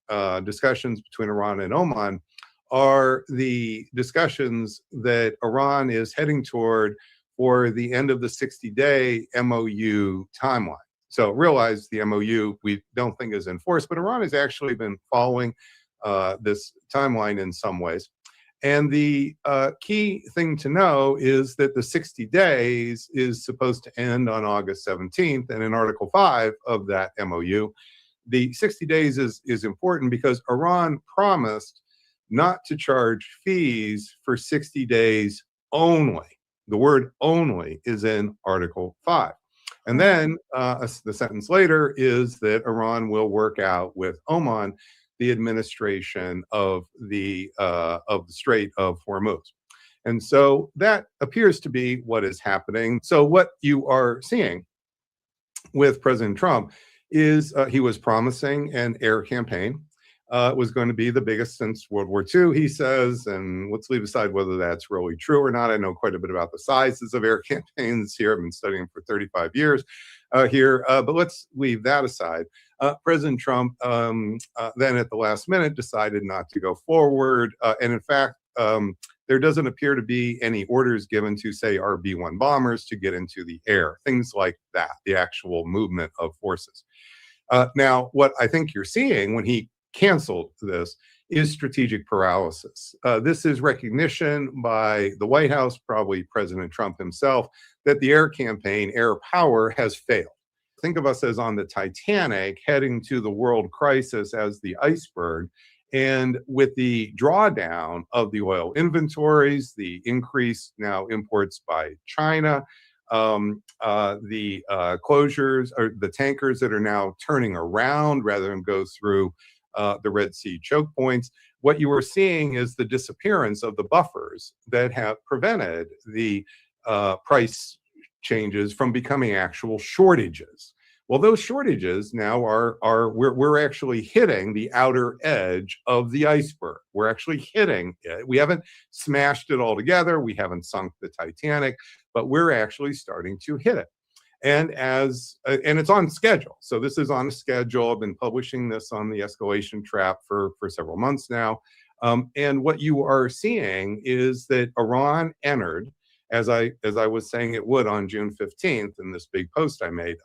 Speaker 21: discussions between Iran and Oman are the discussions that Iran is heading toward for the end of the 60-day MOU timeline. So realize the MOU we don't think is enforced, but Iran has actually been following this timeline in some ways. And the key thing to know is that the 60 days is supposed to end on August 17th. And in Article 5 of that MOU, the 60 days is important because Iran promised not to charge fees for 60 days only. The word only is in Article 5. And then the sentence later is that Iran will work out with Oman the administration of the Strait of Hormuz. And so that appears to be what is happening. So what you are seeing with President Trump is he was promising an air campaign. It was going to be the biggest since World War II, he says, and let's leave aside whether that's really true or not. I know quite a bit about the sizes of air campaigns here. I've been studying for 35 years here, but let's leave that aside. President Trump then at the last minute decided not to go forward. And in fact, there doesn't appear to be any orders given to, say, our B-1 bombers to get into the air, things like that, the actual movement of forces. Now, what I think you're seeing when he canceled this is strategic paralysis. This is recognition by the White House, probably President Trump himself, that the air campaign, air power, has failed. Think of us as on the Titanic heading to the world crisis as the iceberg. And with the drawdown of the oil inventories, the increased now imports by China, the closures or the tankers that are now turning around rather than go through the Red Sea choke points, what you are seeing is the disappearance of the buffers that have prevented the price changes from becoming actual shortages. Well, those shortages now we're actually hitting the outer edge of the iceberg. We're actually hitting it. We haven't smashed it all together. We haven't sunk the Titanic, but we're actually starting to hit it. And and it's on schedule. So this is on a schedule. I've been publishing this on the escalation trap for several months now. And what you are seeing is that Iran entered, as I was saying it would on June 15th in this big post I made,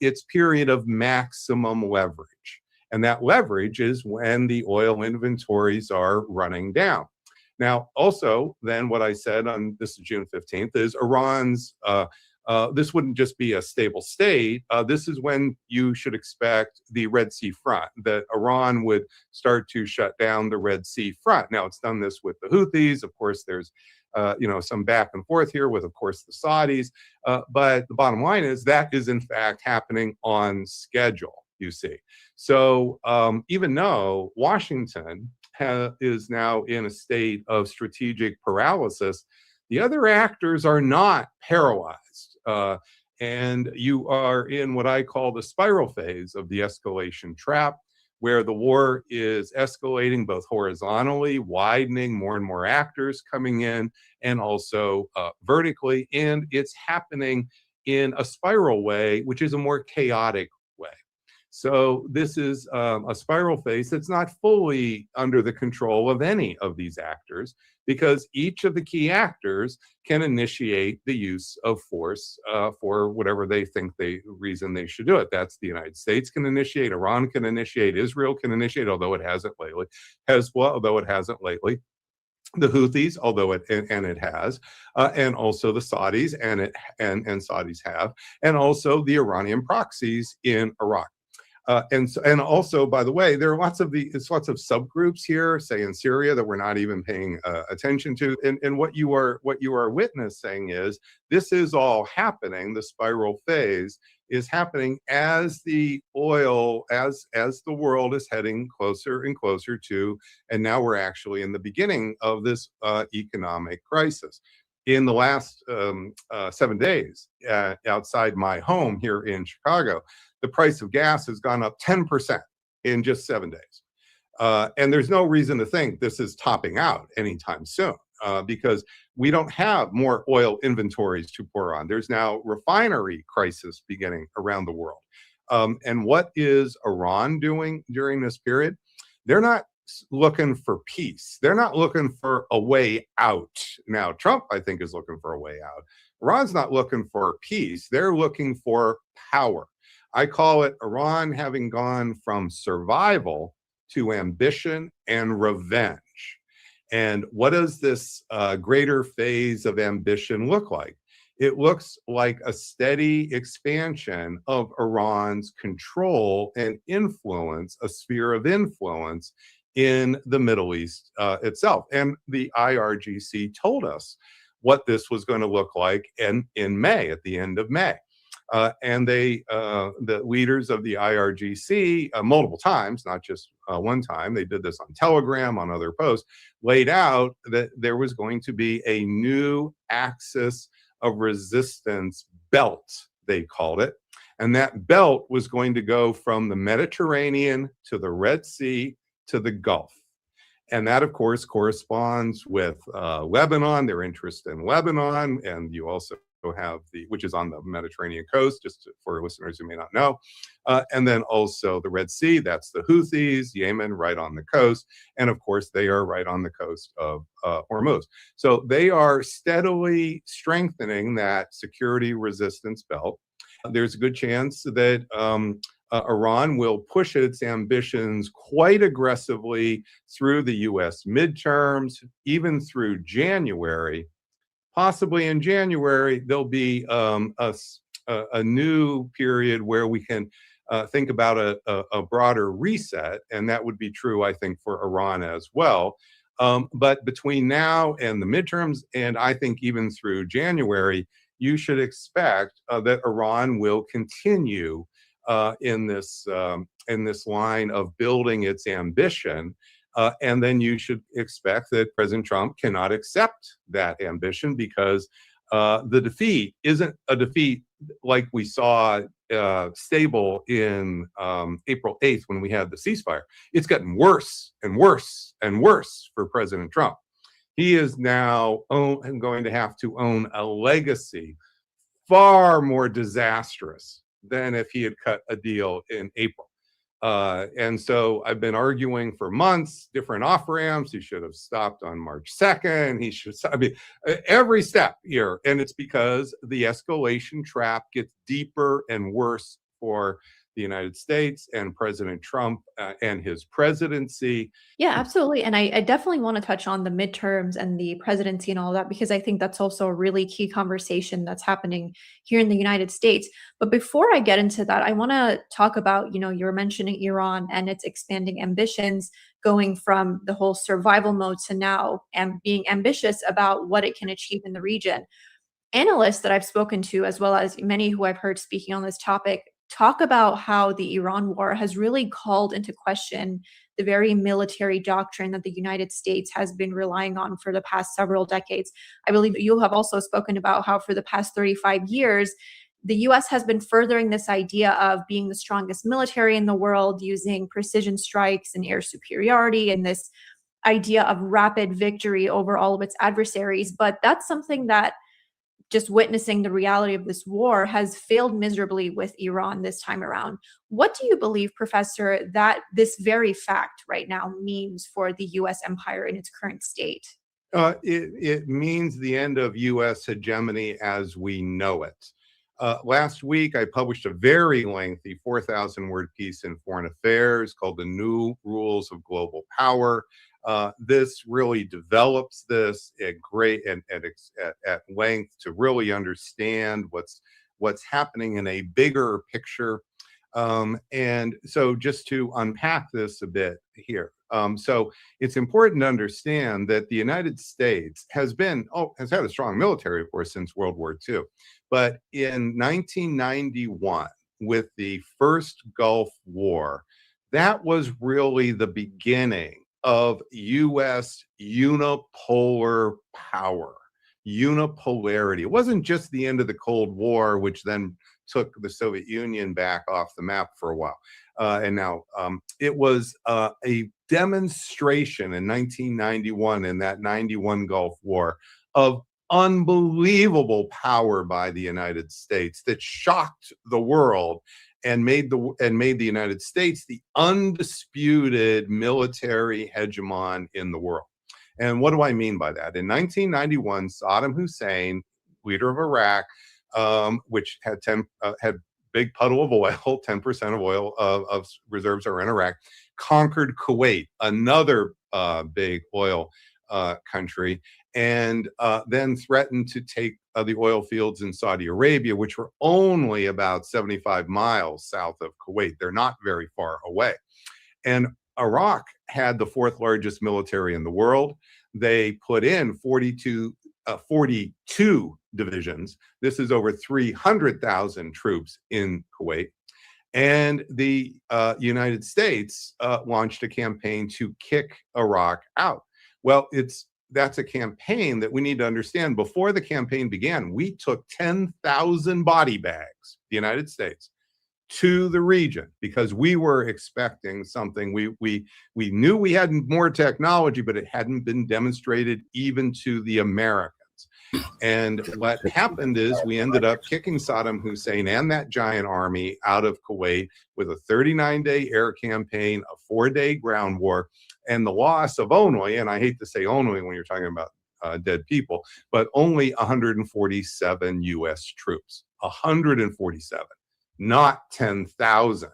Speaker 21: its period of maximum leverage. And that leverage is when the oil inventories are running down. Now, also, then what I said on this is June 15th is Iran's this wouldn't just be a stable state. This is when you should expect the Red Sea front, that Iran would start to shut down the Red Sea front. Now, it's done this with the Houthis. Of course, there's some back and forth here with, of course, the Saudis. But the bottom line is that is, in fact, happening on schedule, you see. So even though Washington is now in a state of strategic paralysis, the other actors are not paralyzed. And you are in what I call the spiral phase of the escalation trap, where the war is escalating both horizontally, widening, more and more actors coming in, and also vertically. And it's happening in a spiral way, which is a more chaotic way. So this is a spiral phase that's not fully under the control of any of these actors, because each of the key actors can initiate the use of force for whatever they think reason they should do it. That's the United States can initiate, Iran can initiate, Israel can initiate, although it hasn't lately, Hezbollah, although it hasn't lately, the Houthis, although it has, and also the Saudis, and Saudis have, and also the Iranian proxies in Iraq. And also, by the way, there are lots of subgroups here, say in Syria, that we're not even paying attention to. And what you are witnessing is this is all happening. The spiral phase is happening as the oil, as the world is heading closer and closer to, and now we're actually in the beginning of this economic crisis. In the last 7 days outside my home here in Chicago, the price of gas has gone up 10% in just 7 days. And there's no reason to think this is topping out anytime soon, because we don't have more oil inventories to pour on. There's now refinery crisis beginning around the world. And what is Iran doing during this period? They're not looking for peace. They're not looking for a way out. Now, Trump, I think, is looking for a way out. Iran's not looking for peace. They're looking for power. I call it Iran having gone from survival to ambition and revenge. And what does this greater phase of ambition look like? It looks like a steady expansion of Iran's control and influence, a sphere of influence in the Middle East itself. And the IRGC told us what this was going to look like in May, at the end of May. And the leaders of the IRGC, multiple times, not just one time, they did this on Telegram, on other posts, laid out that there was going to be a new axis of resistance belt, they called it. And that belt was going to go from the Mediterranean to the Red Sea to the Gulf. And that, of course, corresponds with Lebanon, their interest in Lebanon. And you also have which is on the Mediterranean coast, just for listeners who may not know. And then also the Red Sea, that's the Houthis, Yemen, right on the coast. And of course, they are right on the coast of Hormuz. So they are steadily strengthening that security resistance belt. There's a good chance that Iran will push its ambitions quite aggressively through the US midterms, even through January. Possibly in January, there'll be a new period where we can think about a broader reset, and that would be true, I think, for Iran as well. But between now and the midterms, and I think even through January, you should expect that Iran will continue in this line of building its ambition. And then you should expect that President Trump cannot accept that ambition, because the defeat isn't a defeat like we saw stable in April 8th when we had the ceasefire. It's gotten worse and worse and worse for President Trump. He is now going to have to own a legacy far more disastrous than if he had cut a deal in April. And so I've been arguing for months, different off ramps. He should have stopped on March 2nd. He should, I mean, every step here. And it's because the escalation trap gets deeper and worse for the United States and President Trump and his presidency.
Speaker 22: Yeah, absolutely. And I definitely want to touch on the midterms and the presidency and all that, because I think that's also a really key conversation that's happening here in the United States. But before I get into that, I want to talk about, you're mentioning Iran and its expanding ambitions, going from the whole survival mode to now and being ambitious about what it can achieve in the region. Analysts that I've spoken to, as well as many who I've heard speaking on this topic, talk about how the Iran war has really called into question the very military doctrine that the United States has been relying on for the past several decades. I believe you have also spoken about how for the past 35 years, the US has been furthering this idea of being the strongest military in the world, using precision strikes and air superiority, and this idea of rapid victory over all of its adversaries. But that's something that, just witnessing the reality of this war, has failed miserably with Iran this time around. What do you believe, Professor, that this very fact right now means for the US empire in its current state?
Speaker 21: It means the end of US hegemony as we know it. Last week, I published a very lengthy 4,000-word piece in Foreign Affairs called The New Rules of Global Power. This really develops this at great and at length to really understand what's happening in a bigger picture. And so just to unpack this a bit here. So it's important to understand that the United States has had a strong military, of course, since World War II. But in 1991, with the first Gulf War, that was really the beginning of U.S. unipolar power, unipolarity. It wasn't just the end of the Cold War, which then took the Soviet Union back off the map for a while. And now it was a demonstration in 1991, in that 91 Gulf War, of unbelievable power by the United States that shocked the world and made the United States the undisputed military hegemon in the world. And what do I mean by that? In 1991, Saddam Hussein, leader of Iraq, which had big puddle of oil, 10% of oil of reserves are in Iraq, conquered Kuwait, another big oil country, and then threatened to take the oil fields in Saudi Arabia, which were only about 75 miles south of Kuwait. They're not very far away. And Iraq had the fourth largest military in the world. They put in 42 divisions. This is over 300,000 troops in Kuwait. And the United States launched a campaign to kick Iraq out. Well, that's a campaign that we need to understand. Before the campaign began, we took 10,000 body bags, the United States, to the region because we were expecting something. We knew we had more technology, but it hadn't been demonstrated even to the Americans. And what happened is we ended up kicking Saddam Hussein and that giant army out of Kuwait with a 39-day air campaign, a 4-day ground war, and the loss of only, and I hate to say only when you're talking about dead people, but only 147 U.S. troops. 147, not 10,000.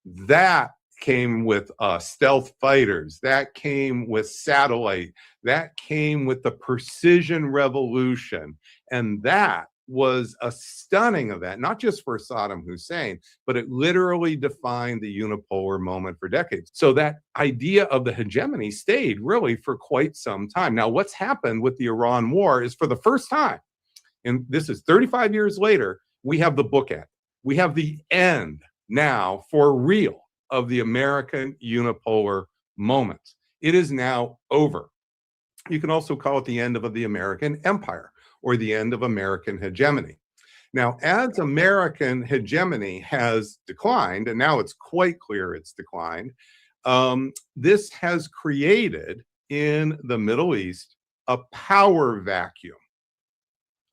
Speaker 21: That came with stealth fighters. That came with satellite. That came with the precision revolution. And that was a stunning event, not just for Saddam Hussein, but it literally defined the unipolar moment for decades. So that idea of the hegemony stayed really for quite some time. Now, what's happened with the Iran war is for the first time, and this is 35 years later, we have the bookend. We have the end now for real of the American unipolar moment. It is now over. You can also call it the end of the American empire or the end of American hegemony. Now, as American hegemony has declined, and now it's quite clear it's declined, this has created in the Middle East a power vacuum.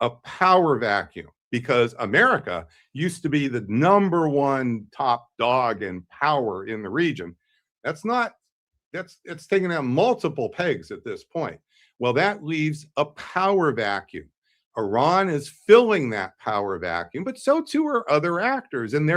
Speaker 21: A power vacuum. Because America used to be the #1 top dog in power in the region. It's taken out multiple pegs at this point. Well, that leaves a power vacuum. Iran is filling that power vacuum, but so too are other actors. And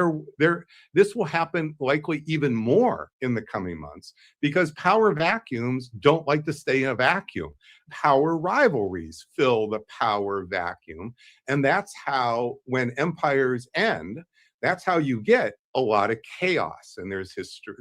Speaker 21: this will happen likely even more in the coming months because power vacuums don't like to stay in a vacuum. Power rivalries fill the power vacuum. And that's how, when empires end, that's how you get a lot of chaos. And there's history,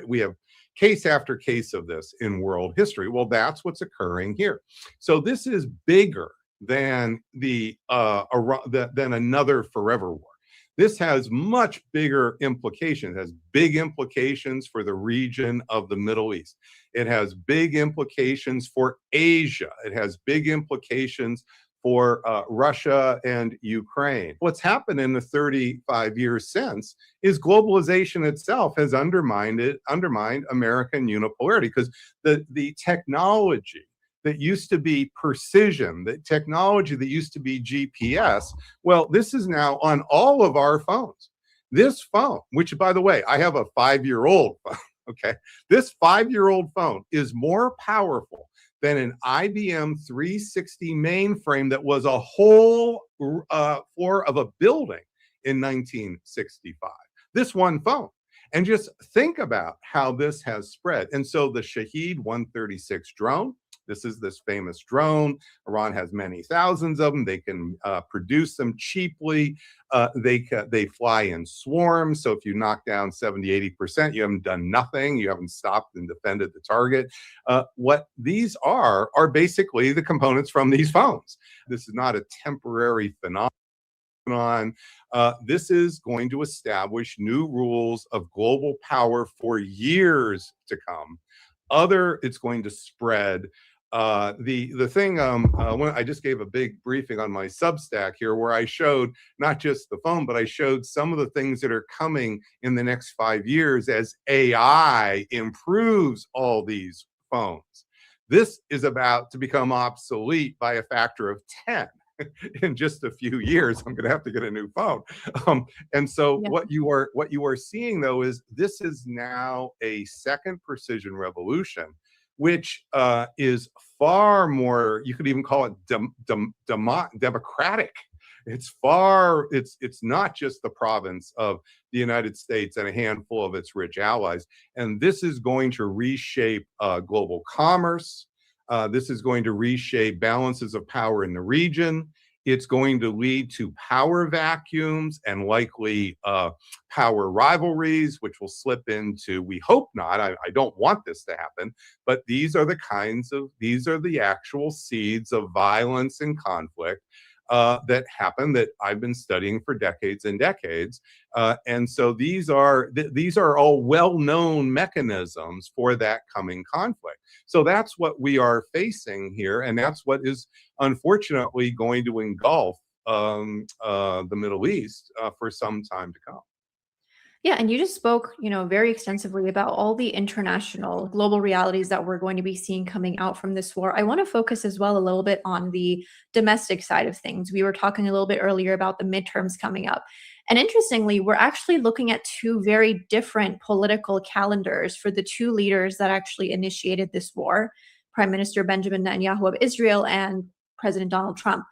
Speaker 21: we have case after case of this in world history. Well, that's what's occurring here. So this is bigger than than another forever war. This has much bigger implications. It has big implications for the region of the Middle East. It has big implications for Asia. It has big implications for Russia and Ukraine. What's happened in the 35 years since is globalization itself has undermined American unipolarity because the technology that used to be precision, the technology that used to be GPS, well, this is now on all of our phones. This phone, which by the way, I have a 5-year-old phone, okay? This 5-year-old phone is more powerful than an IBM 360 mainframe that was a whole floor of a building in 1965. This one phone. And just think about how this has spread. And so the Shahed 136 drone, this is this famous drone. Iran has many thousands of them. They can produce them cheaply. They fly in swarms. So if you knock down 70, 80%, you haven't done nothing. You haven't stopped and defended the target. What these are basically the components from these phones. This is not a temporary phenomenon. This is going to establish new rules of global power for years to come. It's going to spread. The thing, when I just gave a big briefing on my Substack here where I showed not just the phone, but I showed some of the things that are coming in the next 5 years as AI improves all these phones. This is about to become obsolete by a factor of 10. In just a few years, I'm going to have to get a new phone. And so what you are seeing, though, is this is now a second precision revolution, which is far more, you could even call it democratic. It's not just the province of the United States and a handful of its rich allies. And this is going to reshape global commerce. This is going to reshape balances of power in the region. It's going to lead to power vacuums and likely power rivalries, which will slip into, we hope not, I don't want this to happen, but these are the actual seeds of violence and conflict that happen, that I've been studying for decades and decades. And so these are all well-known mechanisms for that coming conflict. So that's what we are facing here, and that's what is unfortunately going to engulf the Middle East for some time to come.
Speaker 22: Yeah, and you just spoke, very extensively about all the international global realities that we're going to be seeing coming out from this war. I want to focus as well a little bit on the domestic side of things. We were talking a little bit earlier about the midterms coming up. And interestingly, we're actually looking at two very different political calendars for the two leaders that actually initiated this war, Prime Minister Benjamin Netanyahu of Israel and President Donald Trump.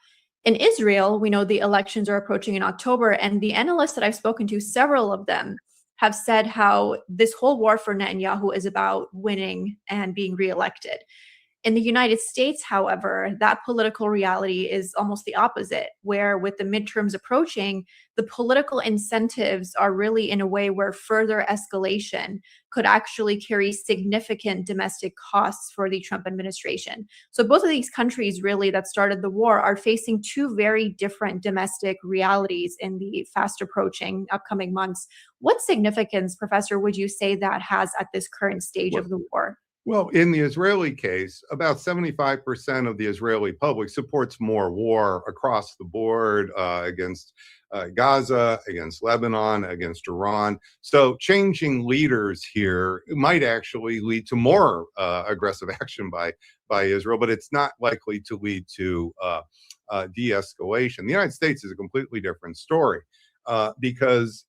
Speaker 22: In Israel, we know the elections are approaching in October, and the analysts that I've spoken to, several of them have said how this whole war for Netanyahu is about winning and being reelected. In the United States, however, that political reality is almost the opposite, where with the midterms approaching, the political incentives are really in a way where further escalation could actually carry significant domestic costs for the Trump administration. So both of these countries really that started the war are facing two very different domestic realities in the fast approaching upcoming months. What significance, Professor, would you say that has at this current stage of the war?
Speaker 21: Well, in the Israeli case, about 75% of the Israeli public supports more war across the board against Gaza, against Lebanon, against Iran. So changing leaders here might actually lead to more aggressive action by Israel, but it's not likely to lead to de-escalation. The United States is a completely different story because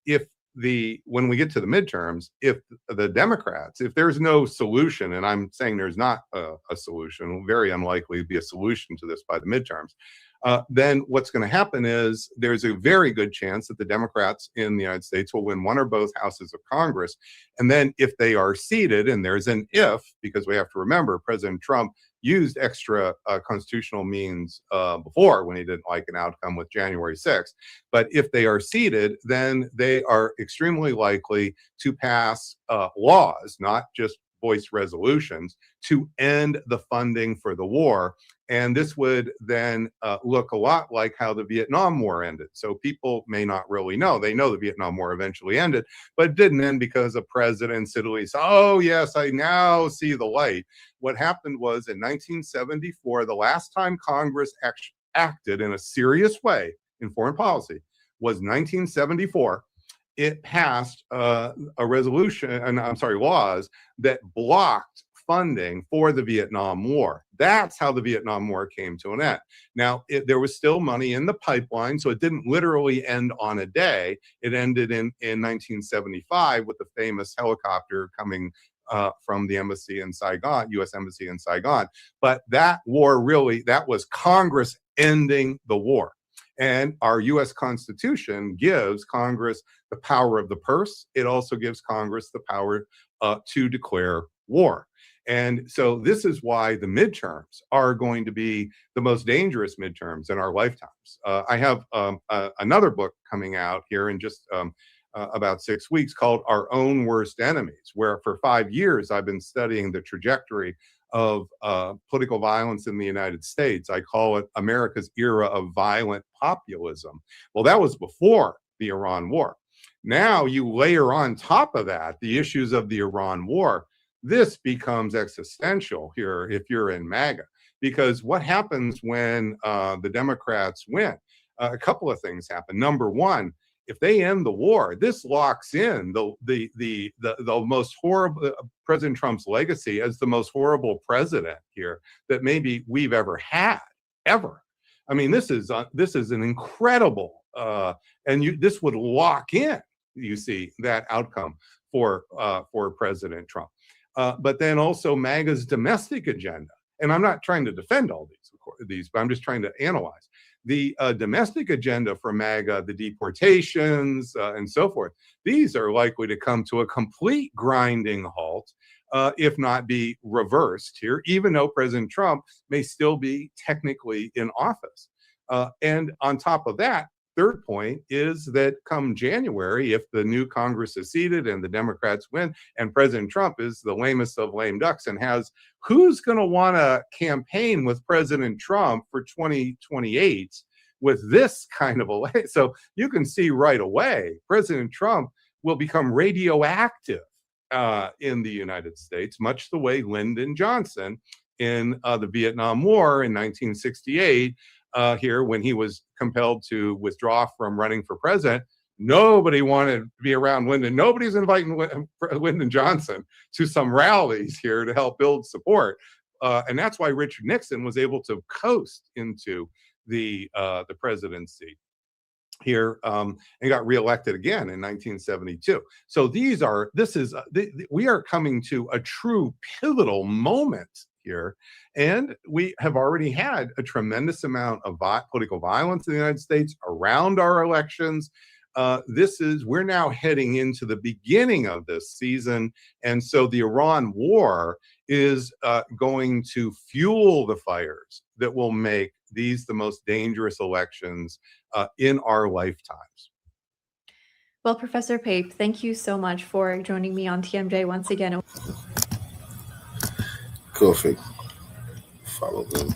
Speaker 21: when we get to the midterms, if the Democrats, if there's no solution, and I'm saying there's not a solution, very unlikely to be a solution to this by the midterms, then what's going to happen is there's a very good chance that the Democrats in the United States will win one or both houses of Congress. And then if they are seated, and there's an if, because we have to remember President Trump used extra constitutional means before when he didn't like an outcome with January 6th. But if they are seated, then they are extremely likely to pass laws, not just voice resolutions, to end the funding for the war. And this would then look a lot like how the Vietnam War ended. So people may not really know. They know the Vietnam War eventually ended, but it didn't end because a president suddenly said, oh, yes, I now see the light. What happened was in 1974, the last time Congress acted in a serious way in foreign policy was 1974. It passed laws that blocked funding for the Vietnam War. That's how the Vietnam War came to an end. Now, there was still money in the pipeline, so it didn't literally end on a day. It ended in 1975 with the famous helicopter coming from the embassy in Saigon, U.S. Embassy in Saigon. But that war that was Congress ending the war. And our U.S. Constitution gives Congress the power of the purse. It also gives Congress the power to declare war. And so this is why the midterms are going to be the most dangerous midterms in our lifetimes. I have another book coming out here in just about 6 weeks called Our Own Worst Enemies, where for 5 years I've been studying the trajectory of political violence in the United States. I call it America's era of violent populism. Well, that was before the Iran war. Now you layer on top of that the issues of the Iran war. This becomes existential here if you're in MAGA, because what happens when the Democrats win? A couple of things happen. Number one, if they end the war, this locks in the most horrible President Trump's legacy as the most horrible president here that maybe we've ever had, ever. I mean, this is an incredible, this would lock in, you see, that outcome for President Trump. But then also MAGA's domestic agenda, and I'm not trying to defend all these, but I'm just trying to analyze. the domestic agenda for MAGA, the deportations and so forth, these are likely to come to a complete grinding halt, if not be reversed here, even though President Trump may still be technically in office. And on top of that, third point is that come January, if the new Congress is seated and the Democrats win, and President Trump is the lamest of lame ducks and has, who's going to want to campaign with President Trump for 2028 with this kind of a, so you can see right away, President Trump will become radioactive in the United States, much the way Lyndon Johnson in the Vietnam War in 1968, here when he was compelled to withdraw from running for president. Nobody wanted to be around Lyndon. Nobody's inviting Lyndon Johnson to some rallies here to help build support. And that's why Richard Nixon was able to coast into the presidency here and got reelected again in 1972. So we are coming to a true pivotal moment here. And we have already had a tremendous amount of political violence in the United States around our elections. We're now heading into the beginning of this season. And so the Iran war is going to fuel the fires that will make these the most dangerous elections in our lifetimes.
Speaker 22: Well, Professor Pape, thank you so much for joining me on TMJ once again.
Speaker 1: Kofi, follow them.